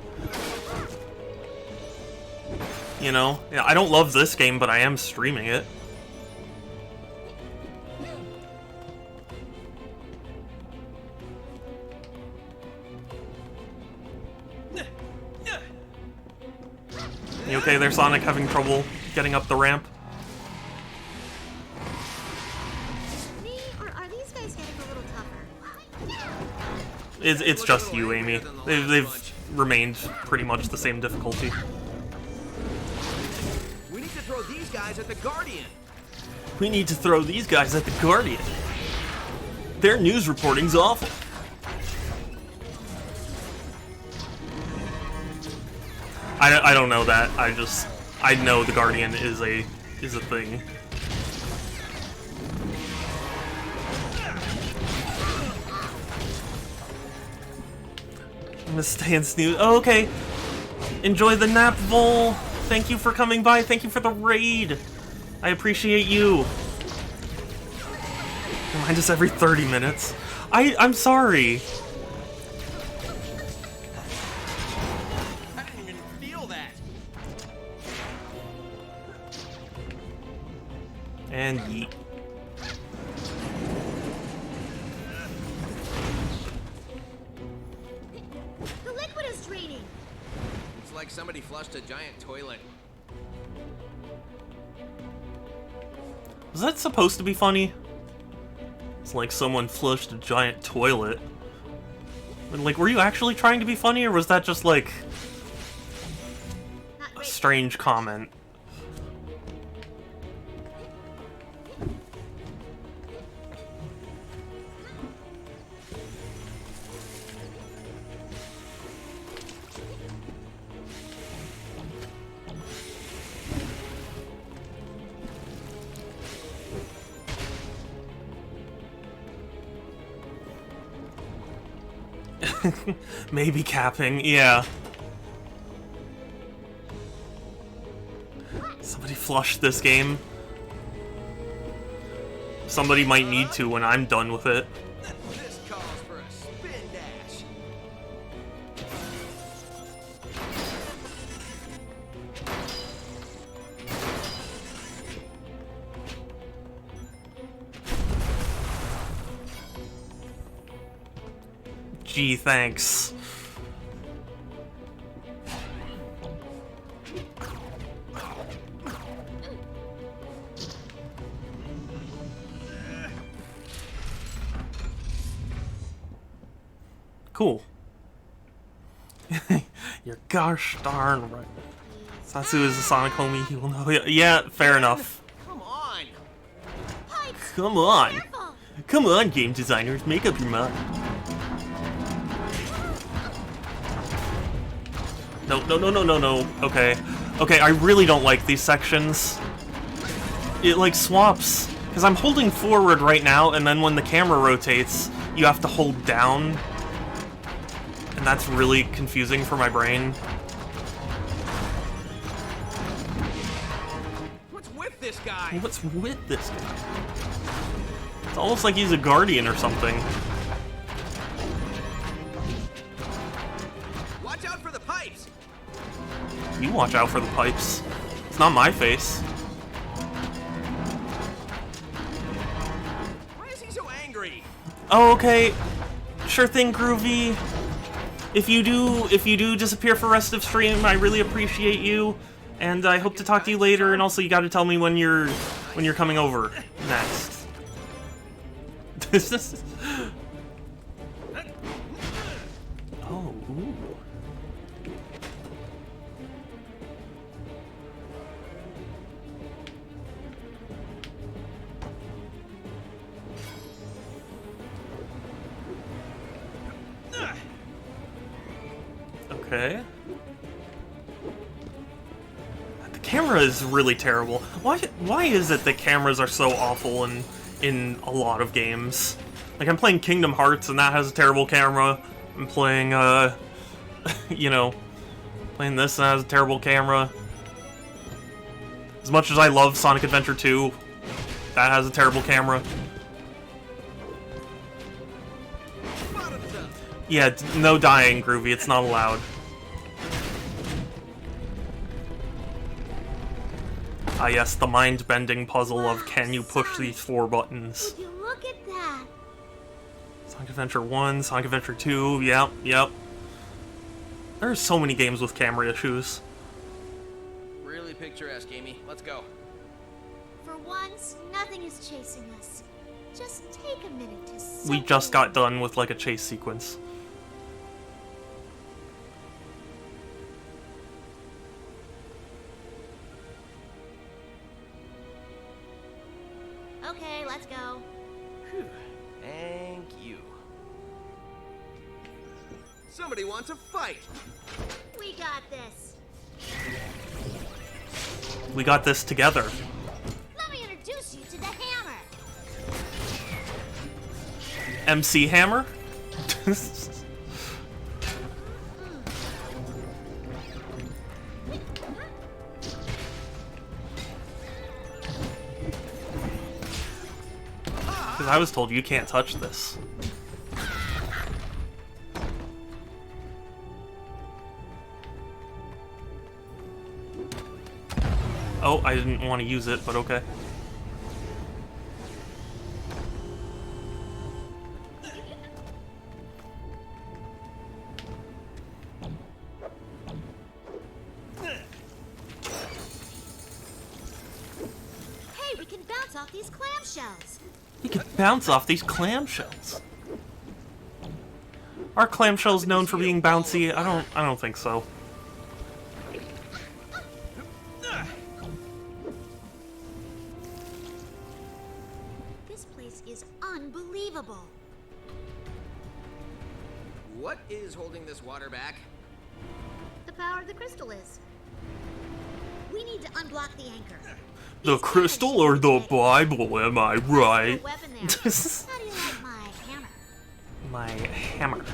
You know? Yeah, I don't love this game, but I am streaming it. You okay there, Sonic? Having trouble getting up the ramp. Me, or are these guys getting a little tougher? It's just you, Amy. They've remained pretty much the same difficulty. We need to throw these guys at the Guardian. We need to throw these guys at the Guardian. Their news reporting's awful. I don't know that. I know the Guardian is a thing. I'm gonna stay and snooze. Oh, okay. Enjoy the nap, Vol. Thank you for coming by. Thank you for the raid. I appreciate you. Remind us every 30 minutes. I'm sorry. I didn't even feel that. And yeet. The liquid is draining. It's like somebody flushed a giant toilet. Was that supposed to be funny? It's like someone flushed a giant toilet. Like, were you actually trying to be funny, or was that just like a strange comment? Maybe capping, yeah. Somebody flush this game. Somebody might need to when I'm done with it. This calls for a spin dash. Gee, thanks. Cool. You're gosh darn right. Satsu is a Sonic homie, he will know. Yeah, fair enough. Come on. Come on. Come on, game designers, make up your mind. No. Okay. Okay, I really don't like these sections. It, like, swaps. Because I'm holding forward right now, and then when the camera rotates, you have to hold down. And that's really confusing for my brain. What's with this guy? What's with this guy? It's almost like he's a guardian or something. Watch out for the pipes. You watch out for the pipes. It's not my face. Why is he so angry? Oh, okay. Sure thing, Groovy. If you do disappear for rest of stream, I really appreciate you, and I hope to talk to you later. And also, you got to tell me when you're coming over next. This is. Oh. Ooh. Okay. The camera is really terrible. Why is it that cameras are so awful in a lot of games? Like, I'm playing Kingdom Hearts and that has a terrible camera. I'm playing you know, playing this and that has a terrible camera. As much as I love Sonic Adventure 2, that has a terrible camera. Yeah, no dying, Groovy. It's not allowed. Ah yes, the mind-bending puzzle of can you push these 4 buttons. Would you look at that? Sonic Adventure 1, Sonic Adventure 2, yep. There's so many games with camera issues. Really picturesque, Amy. Let's go. For once, nothing is chasing us. Just take a minute to soak We just it got done with like a chase sequence. in. Okay, let's go. Whew. Thank you. Somebody wants a fight. We got this. We got this together. Let me introduce you to the hammer. MC Hammer? Because I was told you can't touch this. Oh, I didn't want to use it, but okay. Hey, we can bounce off these clamshells. You can bounce off these clamshells. Are clamshells known for being bouncy? I don't think so. This place is unbelievable. What is holding this water back? The power of the crystal is. We need to unblock the anchor. The crystal or the Bible, am I right? Weapon there. How do you like my hammer? My hammer.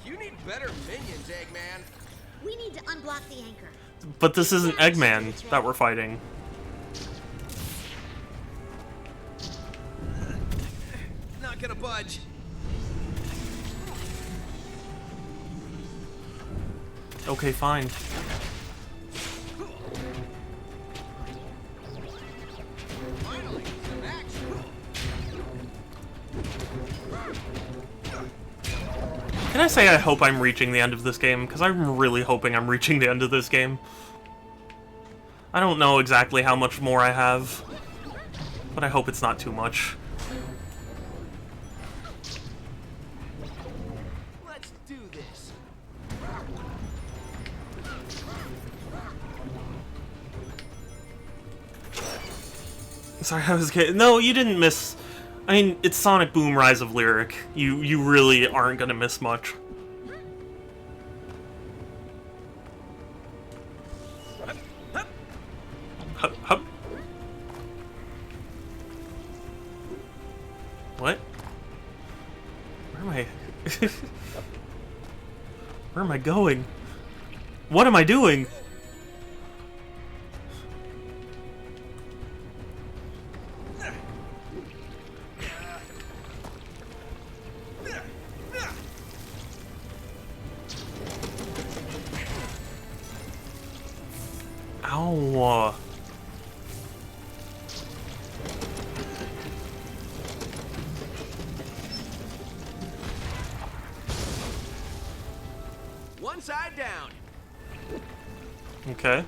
You need better minions, Eggman. We need to unblock the anchor. But this isn't Eggman that we're fighting. Not gonna budge. Okay, fine. Finally, some action. Can I say I hope I'm reaching the end of this game? Because I'm really hoping I'm reaching the end of this game. I don't know exactly how much more I have, but I hope it's not too much. Let's do this. Sorry, I was kidding. No, you didn't miss. I mean, it's Sonic Boom Rise of Lyric. You really aren't gonna miss much. Hup, hup. What? Where am I? Where am I going? What am I doing? Ow. One side down. Okay.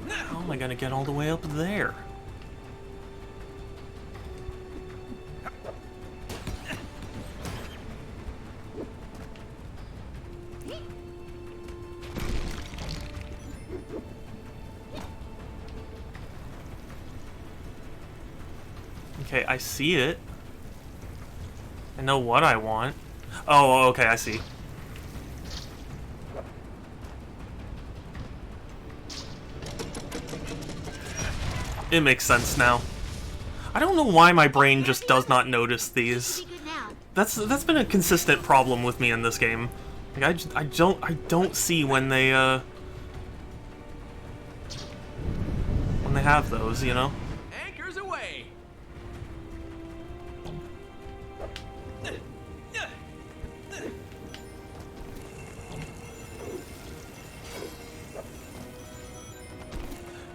How am I gonna get all the way up there? Okay, I see it. I know what I want. Oh, okay, I see. It makes sense now. I don't know why my brain just does not notice these. That's been a consistent problem with me in this game. Like I don't see when they have those, you know? Anchors away.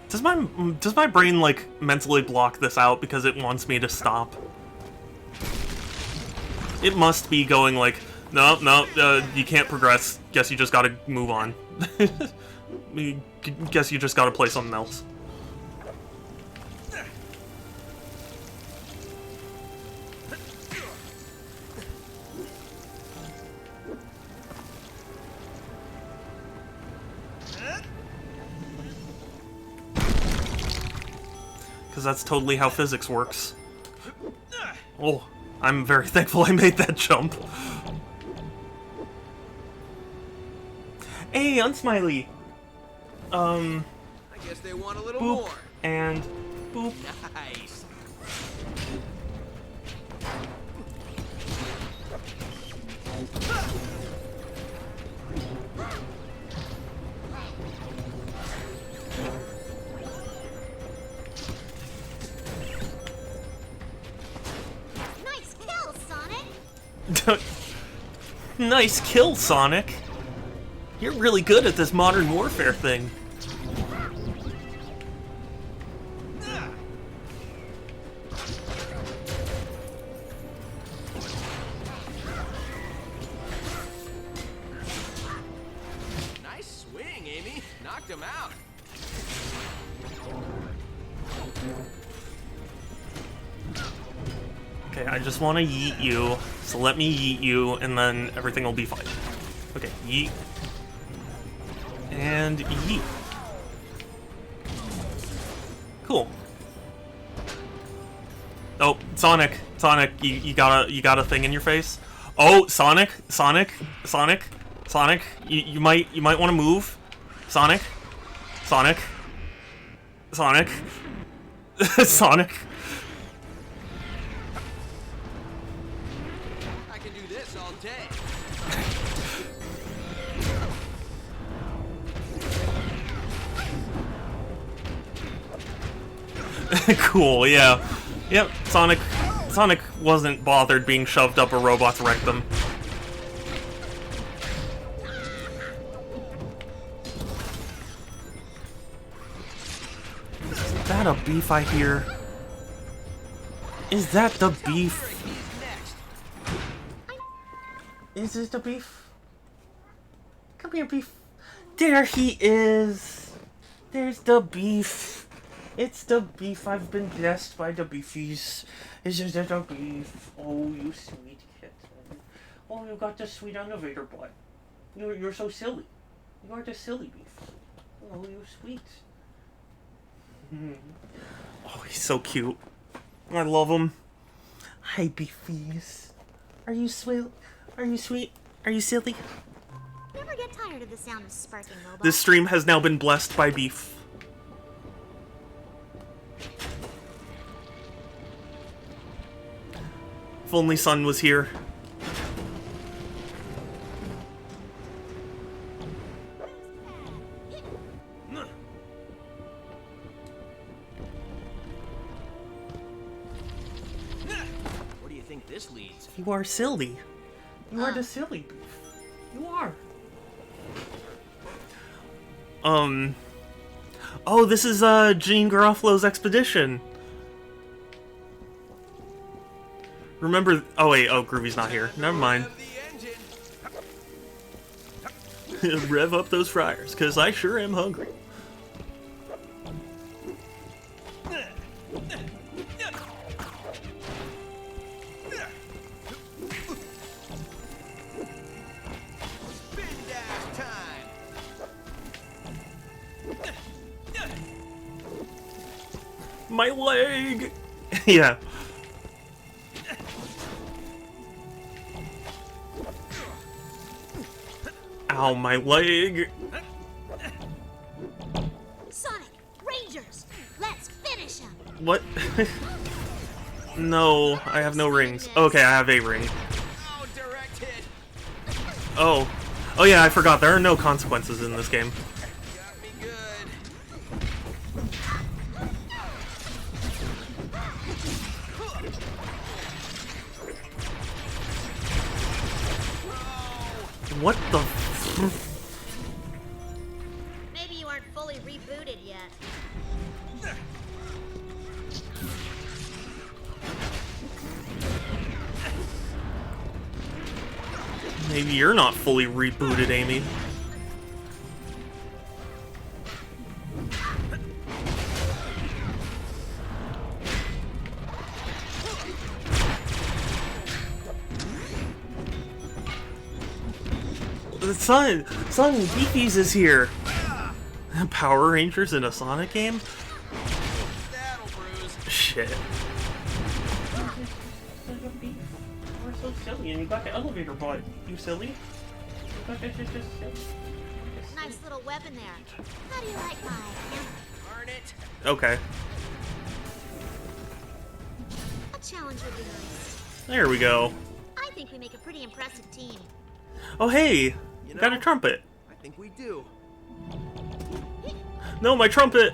Does my brain, like, mentally block this out because it wants me to stop? It must be going like, no, you can't progress. Guess you just gotta move on. Guess you just gotta play something else. Because that's totally how physics works. Oh, I'm very thankful I made that jump. Hey, Unsmiley! I guess they want a little boop, more. And boop. Nice. Nice kill, Sonic! Nice kill, Sonic! You're really good at this modern warfare thing. Nice swing, Amy. Knocked him out. Okay, I just want to yeet you, so let me yeet you, and then everything will be fine. Okay, yeet. And yeet. Cool. Oh, Sonic, you got a thing in your face. Oh, Sonic, you might want to move. Sonic. Sonic. Sonic. I can do this all day. Cool, yeah. Yep, Sonic wasn't bothered being shoved up a robot's rectum. Is that a beef I hear? Is that the beef? Is it the beef? Come here, beef. There he is. There's the beef. It's the beef. I've been blessed by the beefies. Is it the beef? Oh, you sweet kitten. Oh, you got the sweet elevator butt. You're so silly. You are the silly beef. Oh, you sweet. Oh, he's so cute. I love him. Hi, beefies. Are you sweet? Are you sweet? Are you silly? Never get tired of the sound of sparking robots. This stream has now been blessed by beef. If only Sun was here. Where do you think this leads? You are silly. You are the silly beef. You are. Oh, this is Jean Garofalo's expedition. Remember? Oh wait. Oh, Groovy's not here. Never mind. Rev up those fryers, cause I sure am hungry. My leg! Yeah. Ow, my leg! Sonic, Rangers, let's finish him. What? No, I have no rings. Okay, I have a ring. Oh, direct hit. Oh. Oh yeah, I forgot. There are no consequences in this game. Got me good. What the? Maybe you aren't fully rebooted yet. Maybe you're not fully rebooted, Amy. Son, Beefies is here. Power Rangers in a Sonic game? Shit. We're so silly, and you got the elevator bot. You silly? Nice little weapon there. How do you like mine? Burn it. Okay. A challenge would be nice. There we go. I think we make a pretty impressive team. Oh hey! You Got a know, trumpet. I think we do. No, my trumpet!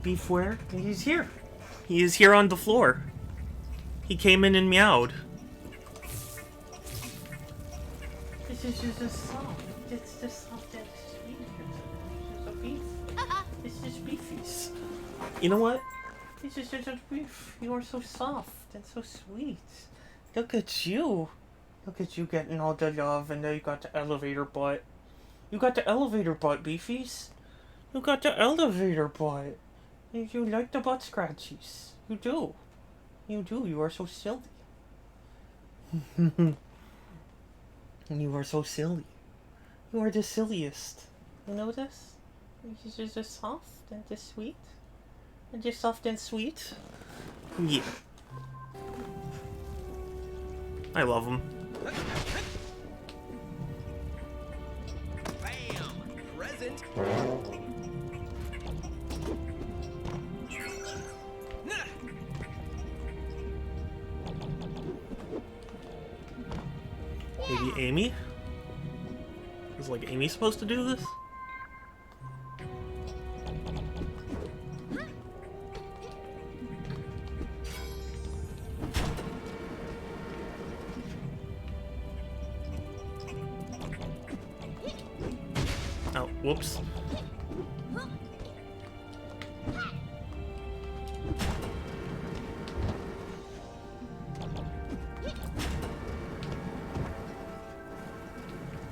Beef where? He's here. He is here on the floor. He came in and meowed. This is just soft. It's just soft and sweet. It's just a beef. It's just beefies. You know what? This is just a beef. You are so soft and so sweet. Look at you. Look at you getting all the love, and then you got the elevator butt. You got the elevator butt, beefies. You got the elevator butt. You like the butt scratchies. You do. You do. You are so silly. And you are so silly. You are the silliest. You know this? You're just soft and just sweet. And just soft and sweet. Yeah. I love him. Bam! Present. Maybe Amy? Is like Amy supposed to do this? Oh, whoops.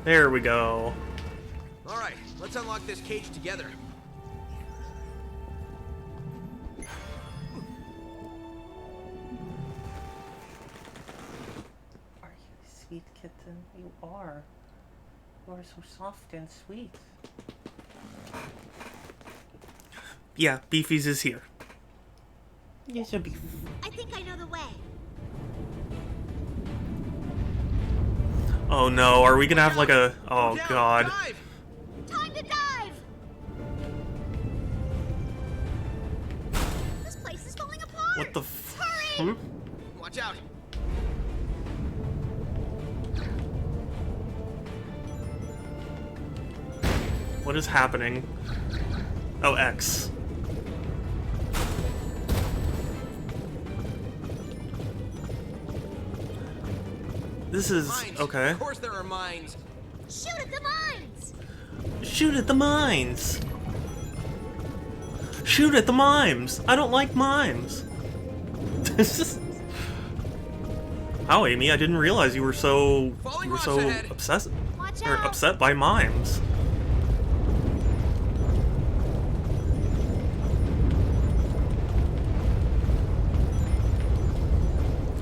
There we go. All right, let's unlock this cage together. Are you sweet kitten? You are. You are so soft and sweet. Yeah, Beefies is here. Yes, a beef. I think I know the way. Oh no, are we gonna have like a... Oh god. Dive! Time to dive! This place is falling apart! What the f... Hurry! Watch out! What is happening? Oh, X. This is... Mines. okay. Of course there are mines. Shoot at the mines! Shoot at the mines! Shoot at the mimes! I don't like mimes! Wow, Amy, I didn't realize you were so... obsessed... or upset by mimes.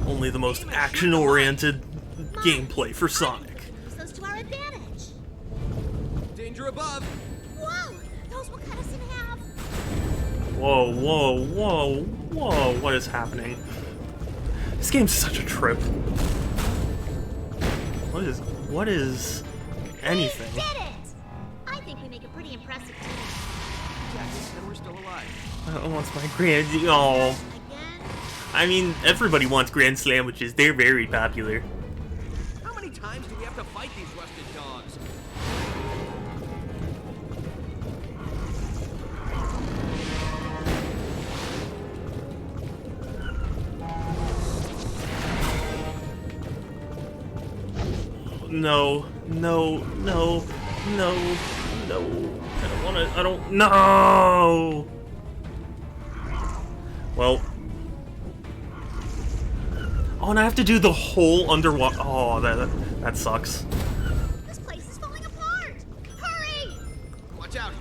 Only the most action-oriented gameplay for Sonic. Use those to our advantage. Danger above. Whoa! Those will cut us in half. Whoa, whoa, whoa, whoa, what is happening? This game's such a trip. What is anything? We did it! I think we make a pretty impressive team. Yes, and we're still alive. I want my grand... Oh. I mean, everybody wants Grand Sandwiches. They're very popular. How many times do we have to fight these rusted dogs? no, no, no, no, no. I don't want to. I don't. No. Well. Oh, and I have to do the whole underwater. Oh, that sucks. This place is falling apart! Hurry! Watch out!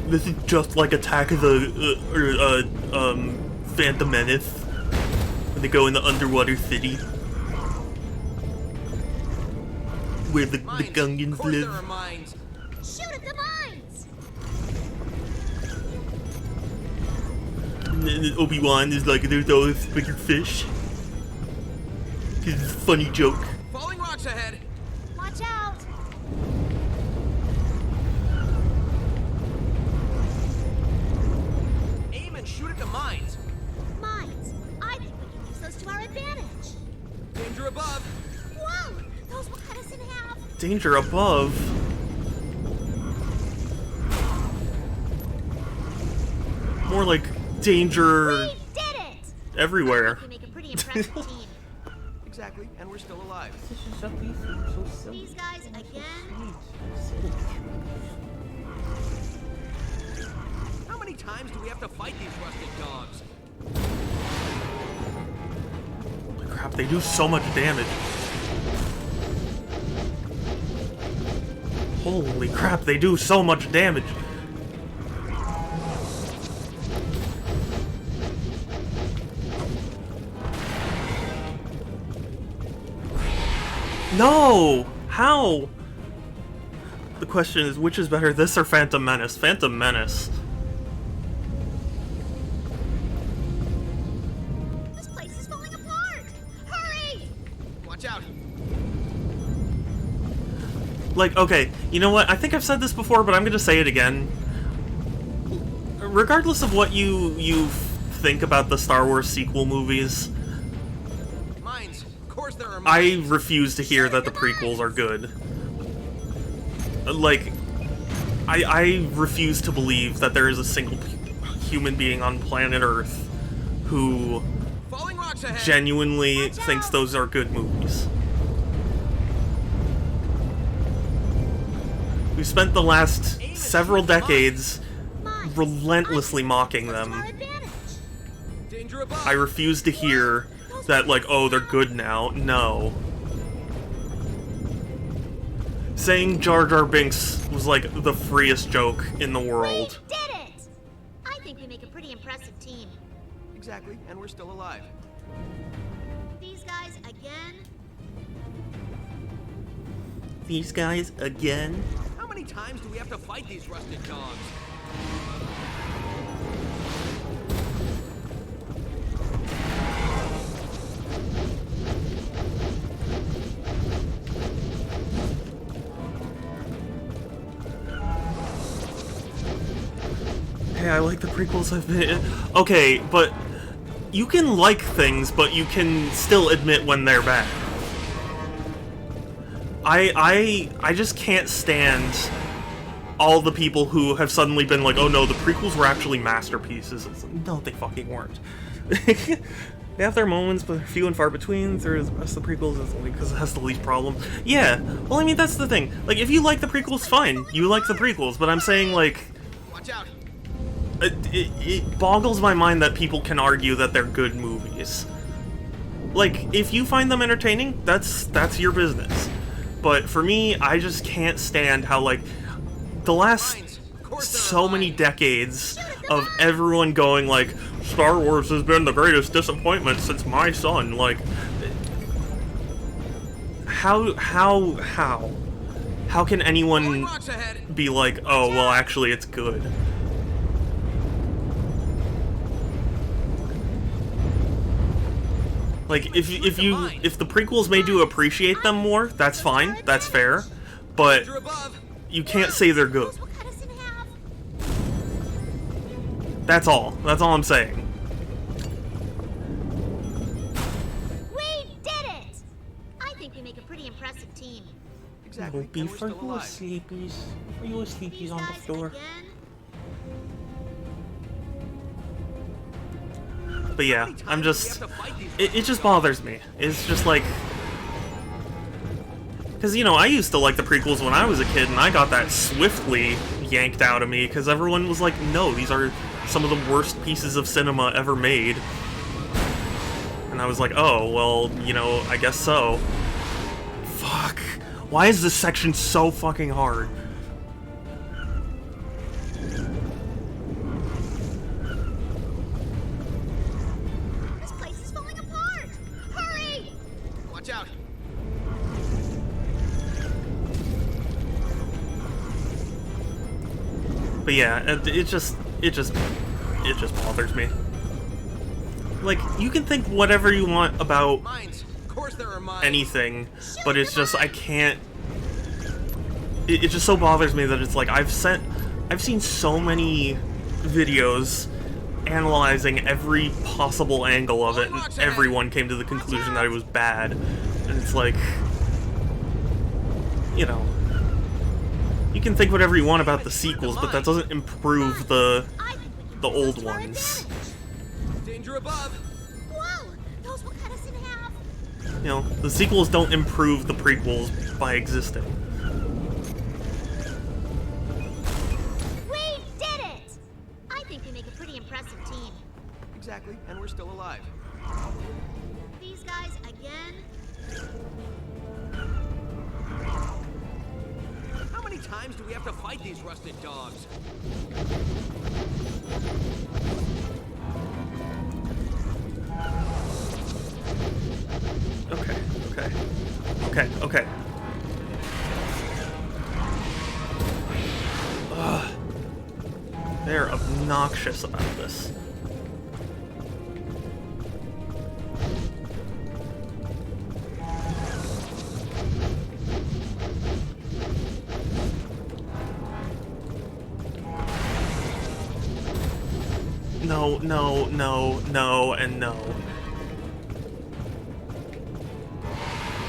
This is just like Attack of the Phantom Menace. When they go in the underwater city, where the Gungans live. There are mines. Shoot at the mines! And Obi-Wan is like, there's always bigger fish. This is a funny joke. Falling rocks ahead. Watch out! Aim and shoot at the mines. Mines! I think we can use those to our advantage. Danger above. Whoa! Those will cut us in half. Danger above. More like danger We did it! everywhere. We make a pretty impressive team. Exactly, and we're still alive. These guys again? How many times do we have to fight these rusted dogs? Holy crap, they do so much damage. Holy crap, they do so much damage. No! How? The question is, which is better, this or Phantom Menace? Phantom Menace. This place is falling apart! Hurry! Watch out! Like, okay, you know what? I think I've said this before, but I'm gonna say it again. Regardless of what you think about the Star Wars sequel movies, Mines. Of course there are I mines. refuse to hear that the prequels are good. Like, I refuse to believe that there is a single human being on planet Earth who Falling rocks ahead. genuinely thinks those are good movies. We've spent the last several decades relentlessly mocking them. Danger above. I refuse to hear that, like, oh, they're good now. No. Saying Jar Jar Binks was, like, the freest joke in the world. We did it! I think we make a pretty impressive team. Exactly, and we're still alive. These guys again? These guys again? How many times do we have to fight these rusted dogs? Hey, I like the prequels I've been... Okay, but you can like things, but you can still admit when they're bad. I just can't stand all the people who have suddenly been like, oh no, the prequels were actually masterpieces. It's like, no, they fucking weren't. They have their moments, but they're few and far between. Through the rest of the prequels, it's only because it has the least problem. Yeah, well, I mean, that's the thing. Like, if you like the prequels, fine. You like the prequels, but I'm saying, like... Watch out. It boggles my mind that people can argue that they're good movies. Like, if you find them entertaining, that's your business. But for me, I just can't stand how, like, the last so many decades of everyone going, like, Star Wars has been the greatest disappointment since my son, like... How can anyone be like, oh, well, actually, it's good? Like, if the prequels made you appreciate them more, that's fine, that's fair, but you can't say they're good. That's all I'm saying. We did it! I think we make a pretty impressive team. Exactly. Be for you sleepies. Are you sleepies on the floor? But yeah, I'm just... It just bothers me. It's just like... Because, you know, I used to like the prequels when I was a kid, and I got that swiftly yanked out of me, because everyone was like, no, these are some of the worst pieces of cinema ever made. And I was like, oh, well, you know, I guess so. Fuck. Why is this section so fucking hard? This place is falling apart! Hurry! Watch out. But yeah, it just bothers me. Like, you can think whatever you want about Mines. Of course there are mines. anything, but it's just, I can't... It just so bothers me that it's like, I've seen so many videos analyzing every possible angle of it, and everyone came to the conclusion that it was bad. And it's like... You know... You can think whatever you want about the sequels, but that doesn't improve the old ones. Danger above. Whoa! Those will cut us in half! You know, the sequels don't improve the prequels by existing. We did it! I think we make a pretty impressive team. Exactly, and we're still alive. These guys again? How many times do we have to fight these rusted dogs? Okay. Ugh. They're obnoxious about this. No, and no.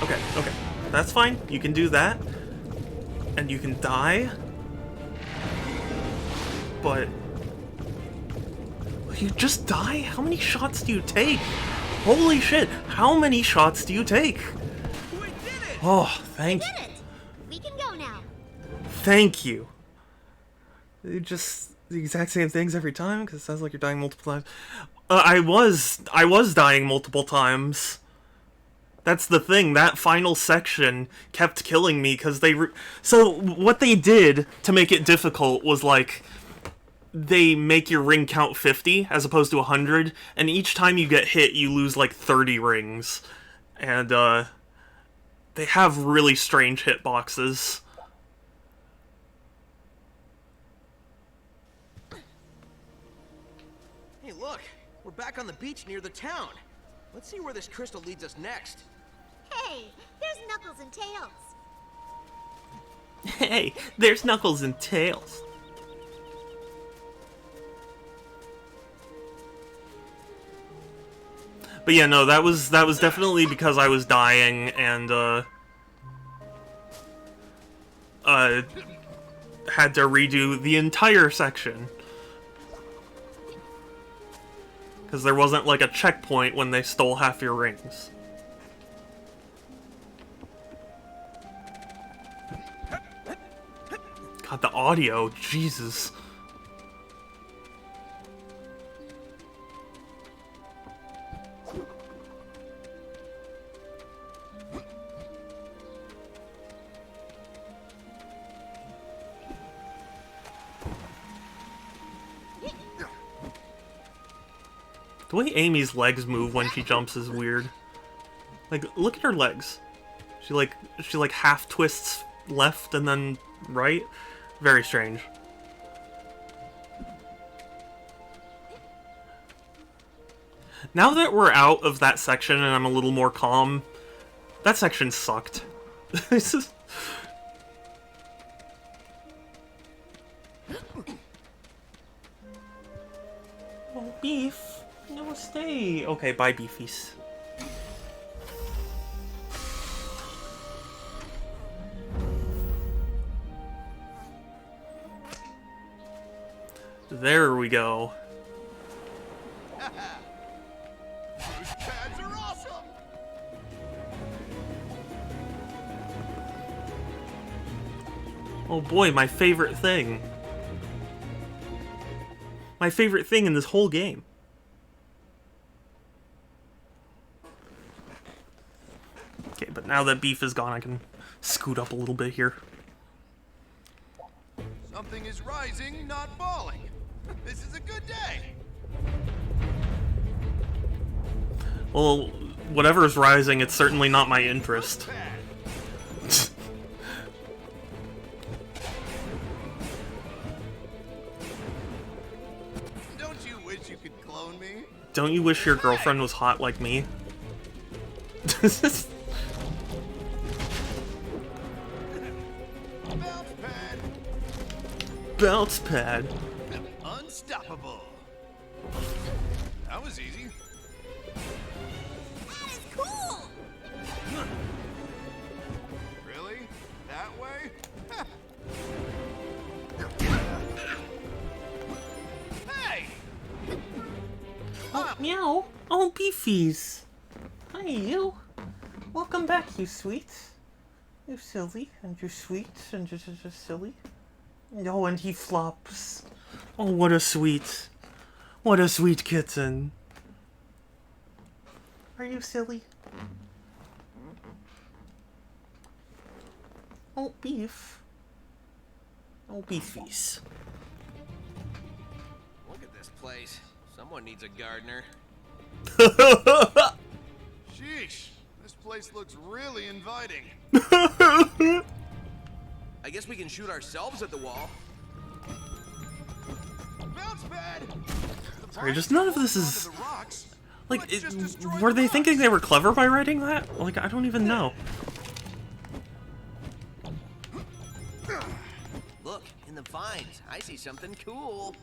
Okay. That's fine. You can do that. And you can die. But... You just die? How many shots do you take? Holy shit, how many shots do you take? We did it! Oh, thank you. We did it! We can go now. Thank you. Just the exact same things every time, because it sounds like you're dying multiple times. I was dying multiple times. That's the thing. That final section kept killing me because so what they did to make it difficult was like they make your ring count 50 as opposed to 100, and each time you get hit, you lose like 30 rings, and they have really strange hitboxes. Hey, look! We're back on the beach near the town. Let's see where this crystal leads us next. Hey, there's Knuckles and Tails. Hey, there's Knuckles and Tails. But yeah, no, that was definitely because I was dying and had to redo the entire section. Because there wasn't like a checkpoint when they stole half your rings. God, the audio, Jesus. The way Amy's legs move when she jumps is weird. Like, look at her legs. She like half twists left and then right. Very strange. Now that we're out of that section and I'm a little more calm, that section sucked. This is... Oh, beef. No, stay. Okay, bye, beefies. There we go. Those pads are awesome! Oh boy, my favorite thing. My favorite thing in this whole game. Okay, but now that Beef is gone, I can scoot up a little bit here. Something is rising, not falling. This is a good day. Well, whatever's rising, it's certainly not my interest. Don't you wish you could clone me? Don't you wish your girlfriend was hot like me? Bounce pad. Bounce pad. Unstoppable. That was easy. That is cool! Really? That way? Hey! Oh, meow. Oh, Beefies. Hi, you. Welcome back, you sweet. You're silly, and you're sweet, and you're just silly. Oh, and he flops. Oh, what a sweet kitten. Are you silly? Oh, Beef. Oh, Beefies. Look at this place. Someone needs a gardener. Sheesh. This place looks really inviting. I guess we can shoot ourselves at the wall. Bounce pad! Sorry, just none of this is... Like, were they thinking they were clever by writing that? Like, I don't even know. Look, in the vines, I see something cool.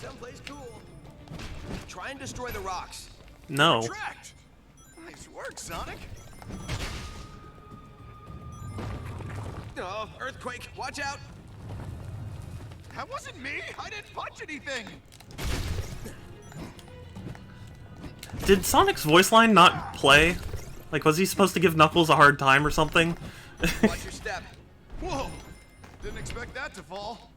Someplace cool. Try and destroy the rocks. No. Retract. Nice work, Sonic. Oh, earthquake, watch out! That wasn't me. I didn't punch anything. Did Sonic's voice line not play? Like, was he supposed to give Knuckles a hard time or something? Watch your step. Whoa! Didn't expect that to fall.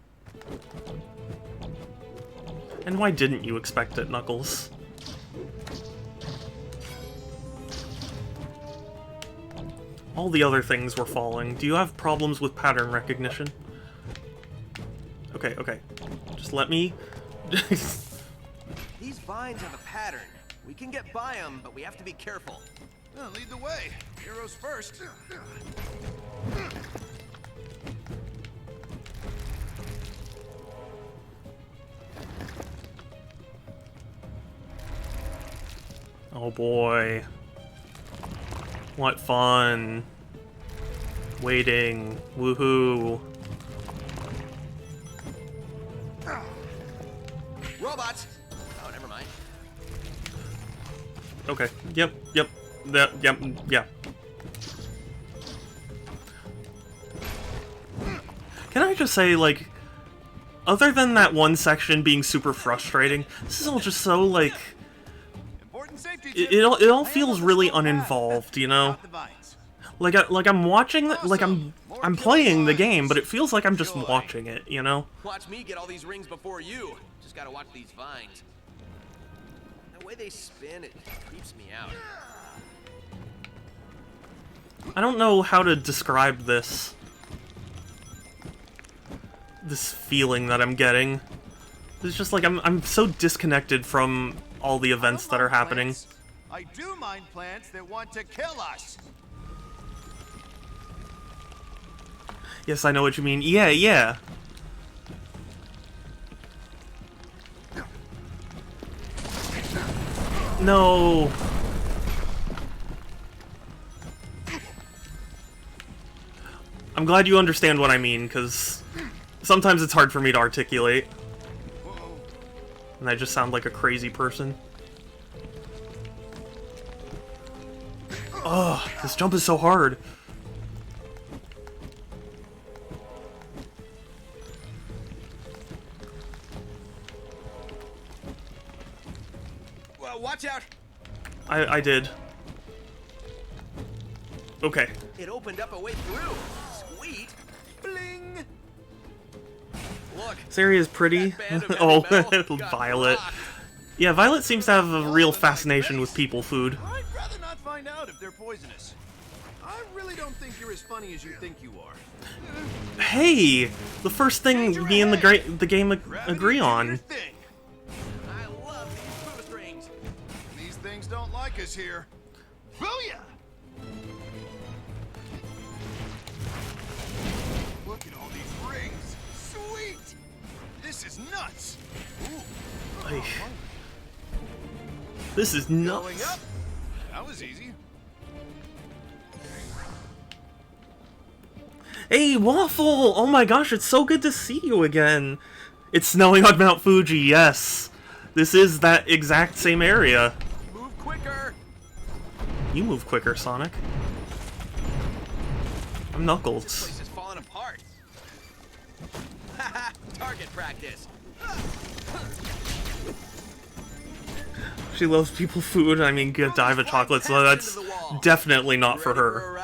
And why didn't you expect it, Knuckles? All the other things were falling. Do you have problems with pattern recognition? Okay, okay. Just let me... These vines have a pattern. We can get by them, but we have to be careful. Well, lead the way. Heroes first. Oh boy. What fun. Waiting. Woohoo. Robots! Oh, never mind. Okay. Yep. Yep. Yeah. Can I just say, like, other than that one section being super frustrating, this is all just so, like... It all feels really uninvolved, you know? Like I'm watching, like I'm playing the game, but it feels like I'm just watching it, you know? Watch me get all these rings before you. Just gotta watch these vines. The way they spin, it creeps me out. I don't know how to describe this feeling that I'm getting. It's just like I'm so disconnected from all the events that are happening. I do mind plants that want to kill us. Yes, I know what you mean. Yeah. No. I'm glad you understand what I mean, because sometimes it's hard for me to articulate. And I just sound like a crazy person. Ugh, this jump is so hard. Well, watch out! I did. Okay. It opened up a way through. Sweet. Bling. Look. This area is pretty. Oh, Violet. Yeah, Violet seems to have a real fascination with people food. I'd rather not find out if they're poisonous. I really don't think you're as funny as you think you are. Hey! The first thing me and the game agree on. I love these boost rings. These things don't like us here. Booyah! Look at all these rings. Sweet! This is nuts. Ooh. Like, this is nuts. Going up. That was easy. Hey, Waffle! Oh my gosh, it's so good to see you again. It's snowing on Mount Fuji, yes. This is that exact same area. Move quicker. You move quicker, Sonic. I'm Knuckles. This place is falling apart. Haha, target practice. She loves people food. I mean, Godiva chocolate, so that's definitely not for her.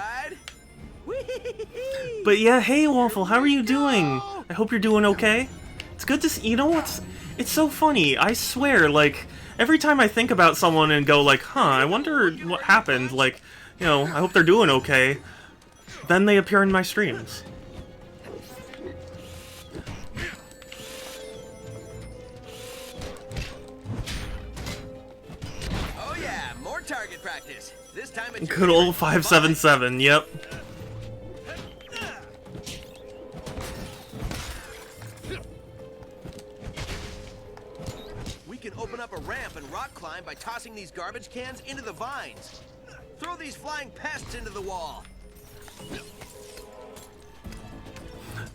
But yeah, hey Waffle, how are you doing? I hope you're doing okay. It's good to see. You know what's? It's so funny. I swear, like every time I think about someone and go like, huh, I wonder what happened. Like, you know, I hope they're doing okay. Then they appear in my streams. Oh yeah, more target practice. This time it's Good old 577. Yep. We can open up a ramp and rock climb by tossing these garbage cans into the vines. Throw these flying pests into the wall.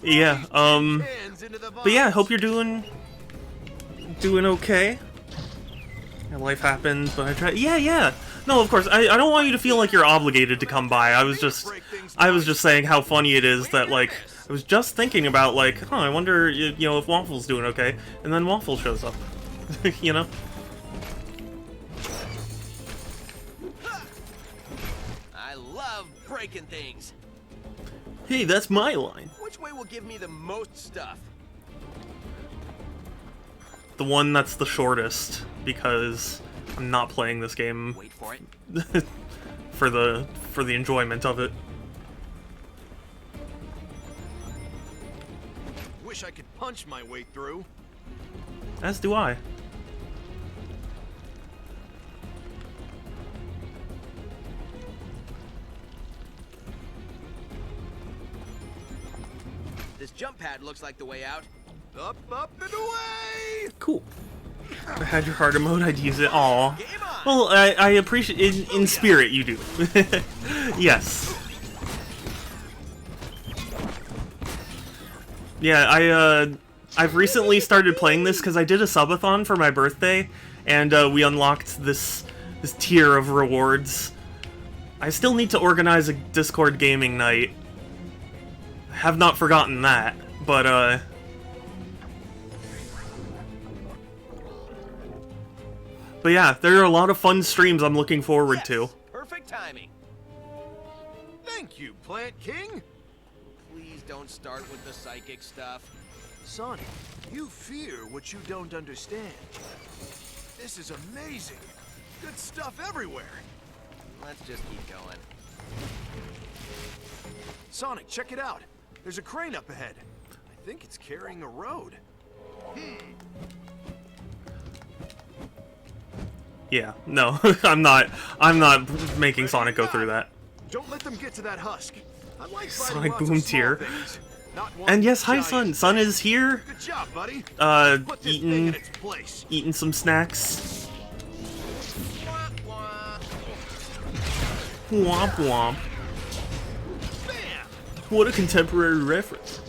Yeah, but yeah, I hope you're doing okay. Your life happened, but I tried. Yeah. No, of course, I don't want you to feel like you're obligated to come by. I was just saying how funny it is that, like, I was just thinking about, like, huh, I wonder, you know, if Waffle's doing okay, and then Waffle shows up. You know? I love breaking things. Hey, that's my line. Which way will give me the most stuff? The one that's the shortest, because I'm not playing this game. Wait for it. for the enjoyment of it. Wish I could punch my way through. As do I. This jump pad looks like the way out. Up, and away! Cool. If I had your harder mode, I'd use it. Aw. Well, I appreciate in spirit you do. Yes. Yeah, I've recently started playing this because I did a subathon for my birthday, and we unlocked this tier of rewards. I still need to organize a Discord gaming night. I have not forgotten that, but yeah, there are a lot of fun streams I'm looking forward to. Perfect timing. Thank you, Plant King. Please don't start with the psychic stuff. Sonic, you fear what you don't understand. This is amazing. Good stuff everywhere. Let's just keep going. Sonic, check it out. There's a crane up ahead. I think it's carrying a road. Yeah, no, I'm not making Sonic go through that. Don't let them get to that husk. I like Sonic Boom tier. And yes, hi Sun. Sun is here. Good job, buddy. Eating some snacks. Womp womp. What a contemporary reference.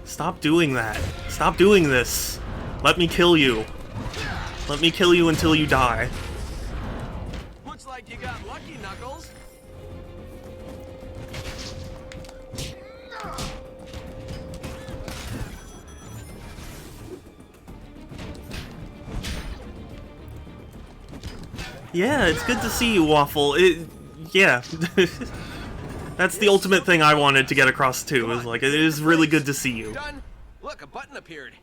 Stop doing that. Stop doing this. Let me kill you. Let me kill you until you die. Looks like you got lucky, Knuckles. Yeah, it's good to see you, Waffle. Yeah. That's the ultimate thing I wanted to get across too, is like, it is really good to see you. Done. Look, a button appeared.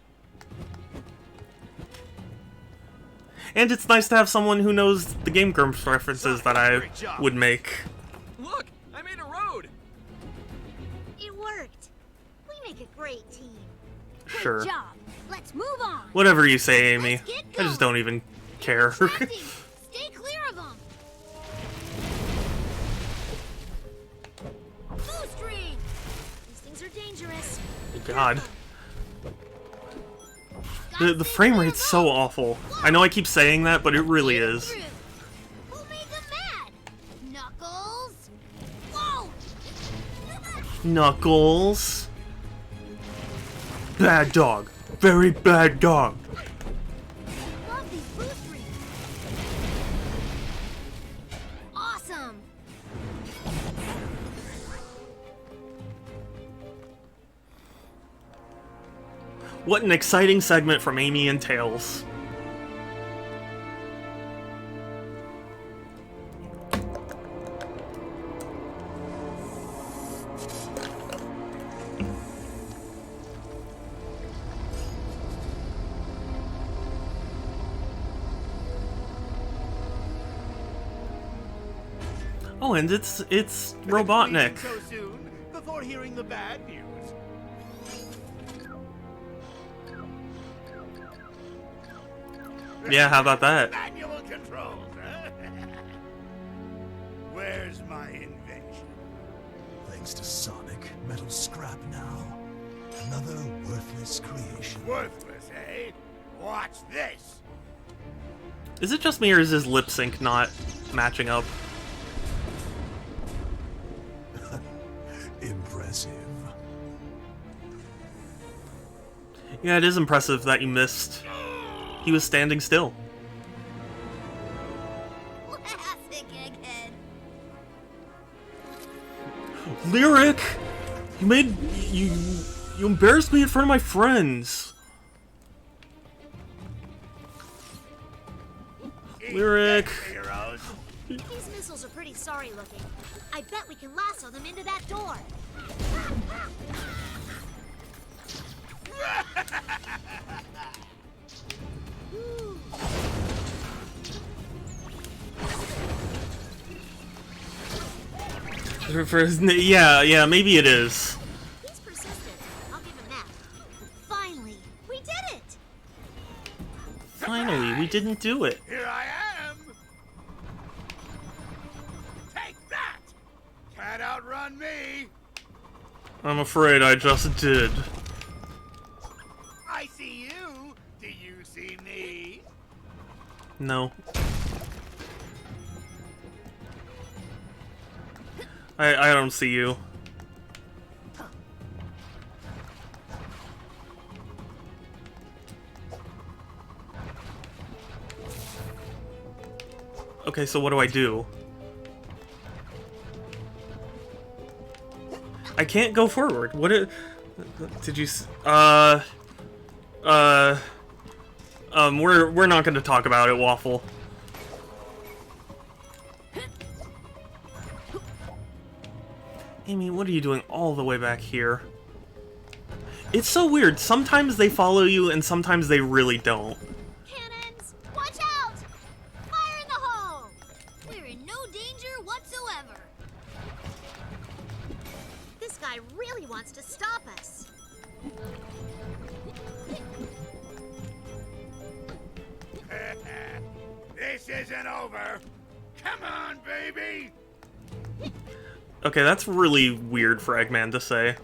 And it's nice to have someone who knows the Game Grumps references that I would make. Look, I made a road. It worked. We make a great team. Sure. Good job. Let's move on. Whatever you say, Amy. I just don't even care. Stay clear of them. Boost ring. These things are dangerous. God. The frame rate's so awful. I know I keep saying that, but it really is. Who made them mad? Knuckles. Whoa. Knuckles. Bad dog. Very bad dog. Love these boost rings. Awesome. What an exciting segment from Amy and Tails. Oh, and it's Robotnik. So soon, before hearing the bad news. Yeah, how about that? Manual controls, huh? Where's my invention? Thanks to Sonic, metal scrap now. Another worthless creation. Worthless, eh? Watch this. Is it just me, or is his lip sync not matching up? Impressive. Yeah, it is impressive that you missed. He was standing still. Classic Egghead. Lyric! You embarrassed me in front of my friends. Lyric. These missiles are pretty sorry looking. I bet we can lasso them into that door. Yeah, maybe it is. He's persistent. I'll give him that. Finally, we did it! Finally, we didn't do it. Here I am! Take that! Can't outrun me! I'm afraid I just did. I see you! Do you see me? No. I don't see you. Okay, so what do I do? I can't go forward. What did you we're not going to talk about it, Waffle. Amy, what are you doing all the way back here? It's so weird. Sometimes they follow you and sometimes they really don't. Cannons, watch out! Fire in the hole! We're in no danger whatsoever. This guy really wants to stop us. This isn't over. Come on, baby! Okay, that's really weird for Eggman to say.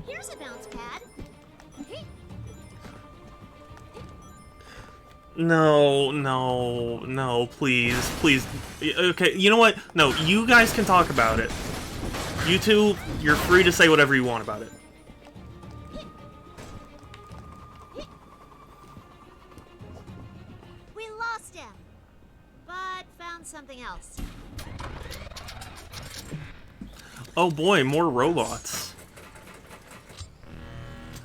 Here's a bounce pad. No, please. Okay, you know what? No, you guys can talk about it. You two, you're free to say whatever you want about it. We lost him. found something else. Oh boy, more robots.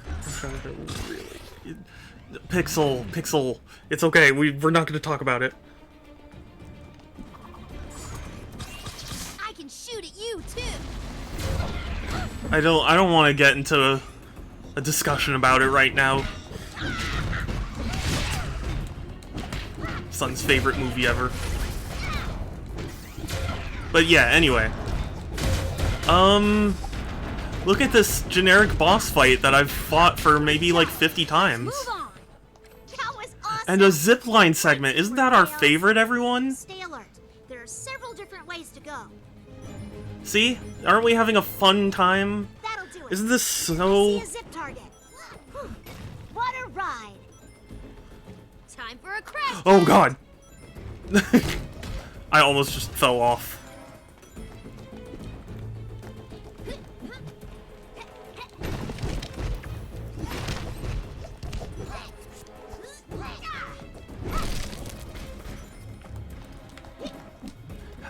I'm trying to really... Pixel. It's okay. We're not going to talk about it. I can shoot at you too. I don't want to get into a discussion about it right now. Son's favorite movie ever. But yeah, anyway. Look at this generic boss fight that I've fought for maybe like 50 times. That was awesome. And a zipline segment. Isn't that our favorite, everyone? Stay alert. There are several different ways to go. See? Aren't we having a fun time? That'll do it. Isn't this See so... a zip target. What a ride. Time for a crash. Oh god! I almost just fell off.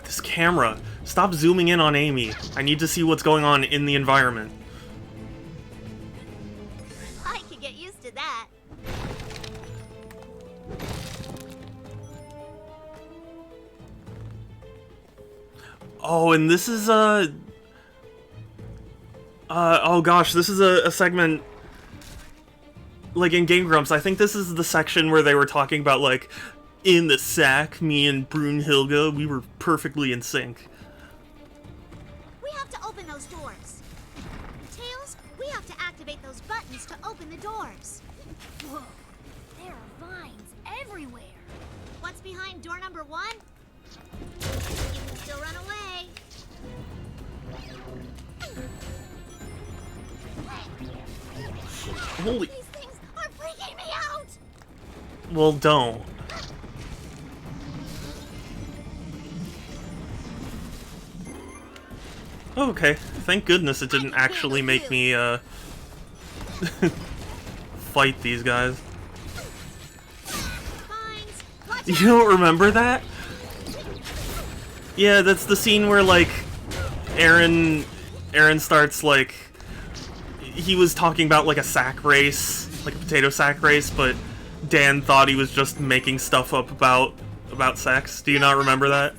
This camera. Stop zooming in on Amy. I need to see what's going on in the environment. I could get used to that. Oh, and this is oh gosh, this is a segment like in Game Grumps. I think this is the section where they were talking about like in the sack, me and Brunhilde, we were perfectly in sync. We have to open those doors. Tails, we have to activate those buttons to open the doors. Whoa, there are vines everywhere. What's behind door number 1? You can still run away. Holy... These things are freaking me out! Well, don't. Okay, thank goodness it didn't actually make me, fight these guys. You don't remember that? Yeah, that's the scene where, like, Aaron starts, like... He was talking about, like, a sack race, like a potato sack race, but Dan thought he was just making stuff up about sex. Do you not remember that?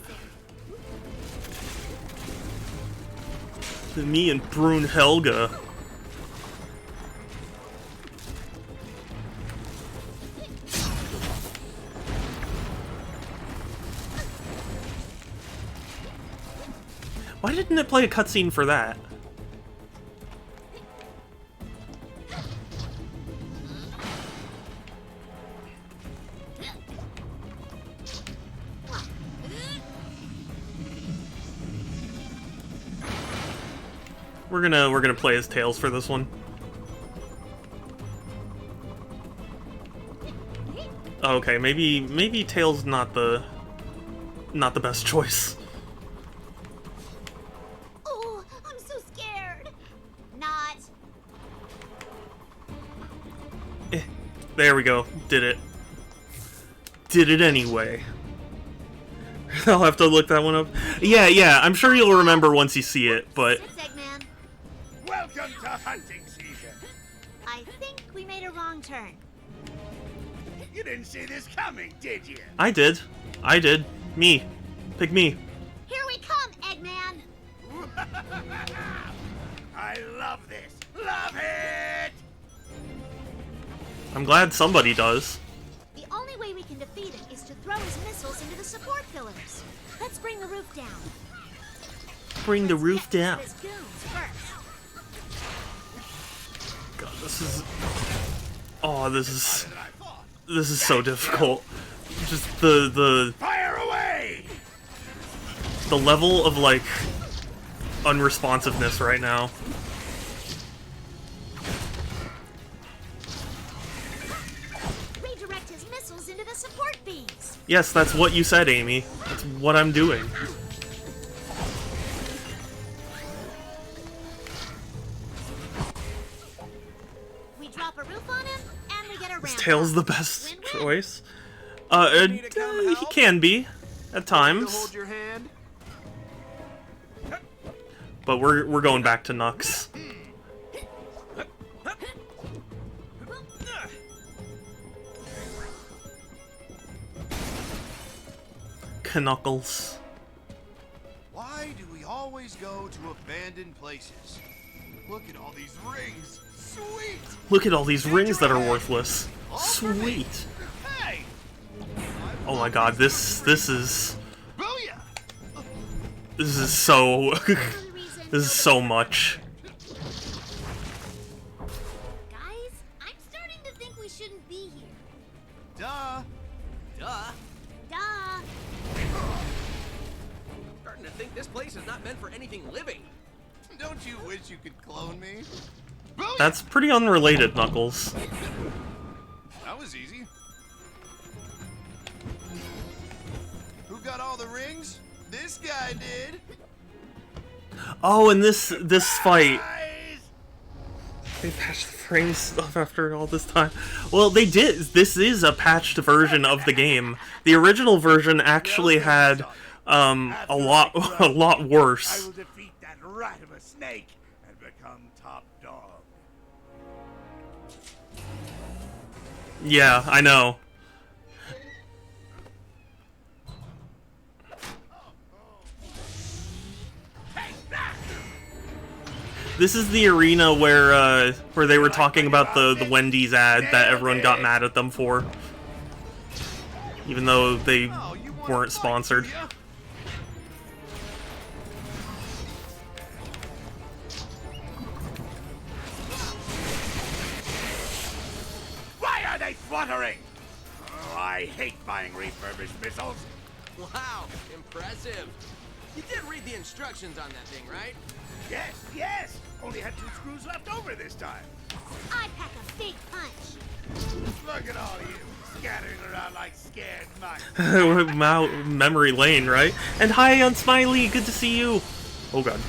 Me and Brunhilde. Why didn't it play a cutscene for that? We're gonna play as Tails for this one. Okay, maybe Tails not the best choice. Oh, I'm so scared. Not. There we go. Did it. Did it anyway. I'll have to look that one up. Yeah, I'm sure you'll remember once you see it, but... Welcome to hunting season. I think we made a wrong turn. You didn't see this coming, did you? I did. Me. Pick me. Here we come, Eggman. I love this. Love it! I'm glad somebody does. The only way we can defeat it is to throw his missiles into the support pillars. Let's bring the roof down. Bring the roof down. His goons first. God, this is... Oh, this is so difficult. Just the Fire away! The level of, like, unresponsiveness right now. Redirect his missiles into the support beams. Yes, that's what you said, Amy. That's what I'm doing. We drop a roof on him, and we get a ramp. Is Tails the best choice? He can be. at times. Hold your hand. But we're going back to Nux. Knuckles. Why do we always go to abandoned places? Look at all these rings. Sweet. Look at all these rings that are worthless. Sweet. Hey. Oh my god, this is so this is so much. Guys, I'm starting to think we shouldn't be here. Duh. Duh. Duh. Starting to think this place is not meant for anything living. Don't you wish you could clone me? That's pretty unrelated, Knuckles. That was easy. Who got all the rings? This guy did. Oh, and this fight. They patched the frame stuff after all this time. Well, they did. This is a patched version of the game. The original version actually had a lot worse. I will defeat that rat of a snake and become top dog. Yeah, I know. This is the arena where they were talking about the Wendy's ad that everyone got mad at them for, even though they weren't sponsored. Why are they fluttering? Oh, I hate buying refurbished missiles. Wow, impressive. You did read the instructions on that thing, right? Yes, yes. Only had 2 screws left over this time. I pack a big punch. Look at all you scattering around like scared mice. Memory lane, right? And hi, Unsmiley, good to see you. Oh god.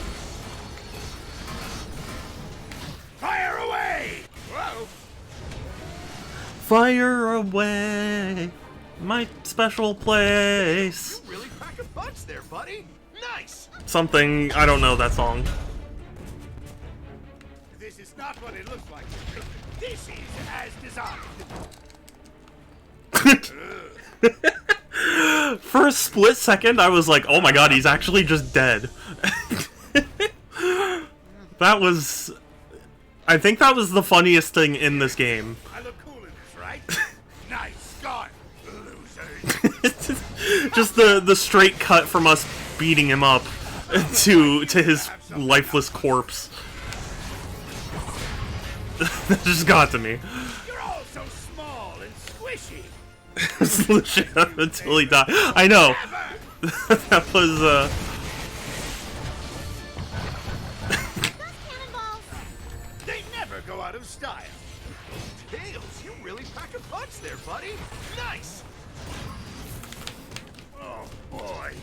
Fire away! Whoa! Fire away, my special place. You really pack a punch there, buddy. Nice. Something, I don't know that song. This is not what it looks like. This is as designed. For a split second, I was like, oh my god, he's actually just dead. That was... I think that was the funniest thing in this game. I look cool in this, right? Nice scarf, losers. Just the straight cut from us beating him up to his lifeless corpse. That just got to me. You're all so small and squishy. It's legit until he died. I know. That was They never go out of style. Tails, you really pack a punch there, buddy. Nice. Oh boy.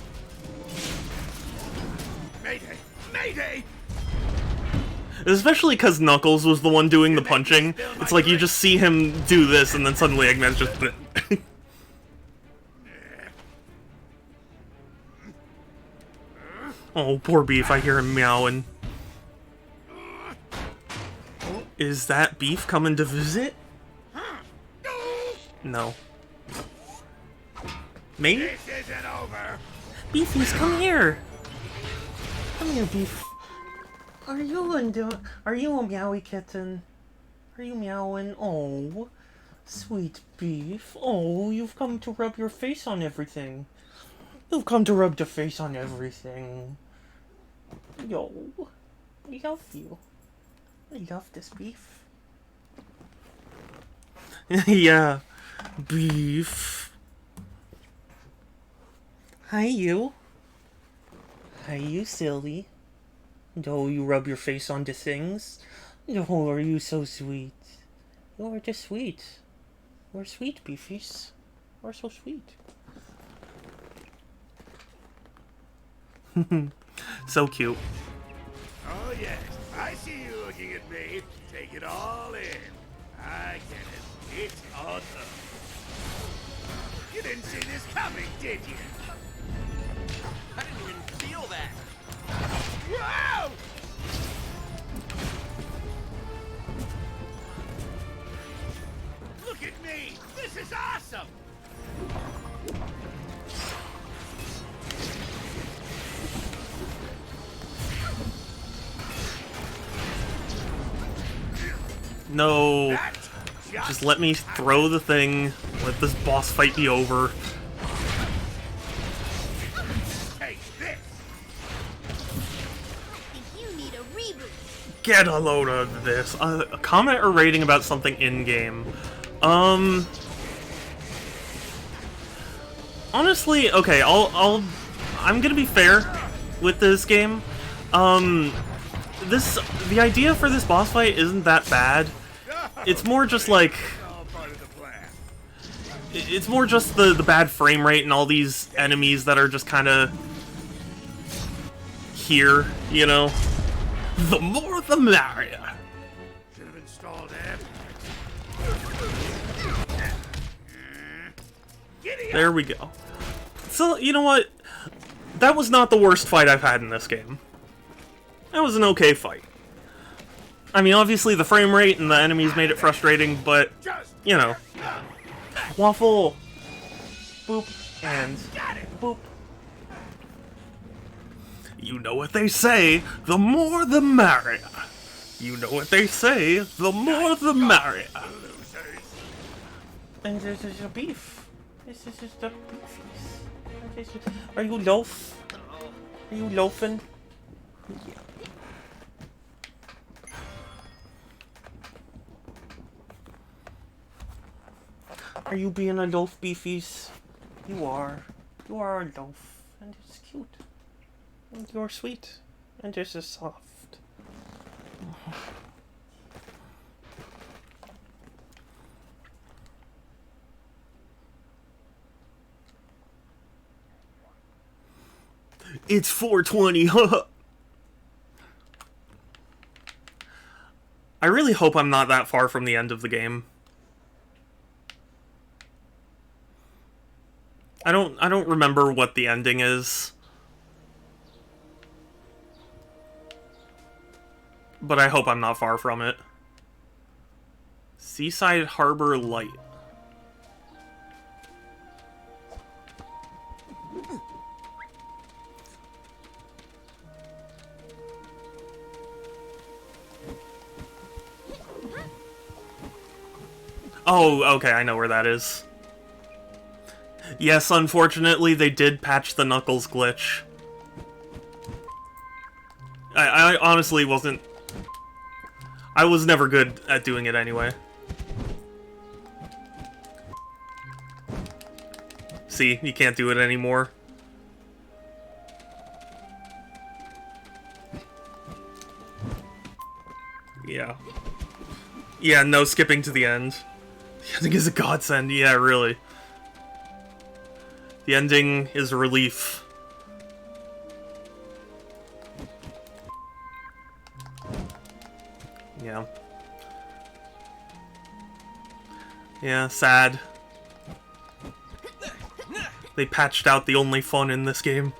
Mayday! Mayday! especially because Knuckles was the one doing the punching. It's like you just see him do this, and then suddenly Eggman's just. Oh, poor Beef! I hear him meowing. Is that Beef coming to visit? No. Maybe? This isn't over. Beefies, come here! Come here, Beef. Are you a meowy kitten? Are you meowing? Oh, sweet Beef. Oh, you've come to rub your face on everything. You've come to rub your face on everything. Yo, I love you. I love this, Beef. Yeah, Beef. Hi, you. Hi, you silly. Oh, you rub your face onto things? Oh, are you so sweet? You are just sweet. We're sweet, Beefies. We're so sweet. So cute. Oh yes, I see you looking at me. Take it all in. I get it. It's awesome. You didn't see this coming, did you? No. Just let me throw the thing. Let this boss fight be over. Take this. You need a reboot. Get a load of this. A comment or rating about something in-game. Honestly, okay, I'm gonna be fair with this game. The idea for this boss fight isn't that bad. It's more just like... It's more just the bad frame rate and all these enemies that are just kind of... here, you know? The more the merrier. Should have installed it. There we go. So, you know what? That was not the worst fight I've had in this game. That was an okay fight. I mean, obviously the frame rate and the enemies made it frustrating, but, you know. Waffle! Boop, and boop. You know what they say, the more the merrier. You know what they say, the more the merrier. And this is your beef. This is just the beefies. Are you loaf? Are you loafing? Yeah. Are you being a loaf, beefies? You are. You are a loaf. And it's cute. And you're sweet. And this is soft. It's 420, huh? I really hope I'm not that far from the end of the game. I don't remember what the ending is. But I hope I'm not far from it. Seaside Harbor Light. Oh, okay, I know where that is. Yes, unfortunately, they did patch the Knuckles glitch. I honestly wasn't... I was never good at doing it anyway. See, you can't do it anymore. Yeah. Yeah, no skipping to the end. The ending is a godsend, yeah, really. The ending is a relief. Yeah. Yeah, sad. They patched out the only fun in this game.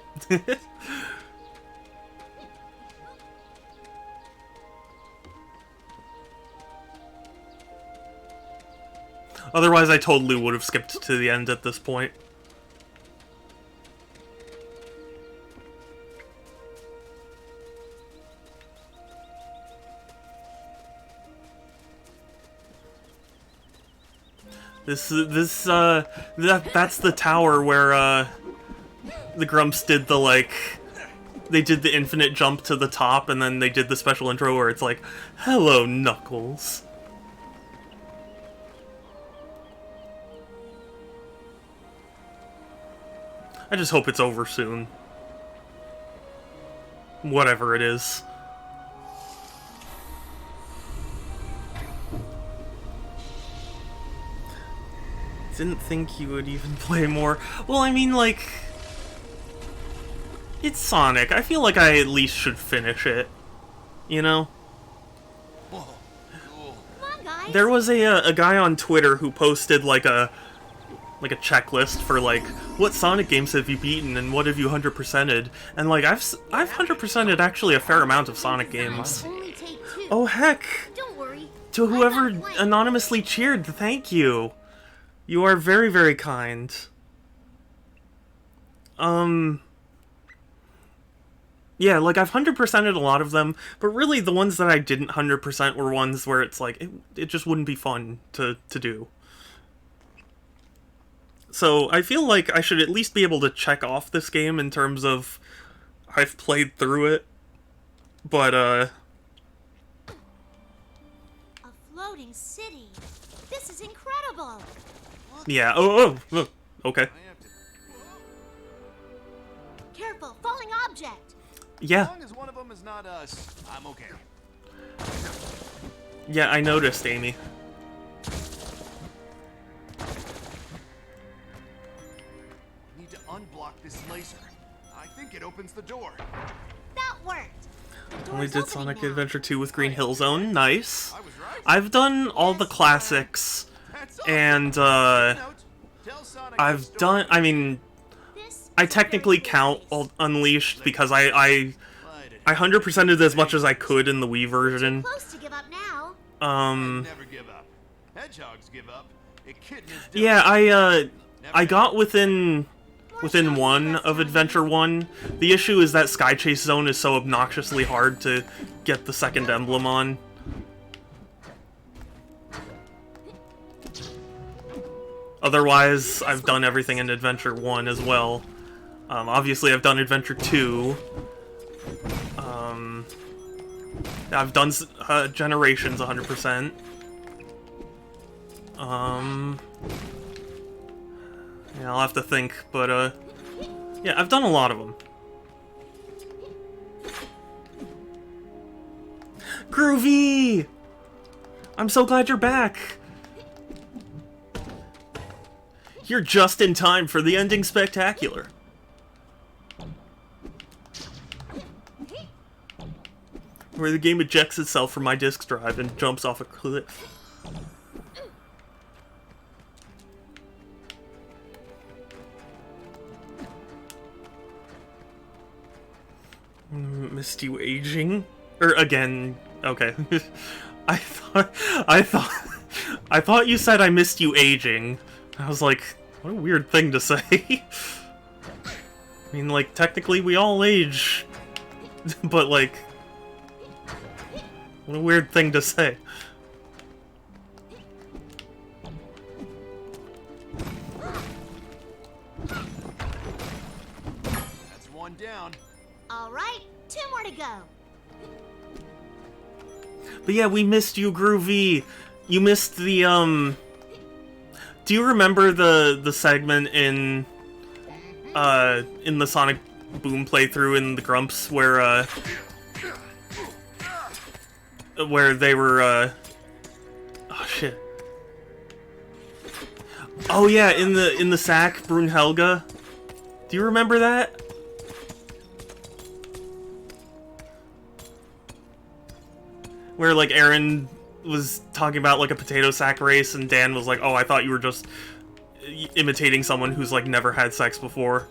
Otherwise, I totally would have skipped to the end at this point. That's the tower where, the Grumps did the, like, they did the infinite jump to the top, and then they did the special intro where it's like, hello, Knuckles. I just hope it's over soon. Whatever it is. Didn't think you would even play more. Well, I mean, like... It's Sonic. I feel like I at least should finish it. You know? Come on, guys. There was a guy on Twitter who posted, like a checklist for, like, what Sonic games have you beaten and what have you 100%ed? And, like, I've 100%ed actually a fair amount of Sonic games. Oh, heck! Don't worry. To whoever anonymously cheered, thank you. You are very, very kind. Yeah, like I've 100%ed a lot of them, but really the ones that I didn't 100% were ones where it's like, it just wouldn't be fun to do. So I feel like I should at least be able to check off this game in terms of I've played through it, but A floating city. This is incredible. yeah, oh, okay. Careful, falling object. Yeah. As long as one of them is not us, I'm okay. Yeah, I noticed, Amy. Need to unblock this laser. I think it opens the door. That worked. Only did Sonic Adventure 2 with Green Hill Zone. Nice. I've done all the classics, and I've done. I mean, I technically count Unleashed because I 100%ed as much as I could in the Wii version. Close to give up now. Never give up. Hedgehogs give up. Yeah, I got within one of Adventure 1. The issue is that Sky Chase Zone is so obnoxiously hard to get the second emblem on. Otherwise, I've done everything in Adventure 1 as well. Obviously, I've done Adventure 2. I've done Generations 100%. Yeah, I'll have to think, but, yeah, I've done a lot of them. Groovy! I'm so glad you're back! You're just in time for the ending spectacular. Where the game ejects itself from my disk drive and jumps off a cliff. Missed you aging? Or again, okay. I thought you said I missed you aging. I was like, what a weird thing to say. I mean, like, technically we all age, but like, what a weird thing to say. That's one down. All right, 2 more to go. But yeah, we missed you, Groovy. You missed the, do you remember the segment in the Sonic Boom playthrough in the Grumps where they were, oh shit. Oh yeah, in the sack, Brunhilde. Do you remember that? Where, like, Aaron was talking about, like, a potato sack race, and Dan was like, oh, I thought you were just imitating someone who's, like, never had sex before.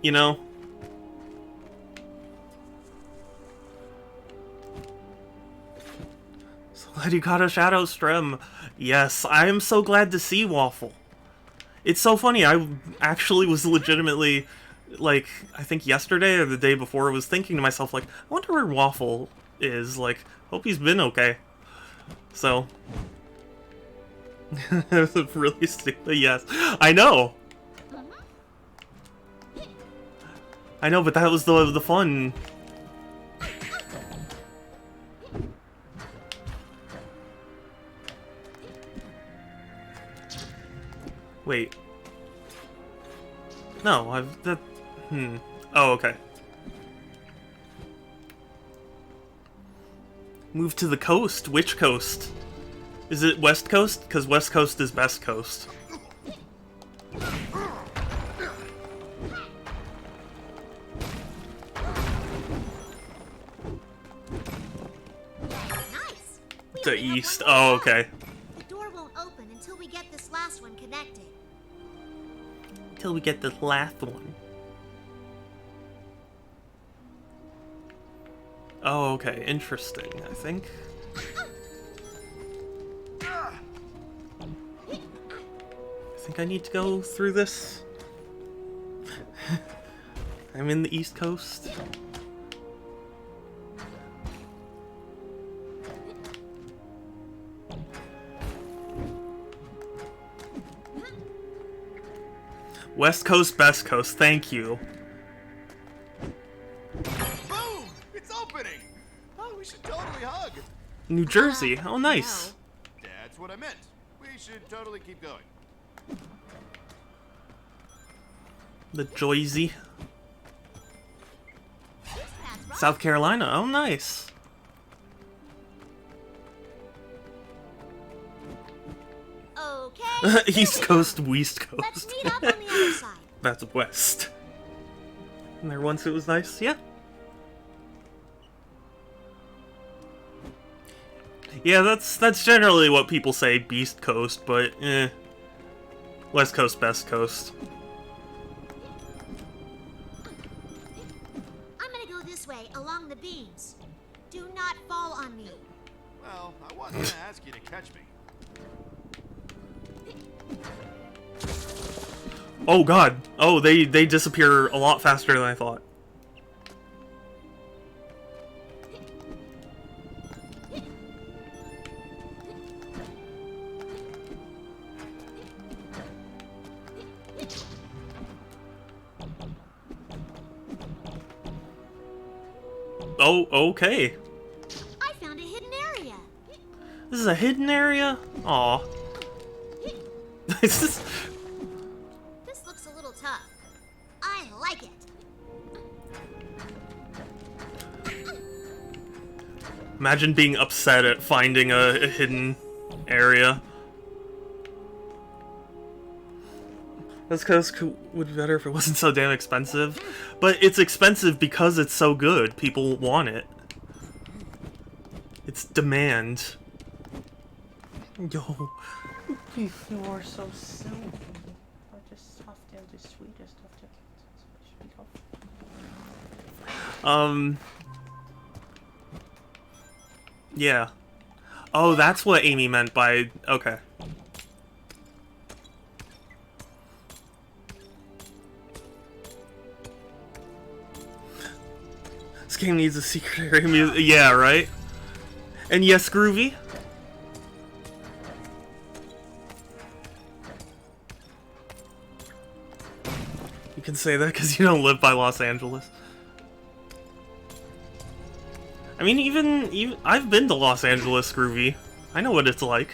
You know? So glad you got a Shadow Strem. Yes, I am so glad to see Waffle. It's so funny, I actually was legitimately... like, I think yesterday or the day before, I was thinking to myself, like, I wonder where Waffle is. Like, hope he's been okay. So. Really stupid, yes. I know! I know, but that was the fun. Wait. No, Oh, okay. Move to the coast? Which coast? Is it West Coast? Because West Coast is best coast. Nice. To east. Oh, okay. The door won't open until we get this last one connected. Until we get the last one. Oh, okay. Interesting, I think. I think I need to go through this. I'm in the East Coast. West Coast, best coast, thank you. Boom! It's opening! Oh, we should totally hug. New Jersey, oh nice. That's what I meant. We should totally keep going. The Jersey. South Carolina, oh nice. Okay. East Coast, West Coast. Let's meet up on the other side. That's west. And there once it was nice, yeah. Yeah, that's generally what people say, Beast Coast, but West Coast, best coast. I'm gonna go this way, along the beams. Do not fall on me. Well, I wasn't gonna ask you to catch me. Oh god. Oh, they disappear a lot faster than I thought. Oh, okay. I found a hidden area. This is a hidden area? Aw. This is... This looks a little tough. I like it. Imagine being upset at finding a hidden area. This coast would be better if it wasn't so damn expensive. But it's expensive because it's so good. People want it. It's demand. Yo. You are so silly. Are just soft and the sweetest of the Yeah. Oh, that's what Amy meant by... Okay. This game needs a secret area music. Yeah, right? And yes, Groovy? You can say that because you don't live by Los Angeles. I mean, even I've been to Los Angeles, Groovy. I know what it's like.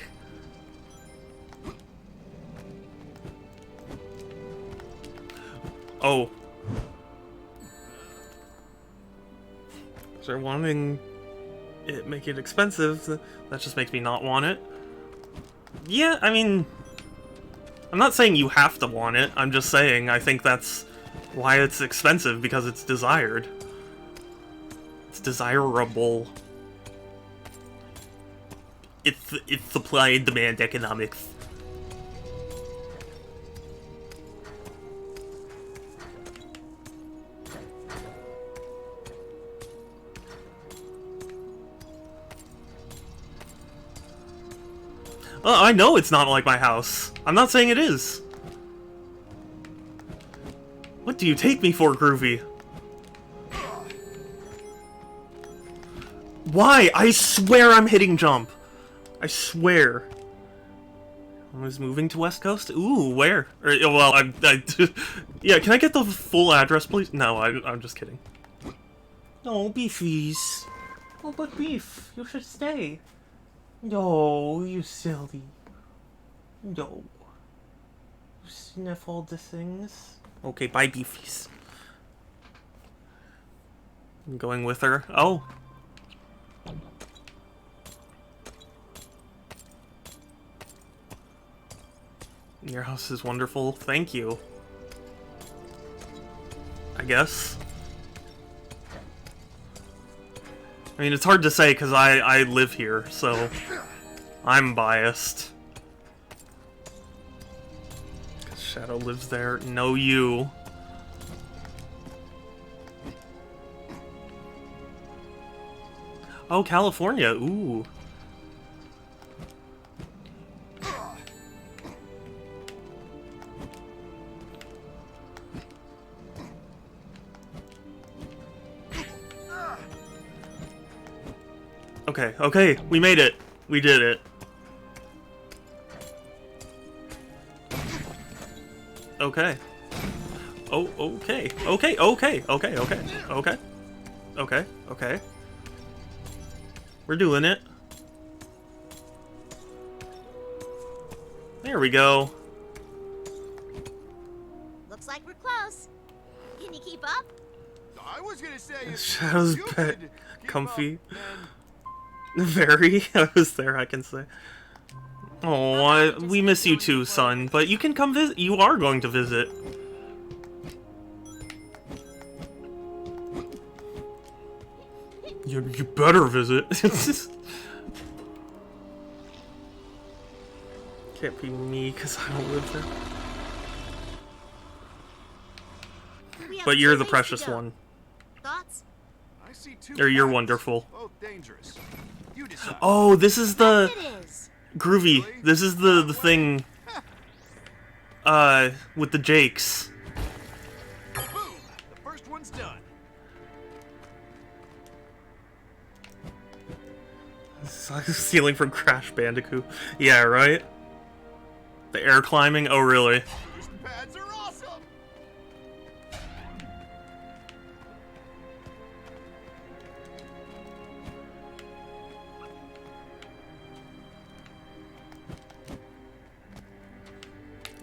Oh. So they're wanting it, make it expensive. That just makes me not want it. Yeah, I mean, I'm not saying you have to want it. I'm just saying I think that's why it's expensive, because it's desired. It's desirable. It's supply and demand economics. Oh, I know it's not like my house. I'm not saying it is. What do you take me for, Groovy? Why? I swear I'm hitting jump. I swear. I was moving to West Coast? Ooh, where? Well, yeah, can I get the full address, please? No, I'm just kidding. No, Beefies. Oh, but Beef, you should stay. No, you silly. No. You sniff all the things. Okay, bye, Beefies. I'm going with her. Oh. Your house is wonderful. Thank you. I guess. I mean, it's hard to say because I live here, so I'm biased. Because Shadow lives there. No, you. Oh, California. Ooh. Okay, okay, we made it. We did it. Okay. Oh, okay. Okay, okay, okay, okay, okay. Okay, okay. We're doing it. There we go. Looks like we're close. Can you keep up? I was gonna say Shadow's bed comfy. Very. I was there, I can say. Oh, we miss you too, son. But you can come visit. You are going to visit. You better visit. Can't be me because I don't live there. But you're the precious one. Thoughts? I see two Or you're paths, wonderful. both dangerous. You decide. Oh, this is the It is. Groovy. This is the thing. With the Jakes. Boom! The first one's done. Stealing from Crash Bandicoot. Yeah, right? The air climbing? Oh, really? These pads are awesome.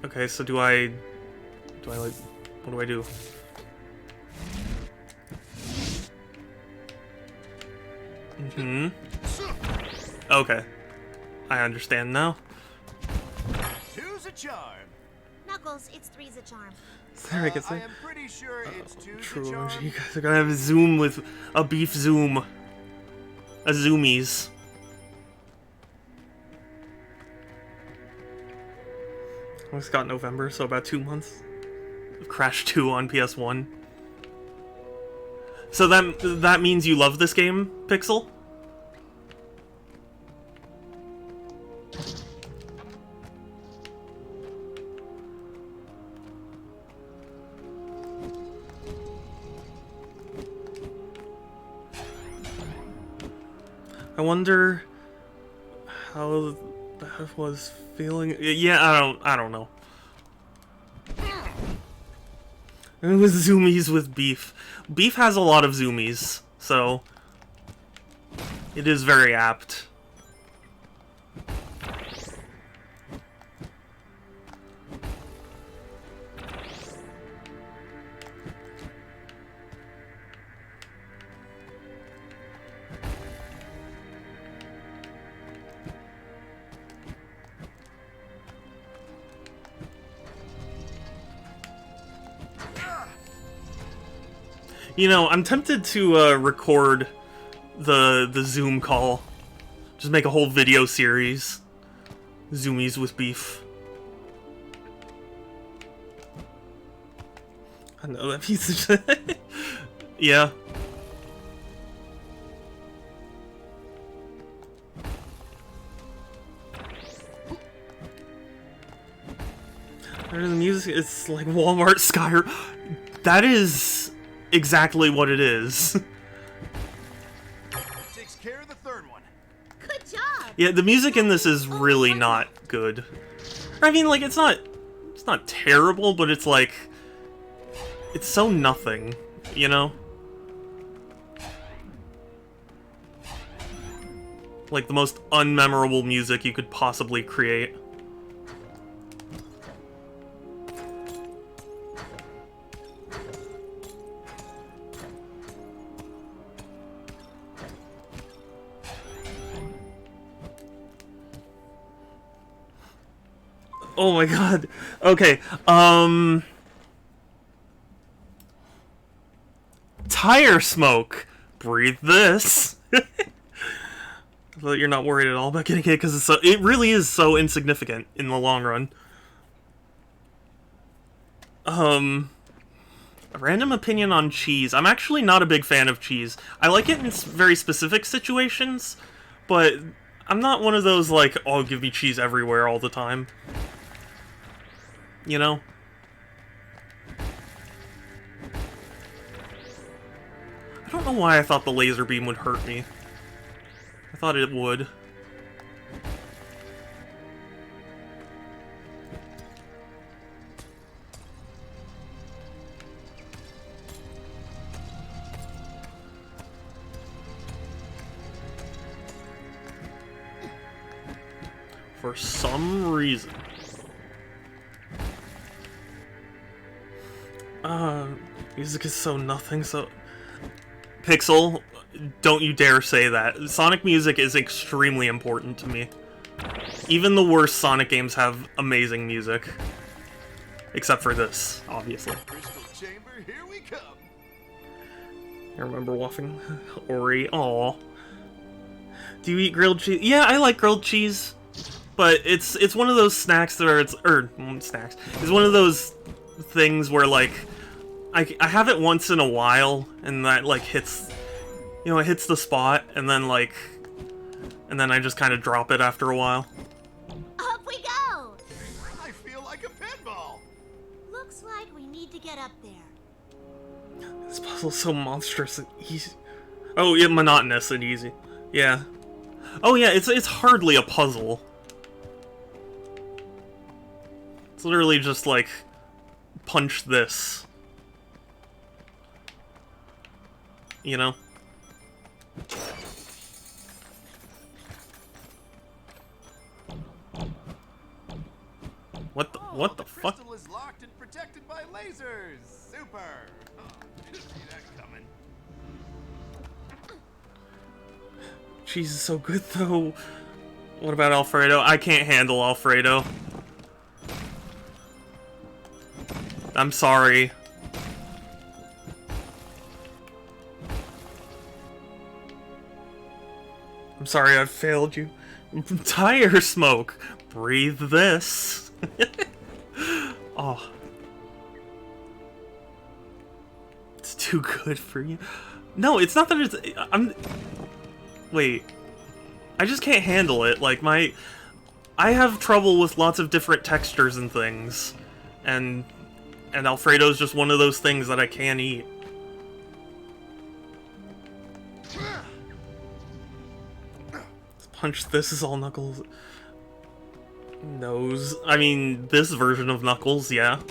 Okay, so do I like, what do I do? Mm-hmm. Okay. I understand now. Two's a charm. Knuckles, it's three's a charm. There I can I say. am pretty sure it's two's True. a charm. You guys are gonna have a Zoom with a beef Zoom. A Zoomies. It's got November, so about 2 months. Crash 2 on PS1. So that means you love this game, Pixel? I wonder how that was feeling. Yeah, I don't know. It was Zoomies with Beef. Beef has a lot of Zoomies, so it is very apt. You know, I'm tempted to record the Zoom call. Just make a whole video series. Zoomies with Beef. I know that piece of shit. Yeah. The music is like Walmart Skyrim. That is exactly what it is. Takes care of the third one. Good job. Yeah, the music in this is really not good. I mean, like, it's not terrible, but it's like, it's so nothing, you know? Like the most unmemorable music you could possibly create. Oh my god. Okay, tire smoke. Breathe this. But you're not worried at all about getting hit because it really is so insignificant in the long run. A random opinion on cheese. I'm actually not a big fan of cheese. I like it in very specific situations, but I'm not one of those like, oh, give me cheese everywhere all the time. You know? I don't know why I thought the laser beam would hurt me. thought it would. For some reason. Music is so nothing, so... Pixel, don't you dare say that. Sonic music is extremely important to me. Even the worst Sonic games have amazing music. Except for this, obviously. Crystal Chamber, here we come. I remember waffing Ori. Aw. Do you eat grilled cheese? Yeah, I like grilled cheese. But it's one of those snacks that are... snacks. It's one of those things where, like... I have it once in a while, and that, like, hits... You know, it hits the spot, and then, like... And then I just kind of drop it after a while. Up we go! I feel like a pinball. Looks like we need to get up there. This puzzle's so monstrous and easy. Oh, yeah, monotonous and easy. Yeah. Oh, yeah, it's hardly a puzzle. It's literally just, like... Punch this. You know? What the fuck? Crystal is locked and protected by lasers. Super. Oh, didn't see that coming. Cheese is so good though. What about Alfredo? I can't handle Alfredo. I'm sorry. I'm sorry I've failed you. Tire smoke. Breathe this. Oh. It's too good for you. No, it's not that it's... Wait. I just can't handle it. Like, I have trouble with lots of different textures and things. And Alfredo's just one of those things that I can't eat. Punch this is all Knuckles. Nose. I mean, this version of Knuckles, yeah.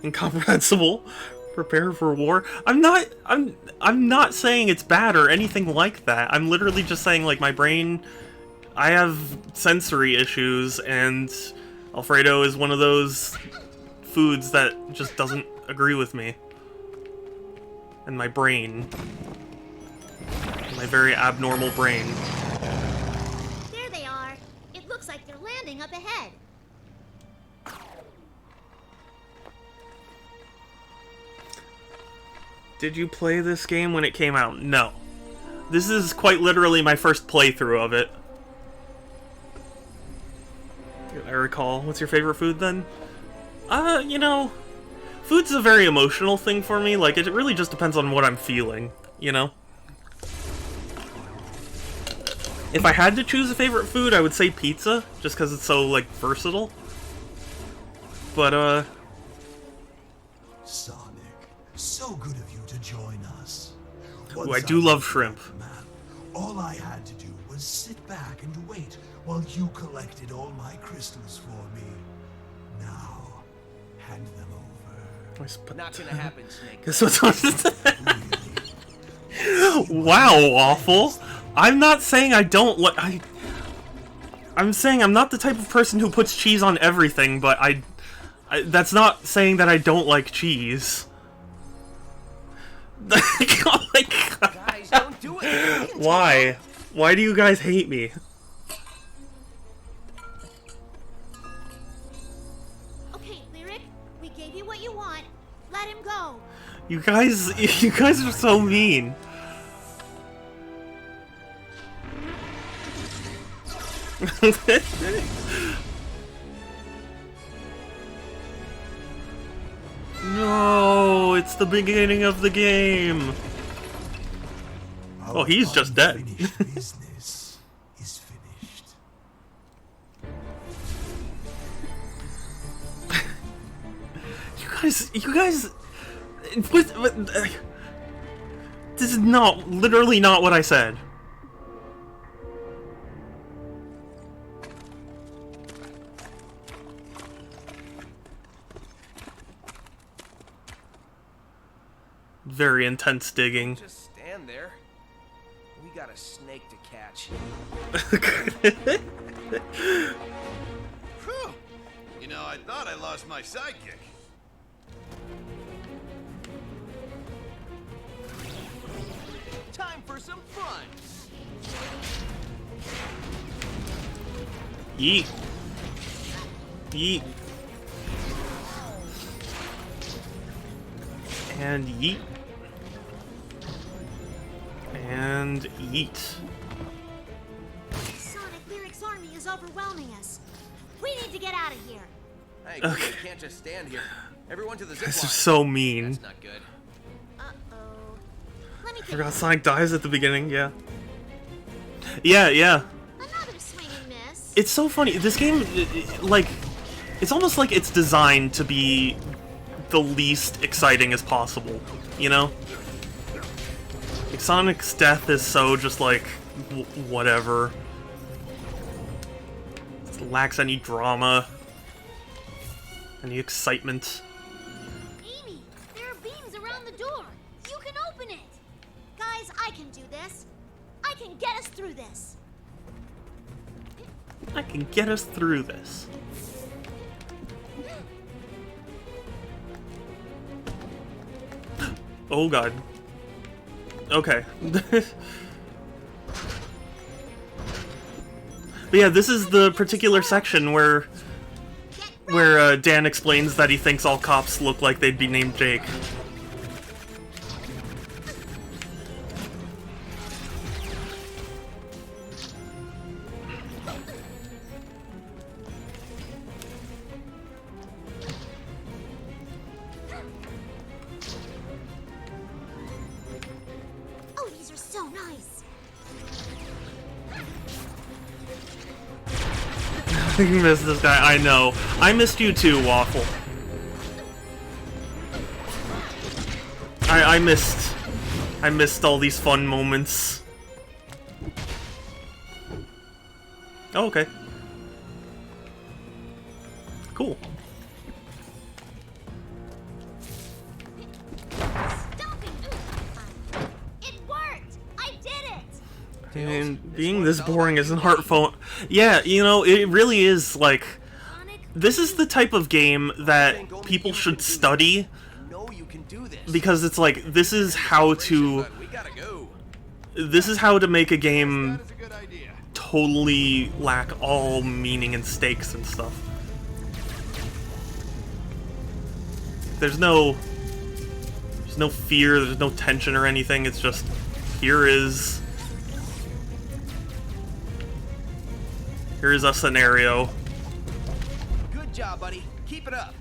Incomprehensible. Prepare for war. I'm not saying it's bad or anything like that. I'm literally just saying, like, my brain... I have sensory issues, and Alfredo is one of those foods that just doesn't agree with me. And my brain. My very abnormal brain. There they are. It looks like they're landing up ahead. Did you play this game when it came out? No. This is quite literally my first playthrough of it. I recall. What's your favorite food then? You know, food's a very emotional thing for me. Like, it really just depends on what I'm feeling, you know? If I had to choose a favorite food, I would say pizza, just because it's so, like, versatile. But, Sonic, so good of you to join us. Ooh, I do love shrimp. Man, all I had to do was sit back and wait while you collected all my crystals for me. Now, hand them over. Not gonna happen, Snake. Guess what's on Wow, awful. I'm not saying I don't like. I'm saying I'm not the type of person who puts cheese on everything, but I that's not saying that I don't like cheese. Oh my God. Guys, don't do it. Why? Why do you guys hate me? Okay, Lyric, we gave you what you want. Let him go. You guys are so mean. No, it's the beginning of the game. Oh, he's just dead. Business is finished. You guys, this is literally not what I said. Very intense digging. Just stand there. We got a snake to catch. Whew. You know, I thought I lost my sidekick. Time for some fun. Yeet. Yeet. And yeet. And yeet. Sonic Lyric's army is overwhelming us. We need to get out of here. Hey, Okay. you can't just stand here. Everyone to the zip This line. is so mean. That's not good. Let me I forgot Sonic dies at the beginning, yeah. Yeah. Another swing and miss. It's so funny. This game, like, it's almost like it's designed to be the least exciting as possible, you know? Like, Sonic's death is so just like, whatever. It lacks any drama, any excitement. Amy, there are beams around the door. You can open it. Guys, I can do this. I can get us through this. I can get us through this. Oh god. Okay. But yeah, this is the particular section where Dan explains that he thinks all cops look like they'd be named Jake. Oh, these are so nice. You missed this guy, I know. I missed you too, Waffle. I missed all these fun moments. Oh, okay. Cool. It worked. I did it. And being this boring isn't heartfelt. Yeah, you know, it really is, like... This is the type of game that people should study. Because it's like, this is how to... This is how to make a game totally lack all meaning and stakes and stuff. There's no fear, there's no tension or anything, it's just, here is a scenario. Good job, buddy. Keep it up.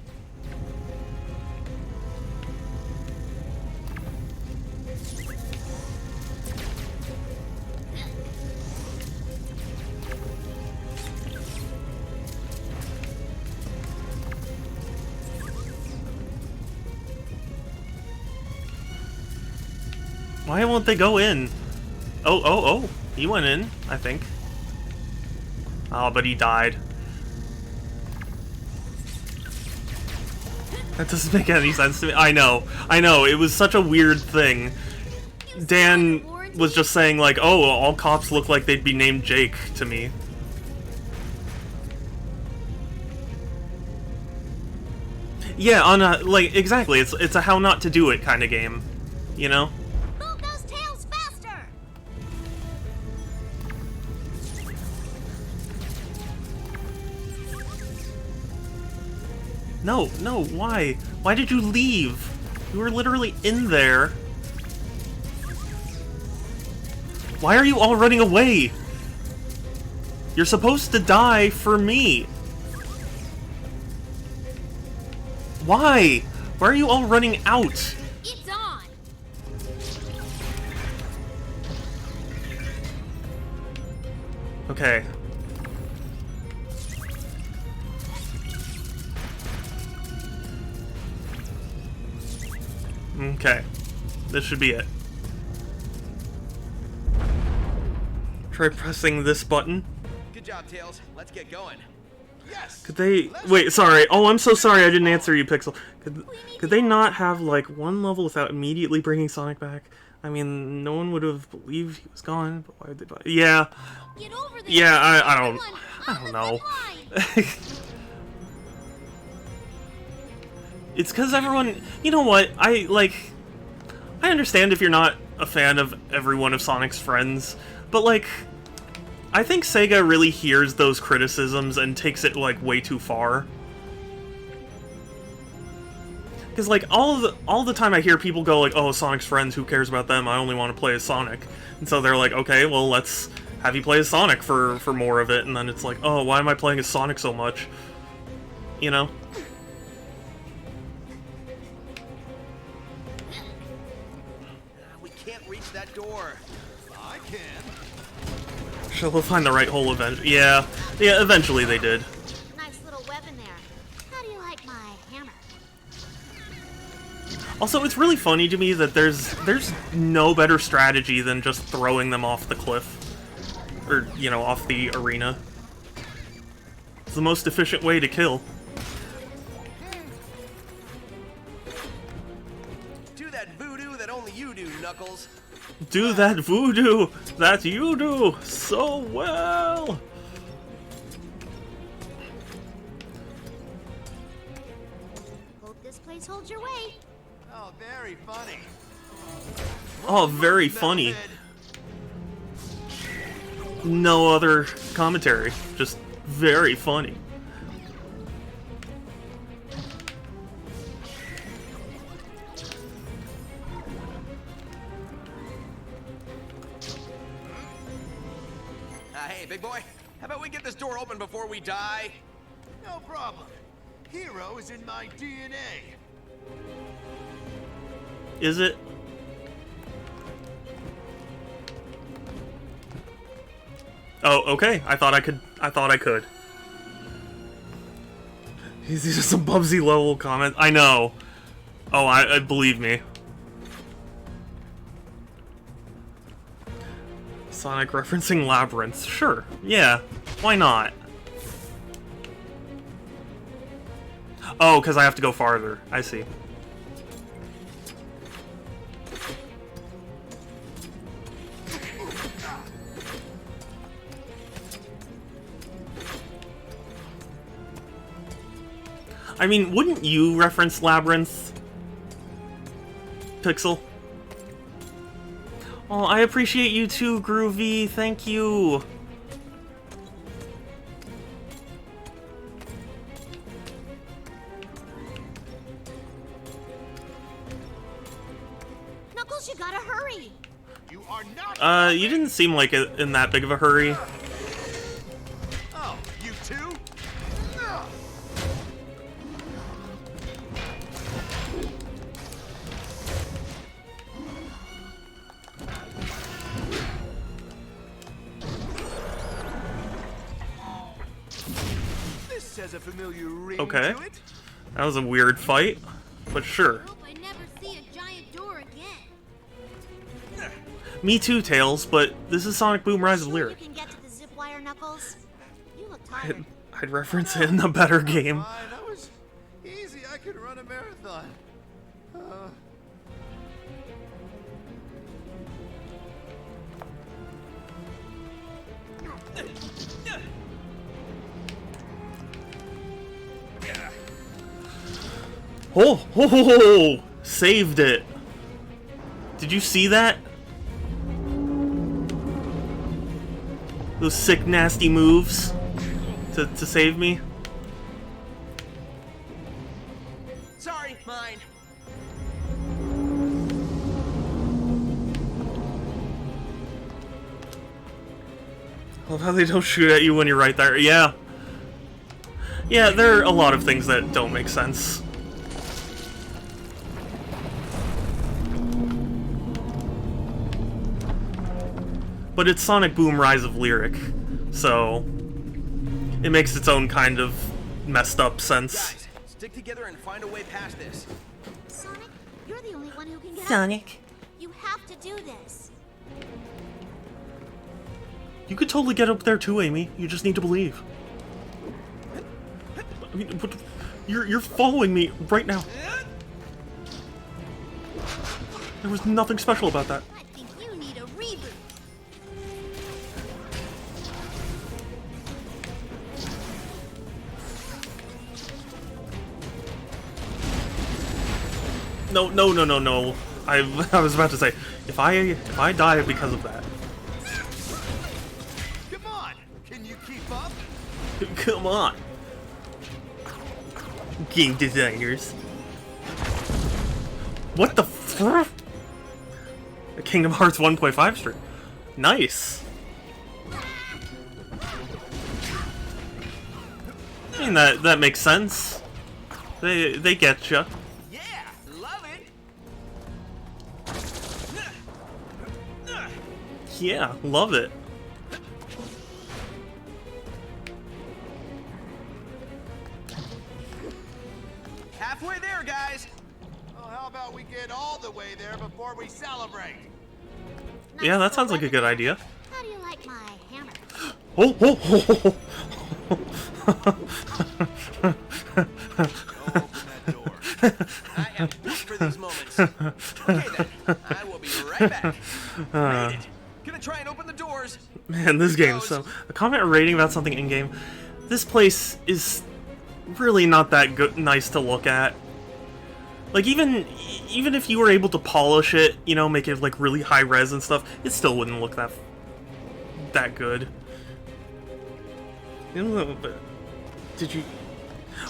Why won't they go in? Oh, he went in, I think. Oh, but he died. That doesn't make any sense to me. I know, it was such a weird thing. Dan was just saying like, oh, all cops look like they'd be named Jake to me. Yeah, on a, like, exactly, it's a how not to do it kind of game, you know? Move those tails faster. No, why? Why did you leave? You were literally in there. Why are you all running away? You're supposed to die for me. Why? Why are you all running out? It's on. Okay. Okay. This should be it. Try pressing this button. Good job, Tails. Let's get going. Could they... Wait, sorry. Oh, I'm so sorry I didn't answer you, Pixel. Could they not have, like, one level without immediately bringing Sonic back? I mean, no one would have believed he was gone, but why would they... Yeah. Yeah, I don't know. It's because everyone... You know what? I understand if you're not a fan of every one of Sonic's friends, but, like... I think Sega really hears those criticisms and takes it, like, way too far. Because, like, all the time I hear people go, like, oh, Sonic's friends, who cares about them? I only want to play as Sonic. And so they're like, okay, well, let's have you play as Sonic for more of it. And then it's like, oh, why am I playing as Sonic so much? You know? We can't reach that door. I can. Shall we find the right hole eventually? Yeah, eventually they did. Nice little weapon there. How do you like my hammer? Also, it's really funny to me that there's no better strategy than just throwing them off the cliff. Or, you know, off the arena. It's the most efficient way to kill. Do that voodoo that only you do, Knuckles. Do that voodoo that you do so well. Hope this place holds your weight. Oh, very funny. Oh, very funny. No other commentary, just very funny. Hey, big boy, how about we get this door open before we die? No problem. Hero is in my DNA. Is it? Oh, okay. I thought I could. These are some Bubsy level comments. I know. Oh, I believe me. Sonic referencing Labyrinth. Sure. Yeah. Why not? Oh, because I have to go farther. I see. I mean, wouldn't you reference Labyrinth, Pixel? Oh, I appreciate you too, Groovy. Thank you. Knuckles, you gotta hurry. You are not. You didn't seem like in that big of a hurry. Oh, you too? This has a familiar ring Okay. to it. That was a weird fight, but sure. Hope I never see a giant door again. Me too, Tails, but this is Sonic Boom Rise of Lyric. You can get to the zip wire, Knuckles. You look tired. I'd reference it in a better game. That was easy. I could run a marathon. Oh, saved it. Did you see that? Those sick, nasty moves to save me. Sorry, mine. I love how they don't shoot at you when you're right there. Yeah. Yeah, there are a lot of things that don't make sense. But it's Sonic Boom Rise of Lyric, so it makes its own kind of messed up sense. Guys, stick together and find a way past this. Sonic, you're the only one who can get Sonic. out. You have to do this. You could totally get up there too, Amy. You just need to believe. I mean, what, you're following me right now. There was nothing special about that. I think you need a reboot. No. I was about to say, if I die because of that. Come on, can you keep up? Come on. Game designers. What the f? Kingdom Hearts 1.5 stream. Nice. I mean, that makes sense. They get ya. Yeah, love it. Yeah, love it. Halfway there, guys. Well, how about we get all the way there before we celebrate? Yeah, that sounds like a good idea. How do you like my hammer? Oh. I am built for these moments. Okay then, I will be right back. Made it. Gonna try and open the doors. Man, this game. So, a comment or rating about something in game. This place is really not that good, nice to look at. Like even if you were able to polish it, you know, make it like really high res and stuff, it still wouldn't look that good. You know, but did you?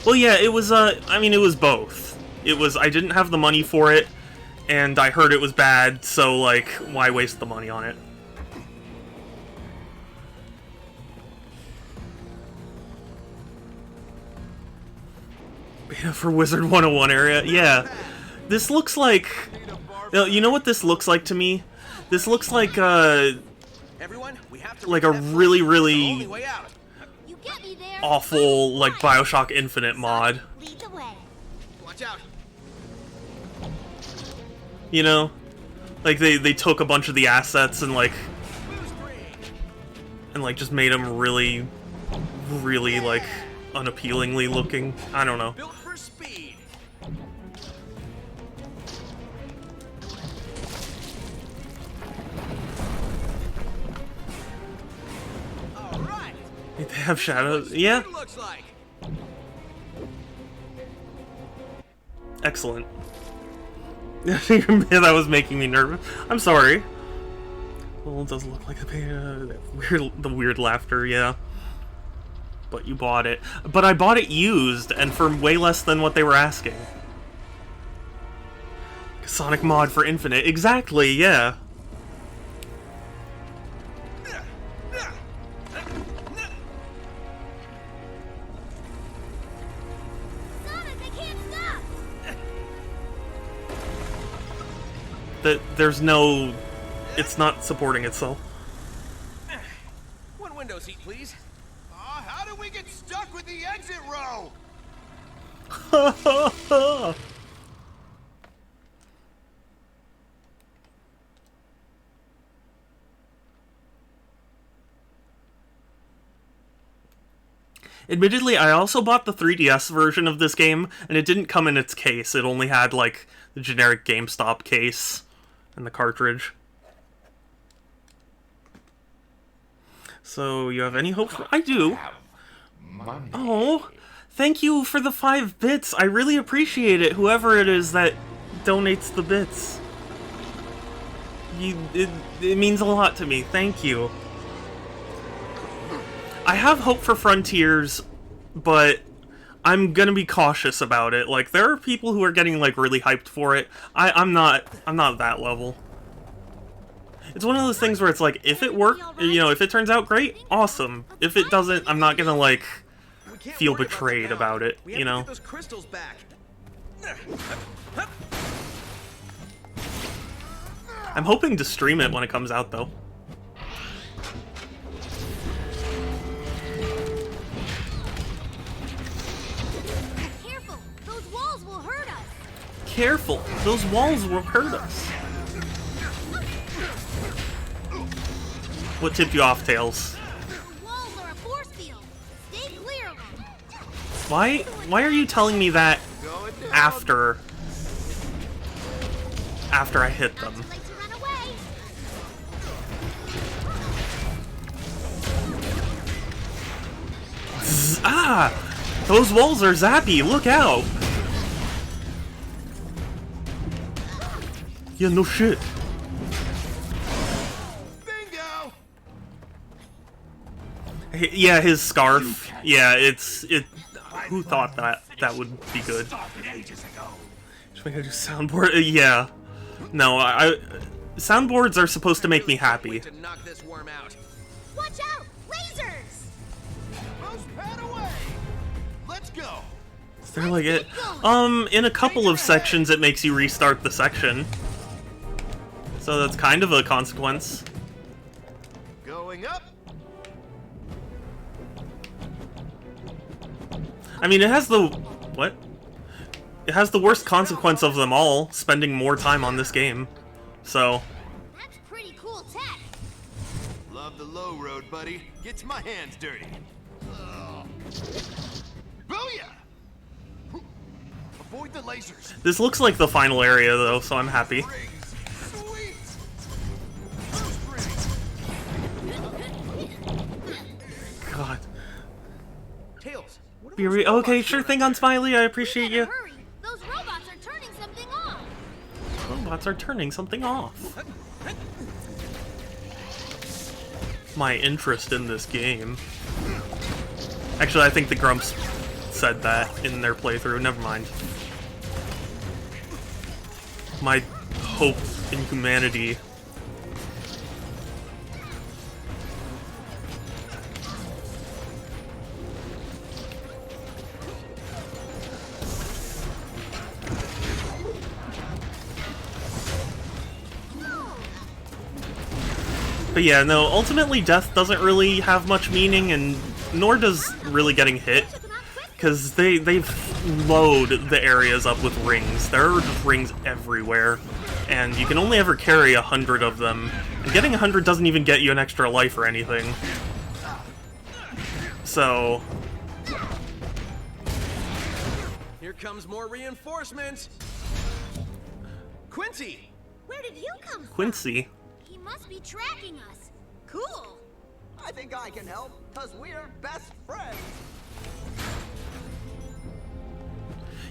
Well, yeah, it was. I mean, it was both. It was. I didn't have the money for it, and I heard it was bad. So, like, why waste the money on it? Yeah, for Wizard 101 area, yeah. This looks like. You know what this looks like to me? This looks like Everyone, we have to like a really You get me there. awful like BioShock Infinite mod. Lead the way. Watch out. You know, like they took a bunch of the assets and like just made them really like unappealingly looking. I don't know. Built for speed. All right. They have shadows. Yeah. It looks like. Excellent. That was making me nervous. I'm sorry. Well, it does look like the weird laughter, yeah. But you bought it. But I bought it used, and for way less than what they were asking. Sonic mod for Infinite. Exactly, yeah. Sonic, I can't stop. There's no... It's not supporting itself. One window seat, please. How do we get stuck with the exit row? Admittedly, I also bought the 3DS version of this game, and it didn't come in its case. It only had, like, the generic GameStop case and the cartridge. So, you have any hope for... I do. Oh, thank you for the 5 bits. I really appreciate it, whoever it is that donates the bits. It means a lot to me. Thank you. I have hope for Frontiers, but I'm gonna be cautious about it. Like, there are people who are getting, like, really hyped for it. I'm not that level. It's one of those things where it's like, if it works, you know, if it turns out great, awesome. If it doesn't, I'm not gonna, like, feel betrayed about it, you know? Get those crystals back. I'm hoping to stream it when it comes out, though. Careful, those walls will hurt us. Careful, those walls will hurt us. What tipped you off, Tails? The walls are a force field. Stay clear of them. Why are you telling me that after I hit them? Ah! Those walls are zappy, look out! Yeah, no shit. Bingo! Yeah, his scarf. Yeah, who thought that would be good? Should we go do soundboard? Yeah. No, soundboards are supposed to make me happy. To knock this worm out. Watch out! Lasers! Most pad away! Let's go! They're like it. In a couple of sections, it makes you restart the section. So that's kind of a consequence. Going up. I mean, it has the... what? It has the worst consequence of them all, spending more time on this game. So... That's pretty cool tech. Love the low road, buddy. Gets my hands dirty. Booyah! Avoid the lasers. This looks like the final area, though, so I'm happy. God. Tails. Okay, sure thing on Smiley, I appreciate you. Hurry! Those robots are turning something off. Robots are turning something off. My interest in this game. Actually, I think the Grumps said that in their playthrough. Never mind. My hope in humanity. But yeah, no, ultimately death doesn't really have much meaning, and nor does really getting hit, because they've load the areas up with rings. There are just rings everywhere, and you can only ever carry 100 of them, and getting 100 doesn't even get you an extra life or anything. So... Here comes more reinforcements. Quincy! Where did you come from? Quincy? He must be tracking us. Cool. I think I can help, because we're best friends.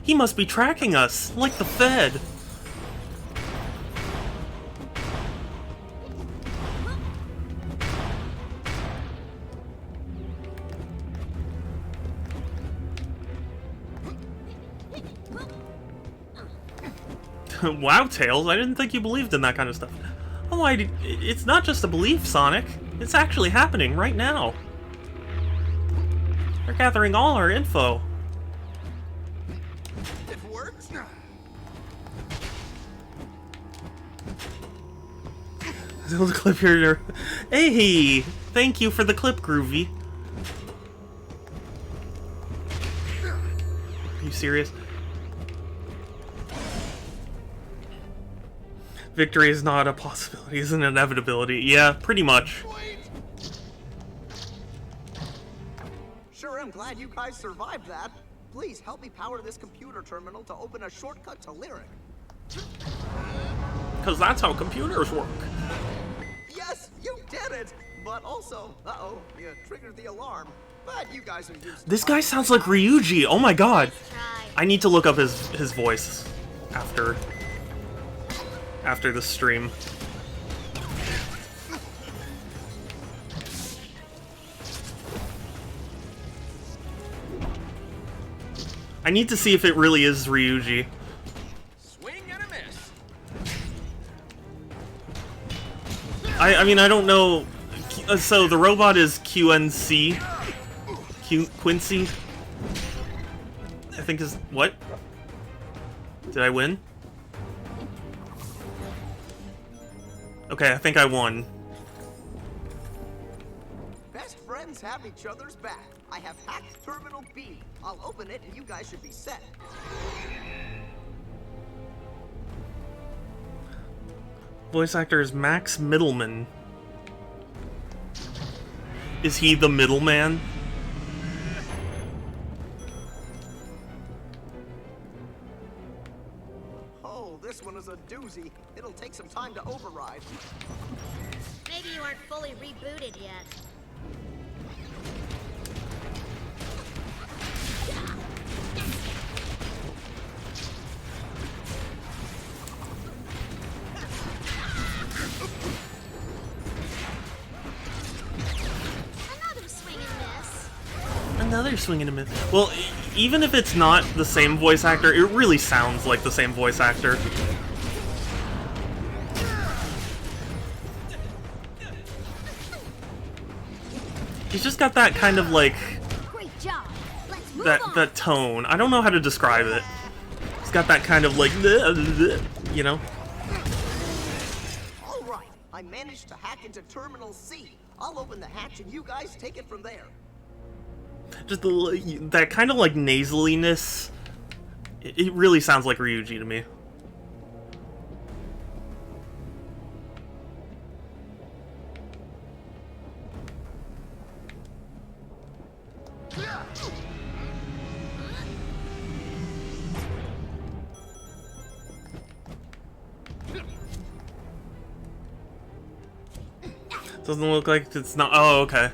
He must be tracking us, like the Fed. Wow, Tails, I didn't think you believed in that kind of stuff. Oh, it's not just a belief, Sonic. It's actually happening right now. They're gathering all our info. It works. The clip here. Hey, thank you for the clip, Groovy. Are you serious? Victory is not a possibility, it's an inevitability. Yeah, pretty much. Sure am glad you guys survived that. Please help me power this computer terminal to open a shortcut to Lyric. Because that's how computers work. Yes, you did it! But also, uh-oh, you triggered the alarm. But you guys are used to This guy sounds like Ryuji, oh my god. I need to look up his voice after the stream. I need to see if it really is Ryuji. Swing and a miss. I mean, I don't know. So the robot is QNC. Quincy? I think is... what? Did I win? Okay, I think I won. Best friends have each other's back. I have hacked Terminal B. I'll open it and you guys should be set. Voice actor is Max Middleman. Is he the middleman? doozy. It'll take some time to override. Maybe you aren't fully rebooted yet. Another swing and miss. Another swing and a miss. Well, even if it's not the same voice actor, it really sounds like the same voice actor. He's just got that kind of like Great job. Let's move on. that tone. I don't know how to describe it. He's got that kind of like, you know. All right, I managed to hack into Terminal C. I'll open the hatch and you guys take it from there. Just that kind of like nasaliness. It really sounds like Ryuji to me. Doesn't look like it's not. Oh, okay.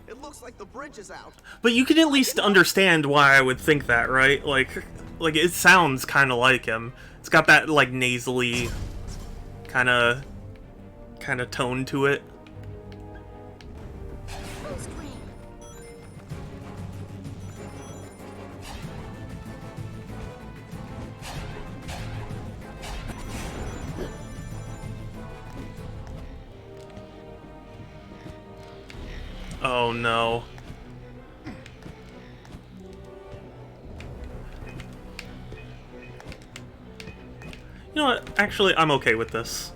It looks like the bridge is out. But you can at least understand why I would think that, right? Like it sounds kind of like him. It's got that like nasally kind of tone to it. Oh no. You know what? Actually, I'm okay with this.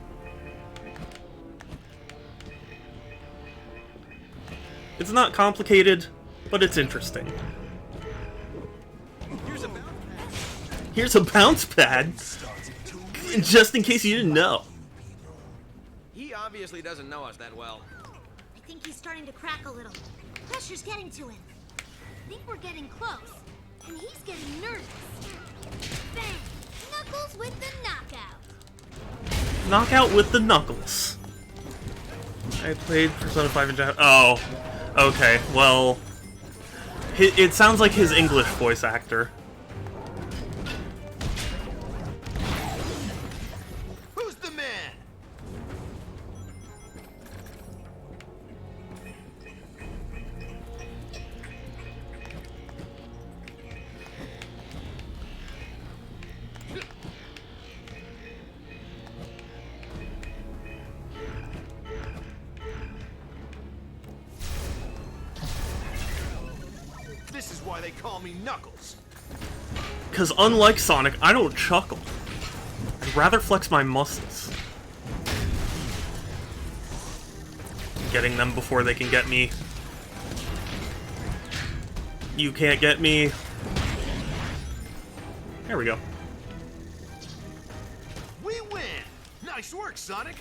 It's not complicated, but it's interesting. Here's a bounce pad. Just in case you didn't know. He obviously doesn't know us that well. I think he's starting to crack a little. Pressure's getting to him. I think we're getting close. And he's getting nervous. Bang! Knuckles with the knockout. Knockout with the Knuckles. I played Persona 5 in Japan. Oh. Okay, well... It sounds like his English voice actor. Who's the man? This is why they call me Knuckles. Because unlike Sonic, I don't chuckle. I'd rather flex my muscles. Getting them before they can get me. You can't get me. There we go. We win! Nice work, Sonic!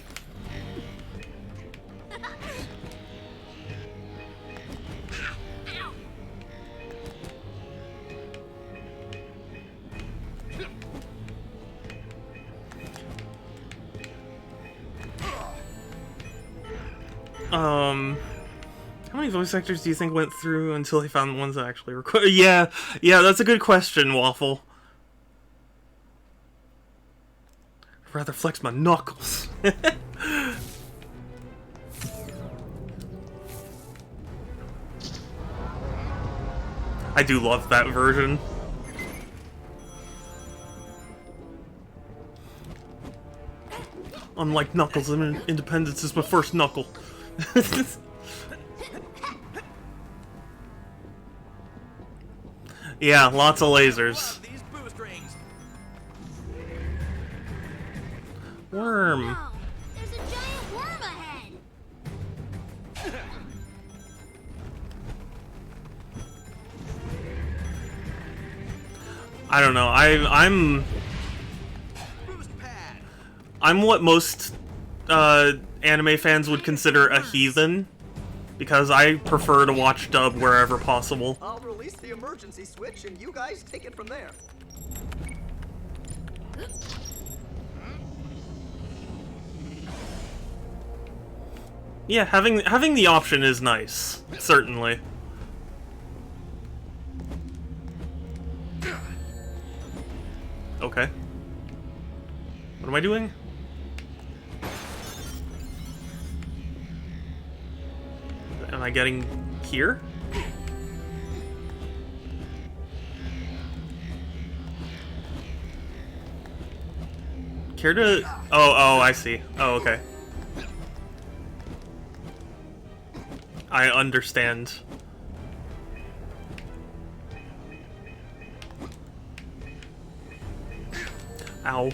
How many voice actors do you think went through until they found the ones that actually record? Yeah, that's a good question, Waffle. I'd rather flex my knuckles. I do love that version. Unlike Knuckles, Independence is my first knuckle. Yeah, lots of lasers. Worm. Oh, there's a giant worm ahead. I don't know. I'm what most anime fans would consider a heathen, because I prefer to watch dub wherever possible. I'll release the emergency switch and you guys take it from there. Yeah, having the option is nice, certainly. Okay. What am I doing? Am I getting here? Care to... Oh, I see. Oh, okay. I understand. Ow.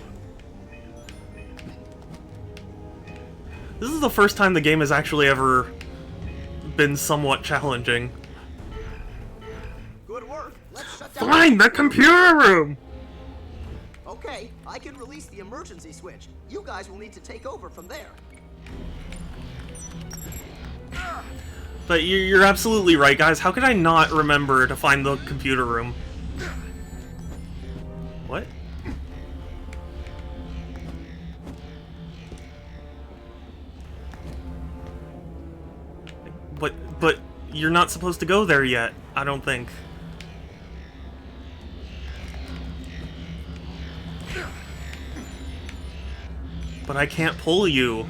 This is the first time the game has actually ever been somewhat challenging. Good work. Let's shut down. Find the computer room! Okay, I can release the emergency switch. You guys will need to take over from there. But you're absolutely right, guys. How could I not remember to find the computer room? What? But you're not supposed to go there yet, I don't think. But I can't pull you.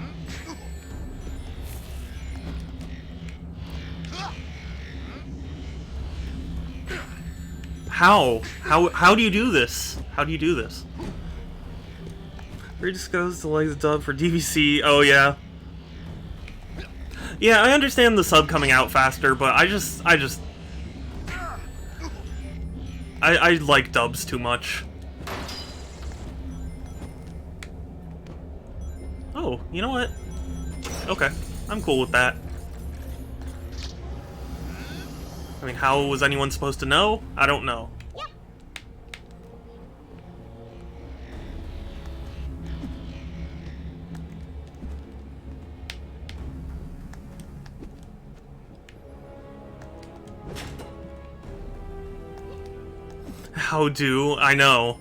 How? How do you do this? How do you do this? Redisclose the legs dub for DVC. Oh yeah. Yeah, I understand the sub coming out faster, but I like dubs too much. Oh, you know what? Okay, I'm cool with that. I mean, how was anyone supposed to know? I don't know. Yep. How do? I know.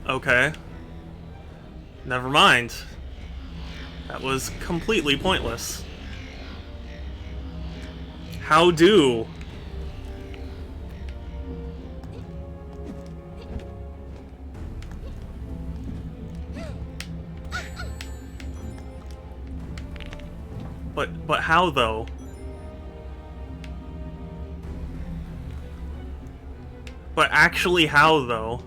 Okay. Never mind. That was completely pointless. How do? But how though? But actually how though?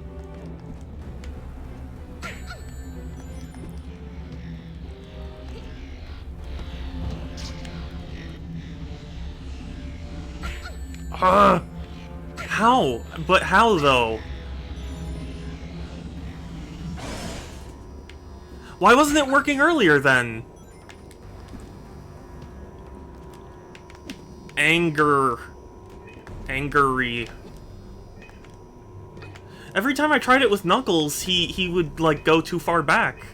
How? But how though? Why wasn't it working earlier then? Angery. Every time I tried it with Knuckles, he would like go too far back.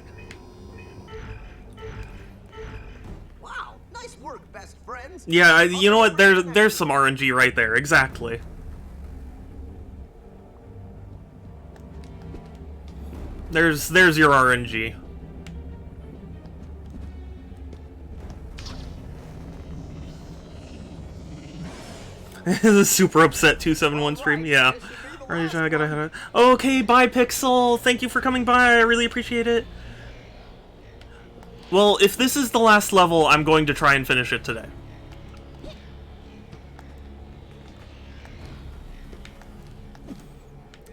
Wow, nice work, best friends. Yeah, you know what? There's some RNG right there. Exactly. There's your RNG. The super upset 271 stream. Yeah. Alright, I gotta head out. Okay, bye Pixel. Thank you for coming by. I really appreciate it. Well, if this is the last level, I'm going to try and finish it today.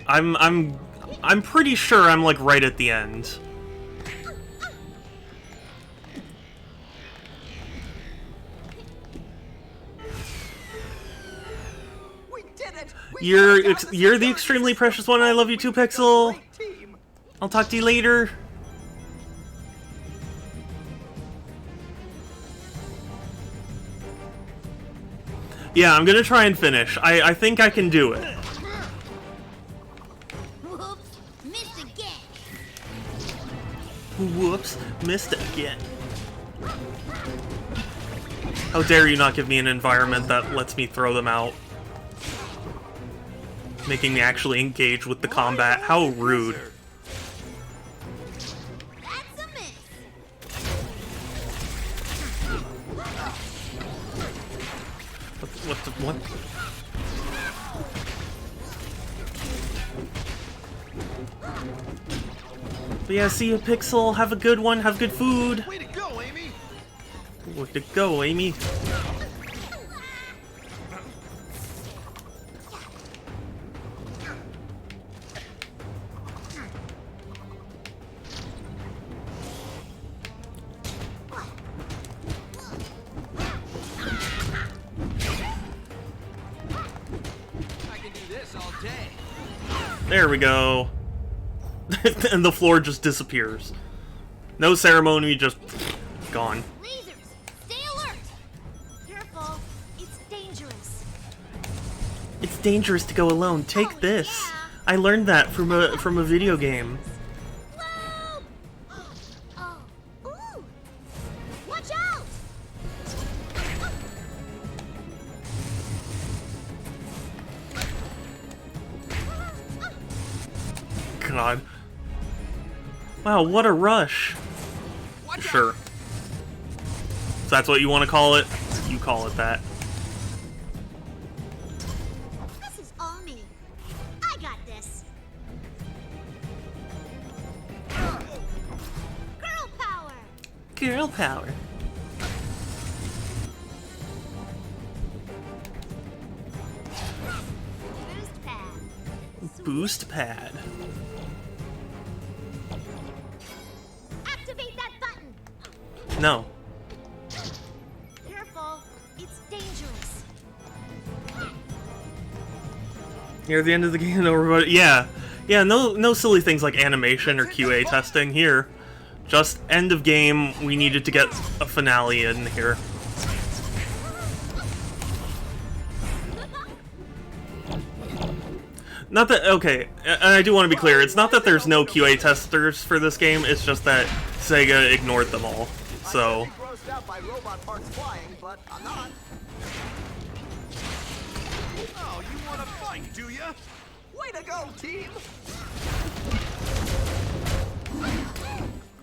I'm pretty sure I'm like right at the end. You're the extremely precious one. I love you too, Pixel. I'll talk to you later. Yeah, I'm gonna try and finish. I think I can do it. Whoops, missed again. Whoops, missed again. How dare you not give me an environment that lets me throw them out. making me actually engage with the combat. How rude. What? But yeah, see you, Pixel. Have a good one. Have good food. Way to go, Amy! Way to go, Amy. There we go. And the floor just disappears. No ceremony, just gone. Lasers! Stay alert! Careful, it's dangerous. It's dangerous to go alone. Take this. Yeah. I learned that from a video game. Oh. Ooh. Watch out! God. Wow, what a rush. Sure. So that's what you want to call it? You call it that. This is all me. I got this. Girl power! Girl power. Boost pad. Boost pad. Activate that button. No. Careful, it's dangerous. Near the end of the game, everybody. Yeah, no silly things like animation or QA testing here. Just end of game. We needed to get a finale in here. Not that, okay, and I do want to be clear, it's not that there's no QA testers for this game, it's just that Sega ignored them all, so... Grossed out by robot parts flying, but I'm not. Oh, you want to fight, do ya? Way to go, team!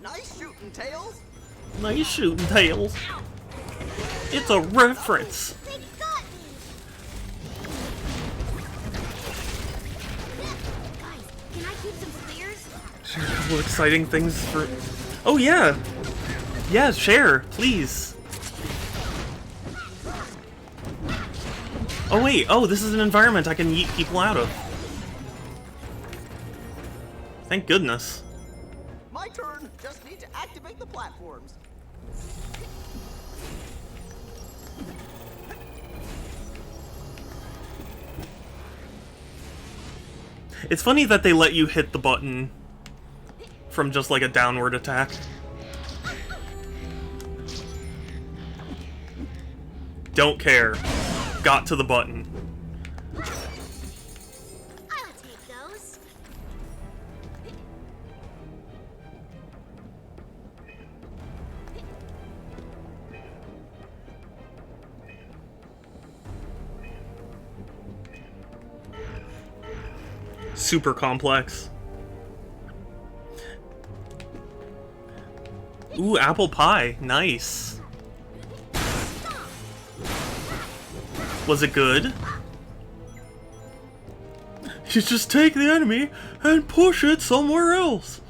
Nice shooting, Tails! Nice shooting, Tails. It's a reference. Can I keep some spears? Share a couple of exciting things for... Oh, yeah! Yeah, share, please. Oh, wait. Oh, this is an environment I can yeet people out of. Thank goodness. My turn. Just need to activate the platforms. It's funny that they let you hit the button from just like a downward attack. Don't care. Got to the button. I'll take those. Super complex. Ooh, apple pie. Nice. Was it good? You just take the enemy and push it somewhere else.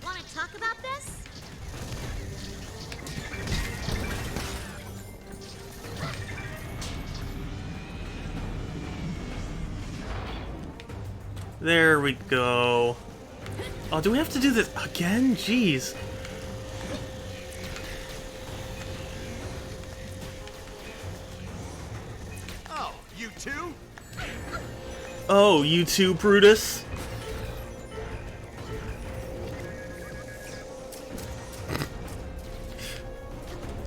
Want to talk about this? There we go. Oh, do we have to do this again? Jeez. too? Oh, you too, Brutus?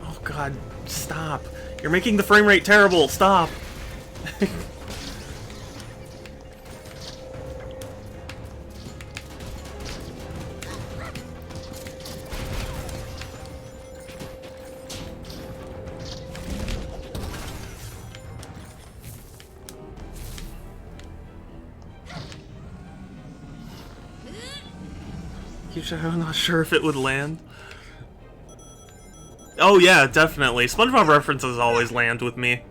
Oh god, stop. You're making the frame rate terrible, stop. I'm not sure if it would land. Oh yeah, definitely. SpongeBob references always land with me.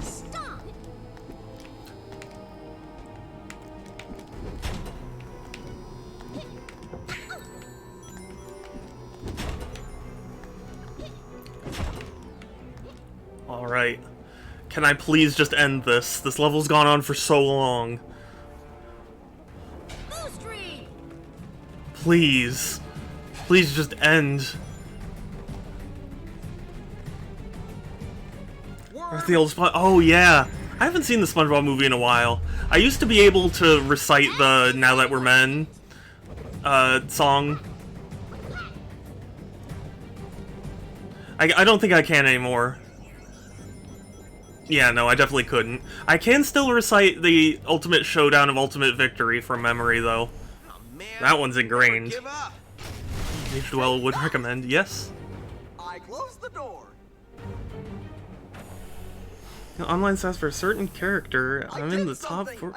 Stop! Alright. Can I please just end this? This level's gone on for so long. Please. Please just end. Where's the old Spon- Oh yeah! I haven't seen the SpongeBob movie in a while. I used to be able to recite the Now That We're Men song. I don't think I can anymore. Yeah, no, I definitely couldn't. I can still recite the Ultimate Showdown of Ultimate Victory from memory, though. That one's ingrained. H2L would recommend, yes? I closed the door. Online stats for a certain character. I'm in the top 4.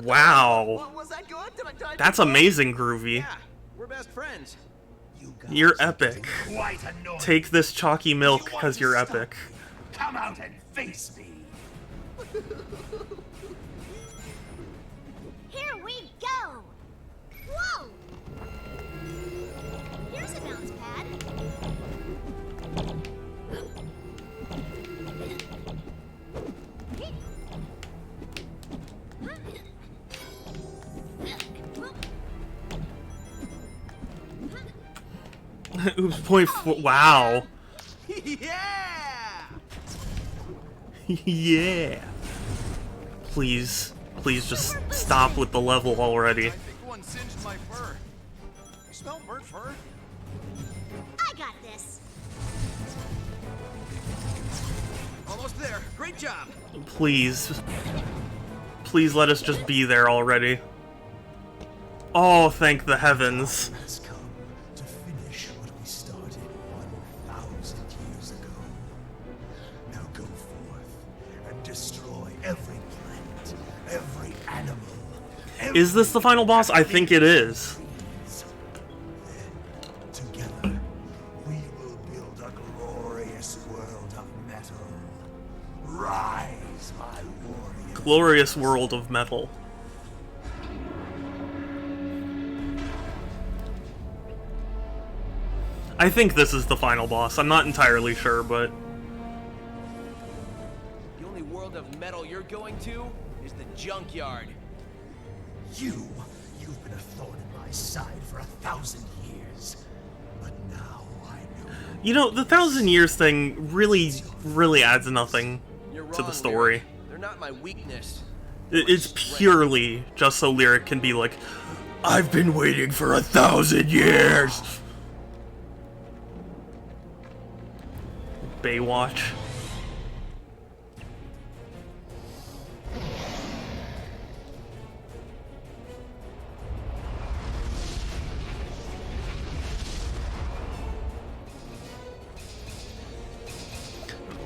Wow. Was that good? Did I That's amazing, Groovy. Yeah, we're best friends. You're epic. Take this chalky milk because you're epic. Come out and face me. Here we go! Whoa! Here's a bounce pad. Oops, .4. Wow. Yeah! Yeah. Please, please just stop with the level already. I think one singed my fur. You smell burnt fur? I got this. Almost there. Great job. Please. Please let us just be there already. Oh, thank the heavens. Has come to finish what we started 1,000 years ago. Now go forth and destroy every plant, every animal. Is this the final boss? I think it is. Together, we will build a glorious world of metal. Rise, my warrior. Glorious world of metal. I think this is the final boss. I'm not entirely sure, but... The only world of metal you're going to is the junkyard. You've been a thorn in my side for 1,000 years. But now I know. You know, the 1,000 years thing really adds nothing to the story. Lyric. They're not my weakness. It's purely just so Lyric can be like, I've been waiting for 1,000 years! Baywatch.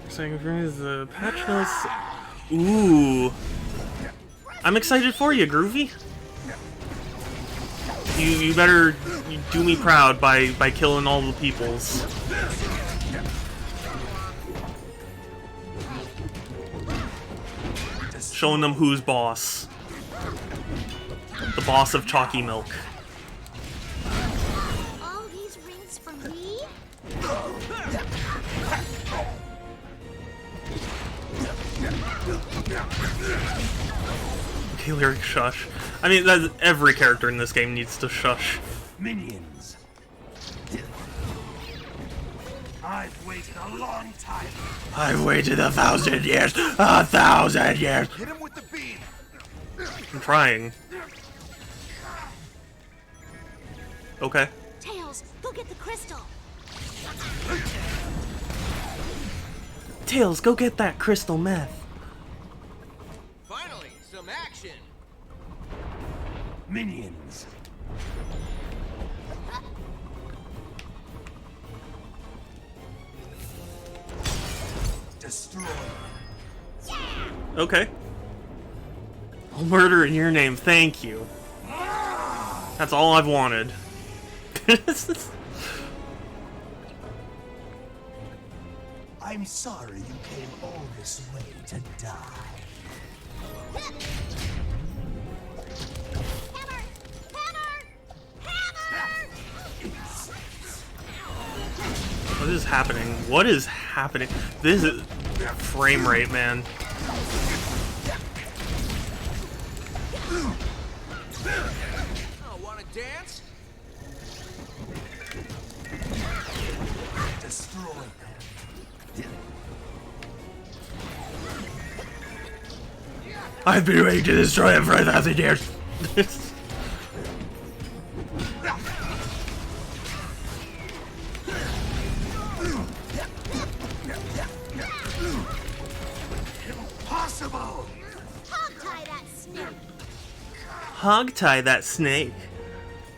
Saying the patch notes. Ooh. I'm excited for you, Groovy. You better do me proud by killing all the peoples. Showing them who's boss. The boss of Chalky Milk. All these rings for me? Okay, Lyric, shush. I mean, every character in this game needs to shush. Minions. I've waited a long time. I've waited 1,000 years. 1,000 years. Hit him with the beam. I'm trying. Okay. Tails, go get the crystal. Tails, go get that crystal meth. Finally, some action. Minions. Destroy. Okay. I'll murder in your name, thank you. That's all I've wanted. I'm sorry you came all this way to die. What is happening? What is happening? This is frame rate, man. Oh, wanna dance? Destroy them. I've been waiting to destroy him for 1,000 years. Impossible. Hog-tie that snake. Hog-tie that snake.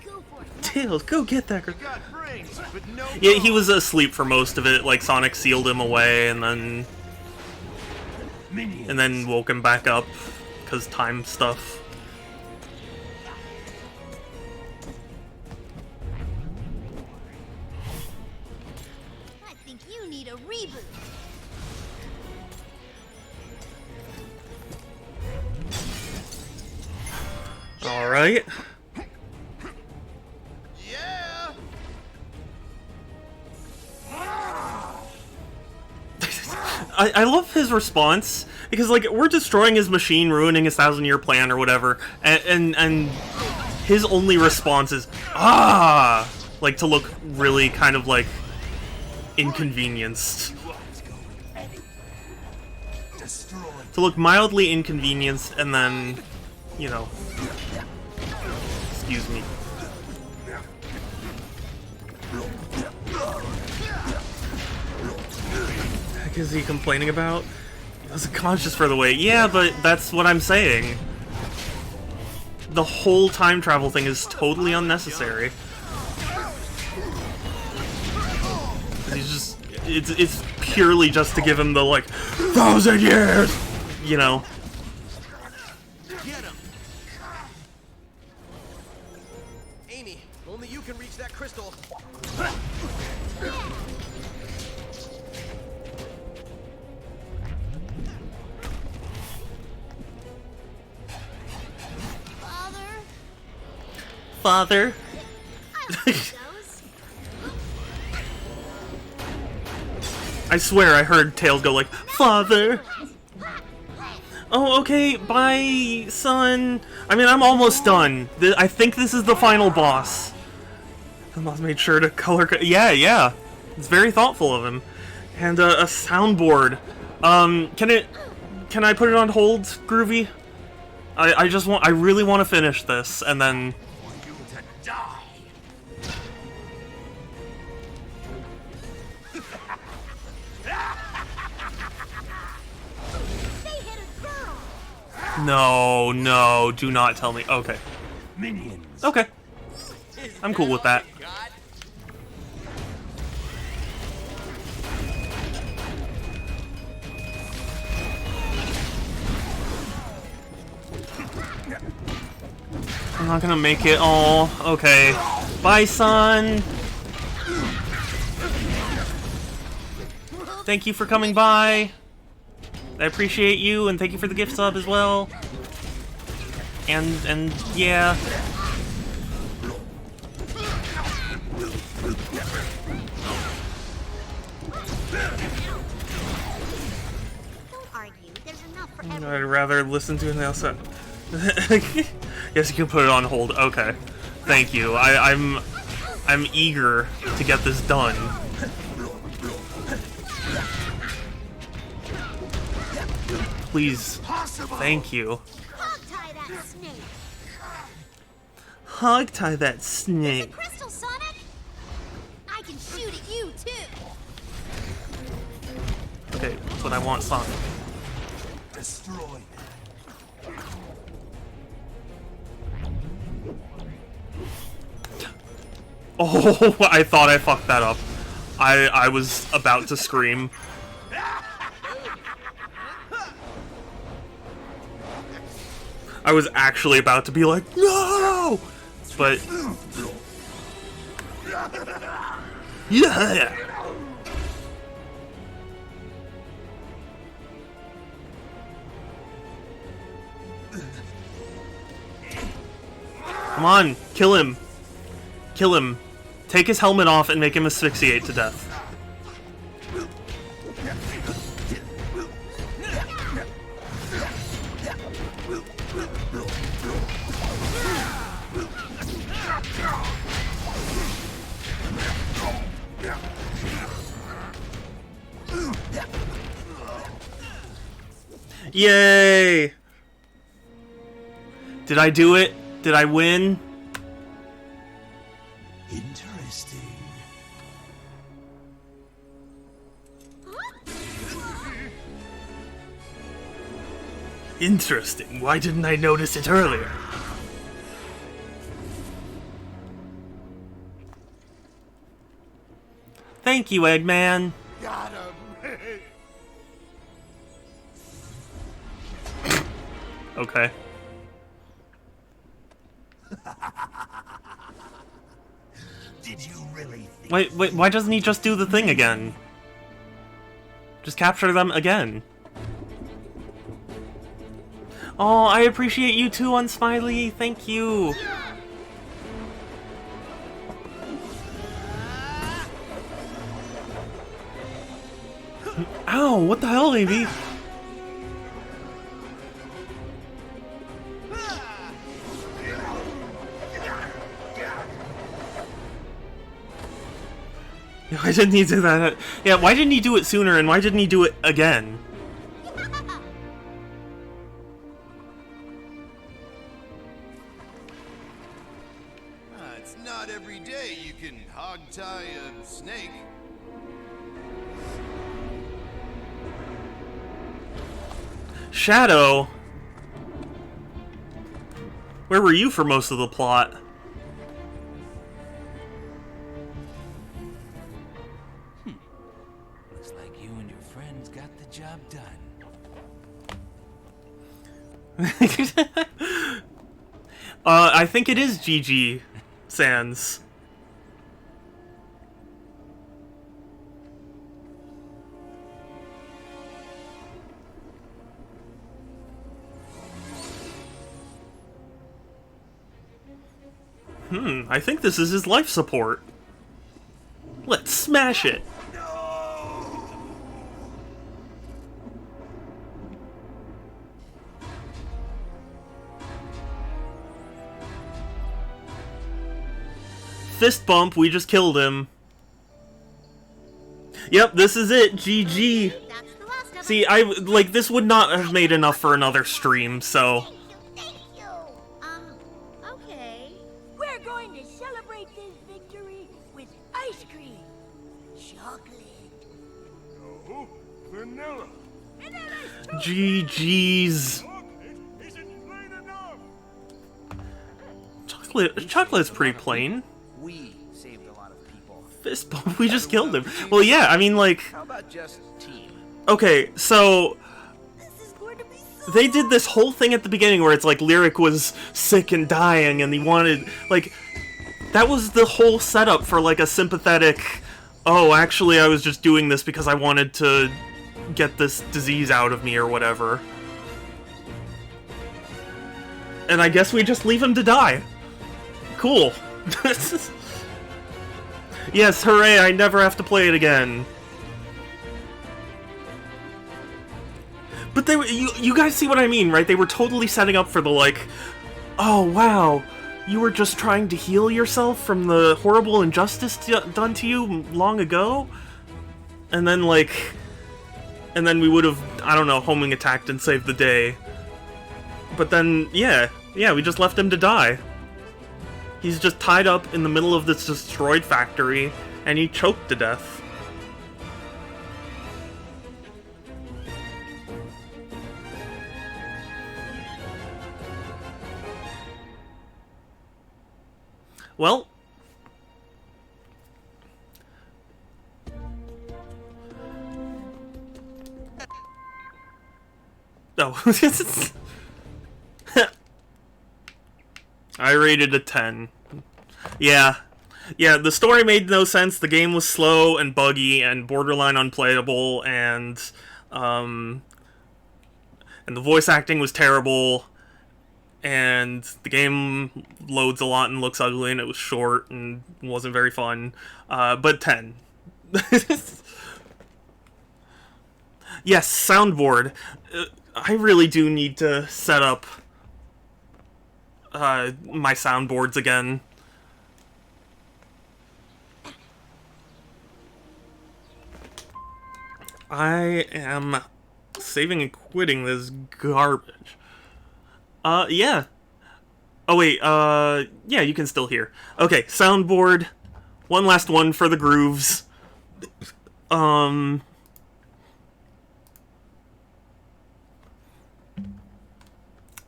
Go for it. Tails, go get that. Got brains, but no. Yeah, he was asleep for most of it. Like Sonic sealed him away, and then woke him back up because time stuff. I think you need a reboot. All right. Yeah. I love his response because like we're destroying his machine, ruining his 1,000-year plan or whatever, and his only response is like to look really kind of like inconvenienced, to look mildly inconvenienced, and then you know, excuse me. What is he complaining about? He wasn't conscious for the wait. Yeah, but that's what I'm saying. The whole time travel thing is totally unnecessary. He's just, it's purely just to give him the like 1,000 years, you know. Get him. Amy, only you can reach that crystal. Father. I swear I heard Tails go like, Father. Oh, okay, bye, son. I mean, I'm almost done. I think this is the final boss. I must made sure to color. Yeah. It's very thoughtful of him. And a soundboard. Can I put it on hold, Groovy? I really want to finish this, and then. No, do not tell me. Okay. Minions. Okay. I'm cool with that. I'm not gonna make it all. Okay. Bye, son. Thank you for coming by. I appreciate you, and thank you for the gift sub as well. And yeah. Don't argue. There's enough for everyone. I'd rather listen to an else. Yes, you can put it on hold. Okay. Thank you. I'm eager to get this done. Please. Thank you. Hog-tie that snake. Hog-tie that snake. It's a crystal, Sonic. I can shoot at you too. Okay, that's what I want, Sonic. Destroy. Oh, I thought I fucked that up. I was about to scream. I was actually about to be like, no! But... yeah! Come on, kill him. Kill him. Take his helmet off and make him asphyxiate to death. Yay! Did I do it? Did I win? Interesting. Interesting. Why didn't I notice it earlier? Thank you, Eggman. Got him. Okay. Did you really think Wait, why doesn't he just do the thing again? Just capture them again. Oh, I appreciate you too, Unsmiley. Thank you. Ow, what the hell, Avy? Why didn't he do that? Yeah, why didn't he do it sooner, and why didn't he do it again? It's not every day you can hog-tie a snake. Shadow? Where were you for most of the plot? Looks like you and your friends got the job done. I think it is GG Sans. I think this is his life support. Let's smash it. Fist bump, we just killed him. Yep, this is it. GG. See, like, this would not have made enough for another stream, so... Okay. We're going to celebrate this victory with ice cream. Chocolate. No, vanilla. GG's. Chocolate's pretty plain. We saved a lot of people. Fist bump, we just killed him. Well, yeah, I mean, like... How about just team? Okay, so... They did this whole thing at the beginning where it's like Lyric was sick and dying and he wanted... Like, that was the whole setup for, like, a sympathetic... Oh, actually, I was just doing this because I wanted to get this disease out of me or whatever. And I guess we just leave him to die. Cool. Yes, hooray, I never have to play it again. But they were, you guys see what I mean, right? They were totally setting up for the, like, oh, wow, you were just trying to heal yourself from the horrible injustice done to you long ago? And then, like, and then we would have, I don't know, homing attacked and saved the day. But then, yeah, we just left him to die. He's just tied up in the middle of this destroyed factory, and he choked to death. Well, oh, I rated a 10. Yeah, the story made no sense, the game was slow and buggy and borderline unplayable, and the voice acting was terrible, and the game loads a lot and looks ugly, and it was short and wasn't very fun, but 10. Yes, soundboard. I really do need to set up my soundboards again. I am saving and quitting this garbage. Yeah. Oh, wait, yeah, you can still hear. Okay, soundboard. One last one for the grooves.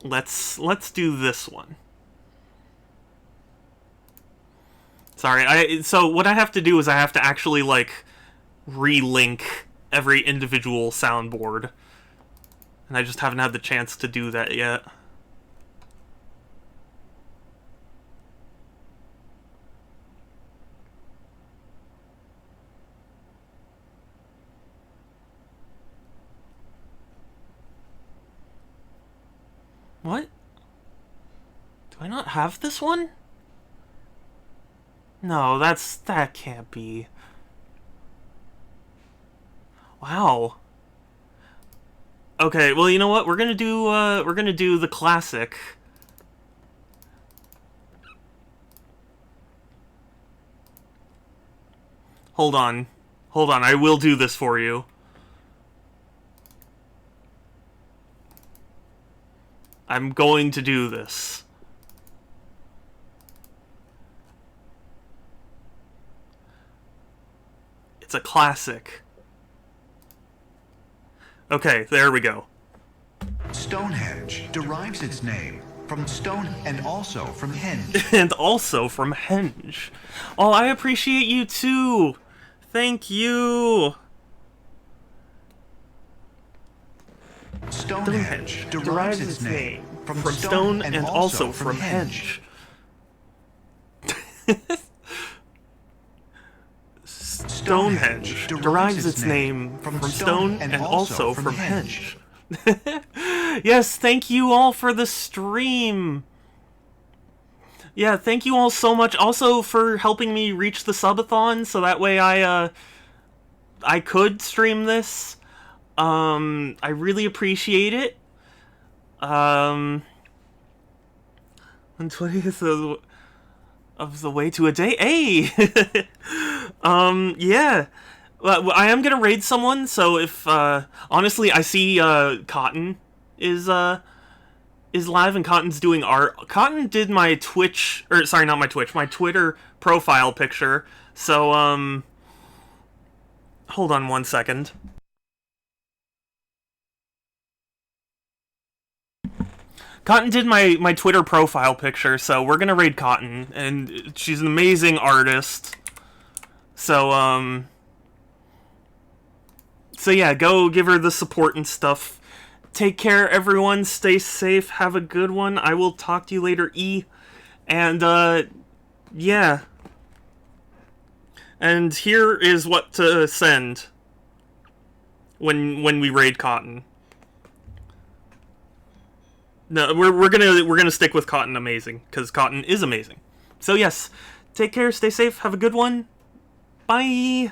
Let's do this one. Sorry, so what I have to do is I have to actually, like, relink every individual soundboard. And I just haven't had the chance to do that yet. What? Do I not have this one? No, that can't be. Wow. Okay, well, you know what? We're gonna do the classic. Hold on, I will do this for you. I'm going to do this. It's a classic. Okay, there we go. Stonehenge derives its name from stone and also from henge. And also from henge. Oh, I appreciate you too. Thank you. Stonehenge derives its name from stone and also from henge. Stonehenge derives its name from stone and also from henge. Yes, thank you all for the stream. Yeah, thank you all so much. Also for helping me reach the subathon, so that way I could stream this. I really appreciate it. 1/20th of the way to a day. Hey! Yeah. Well, I am gonna raid someone, so if, honestly, I see, Cotton is live, and Cotton's doing art. Cotton did my Twitch, or, sorry, not my Twitch, my Twitter profile picture, so, hold on 1 second. Cotton did my Twitter profile picture, so we're gonna raid Cotton, and she's an amazing artist. So, so yeah, go give her the support and stuff. Take care, everyone. Stay safe. Have a good one. I will talk to you later, E. And, yeah. And here is what to send when we raid Cotton. No, we're gonna stick with Cotton amazing, because Cotton is amazing. So yes, take care, stay safe, have a good one. Bye!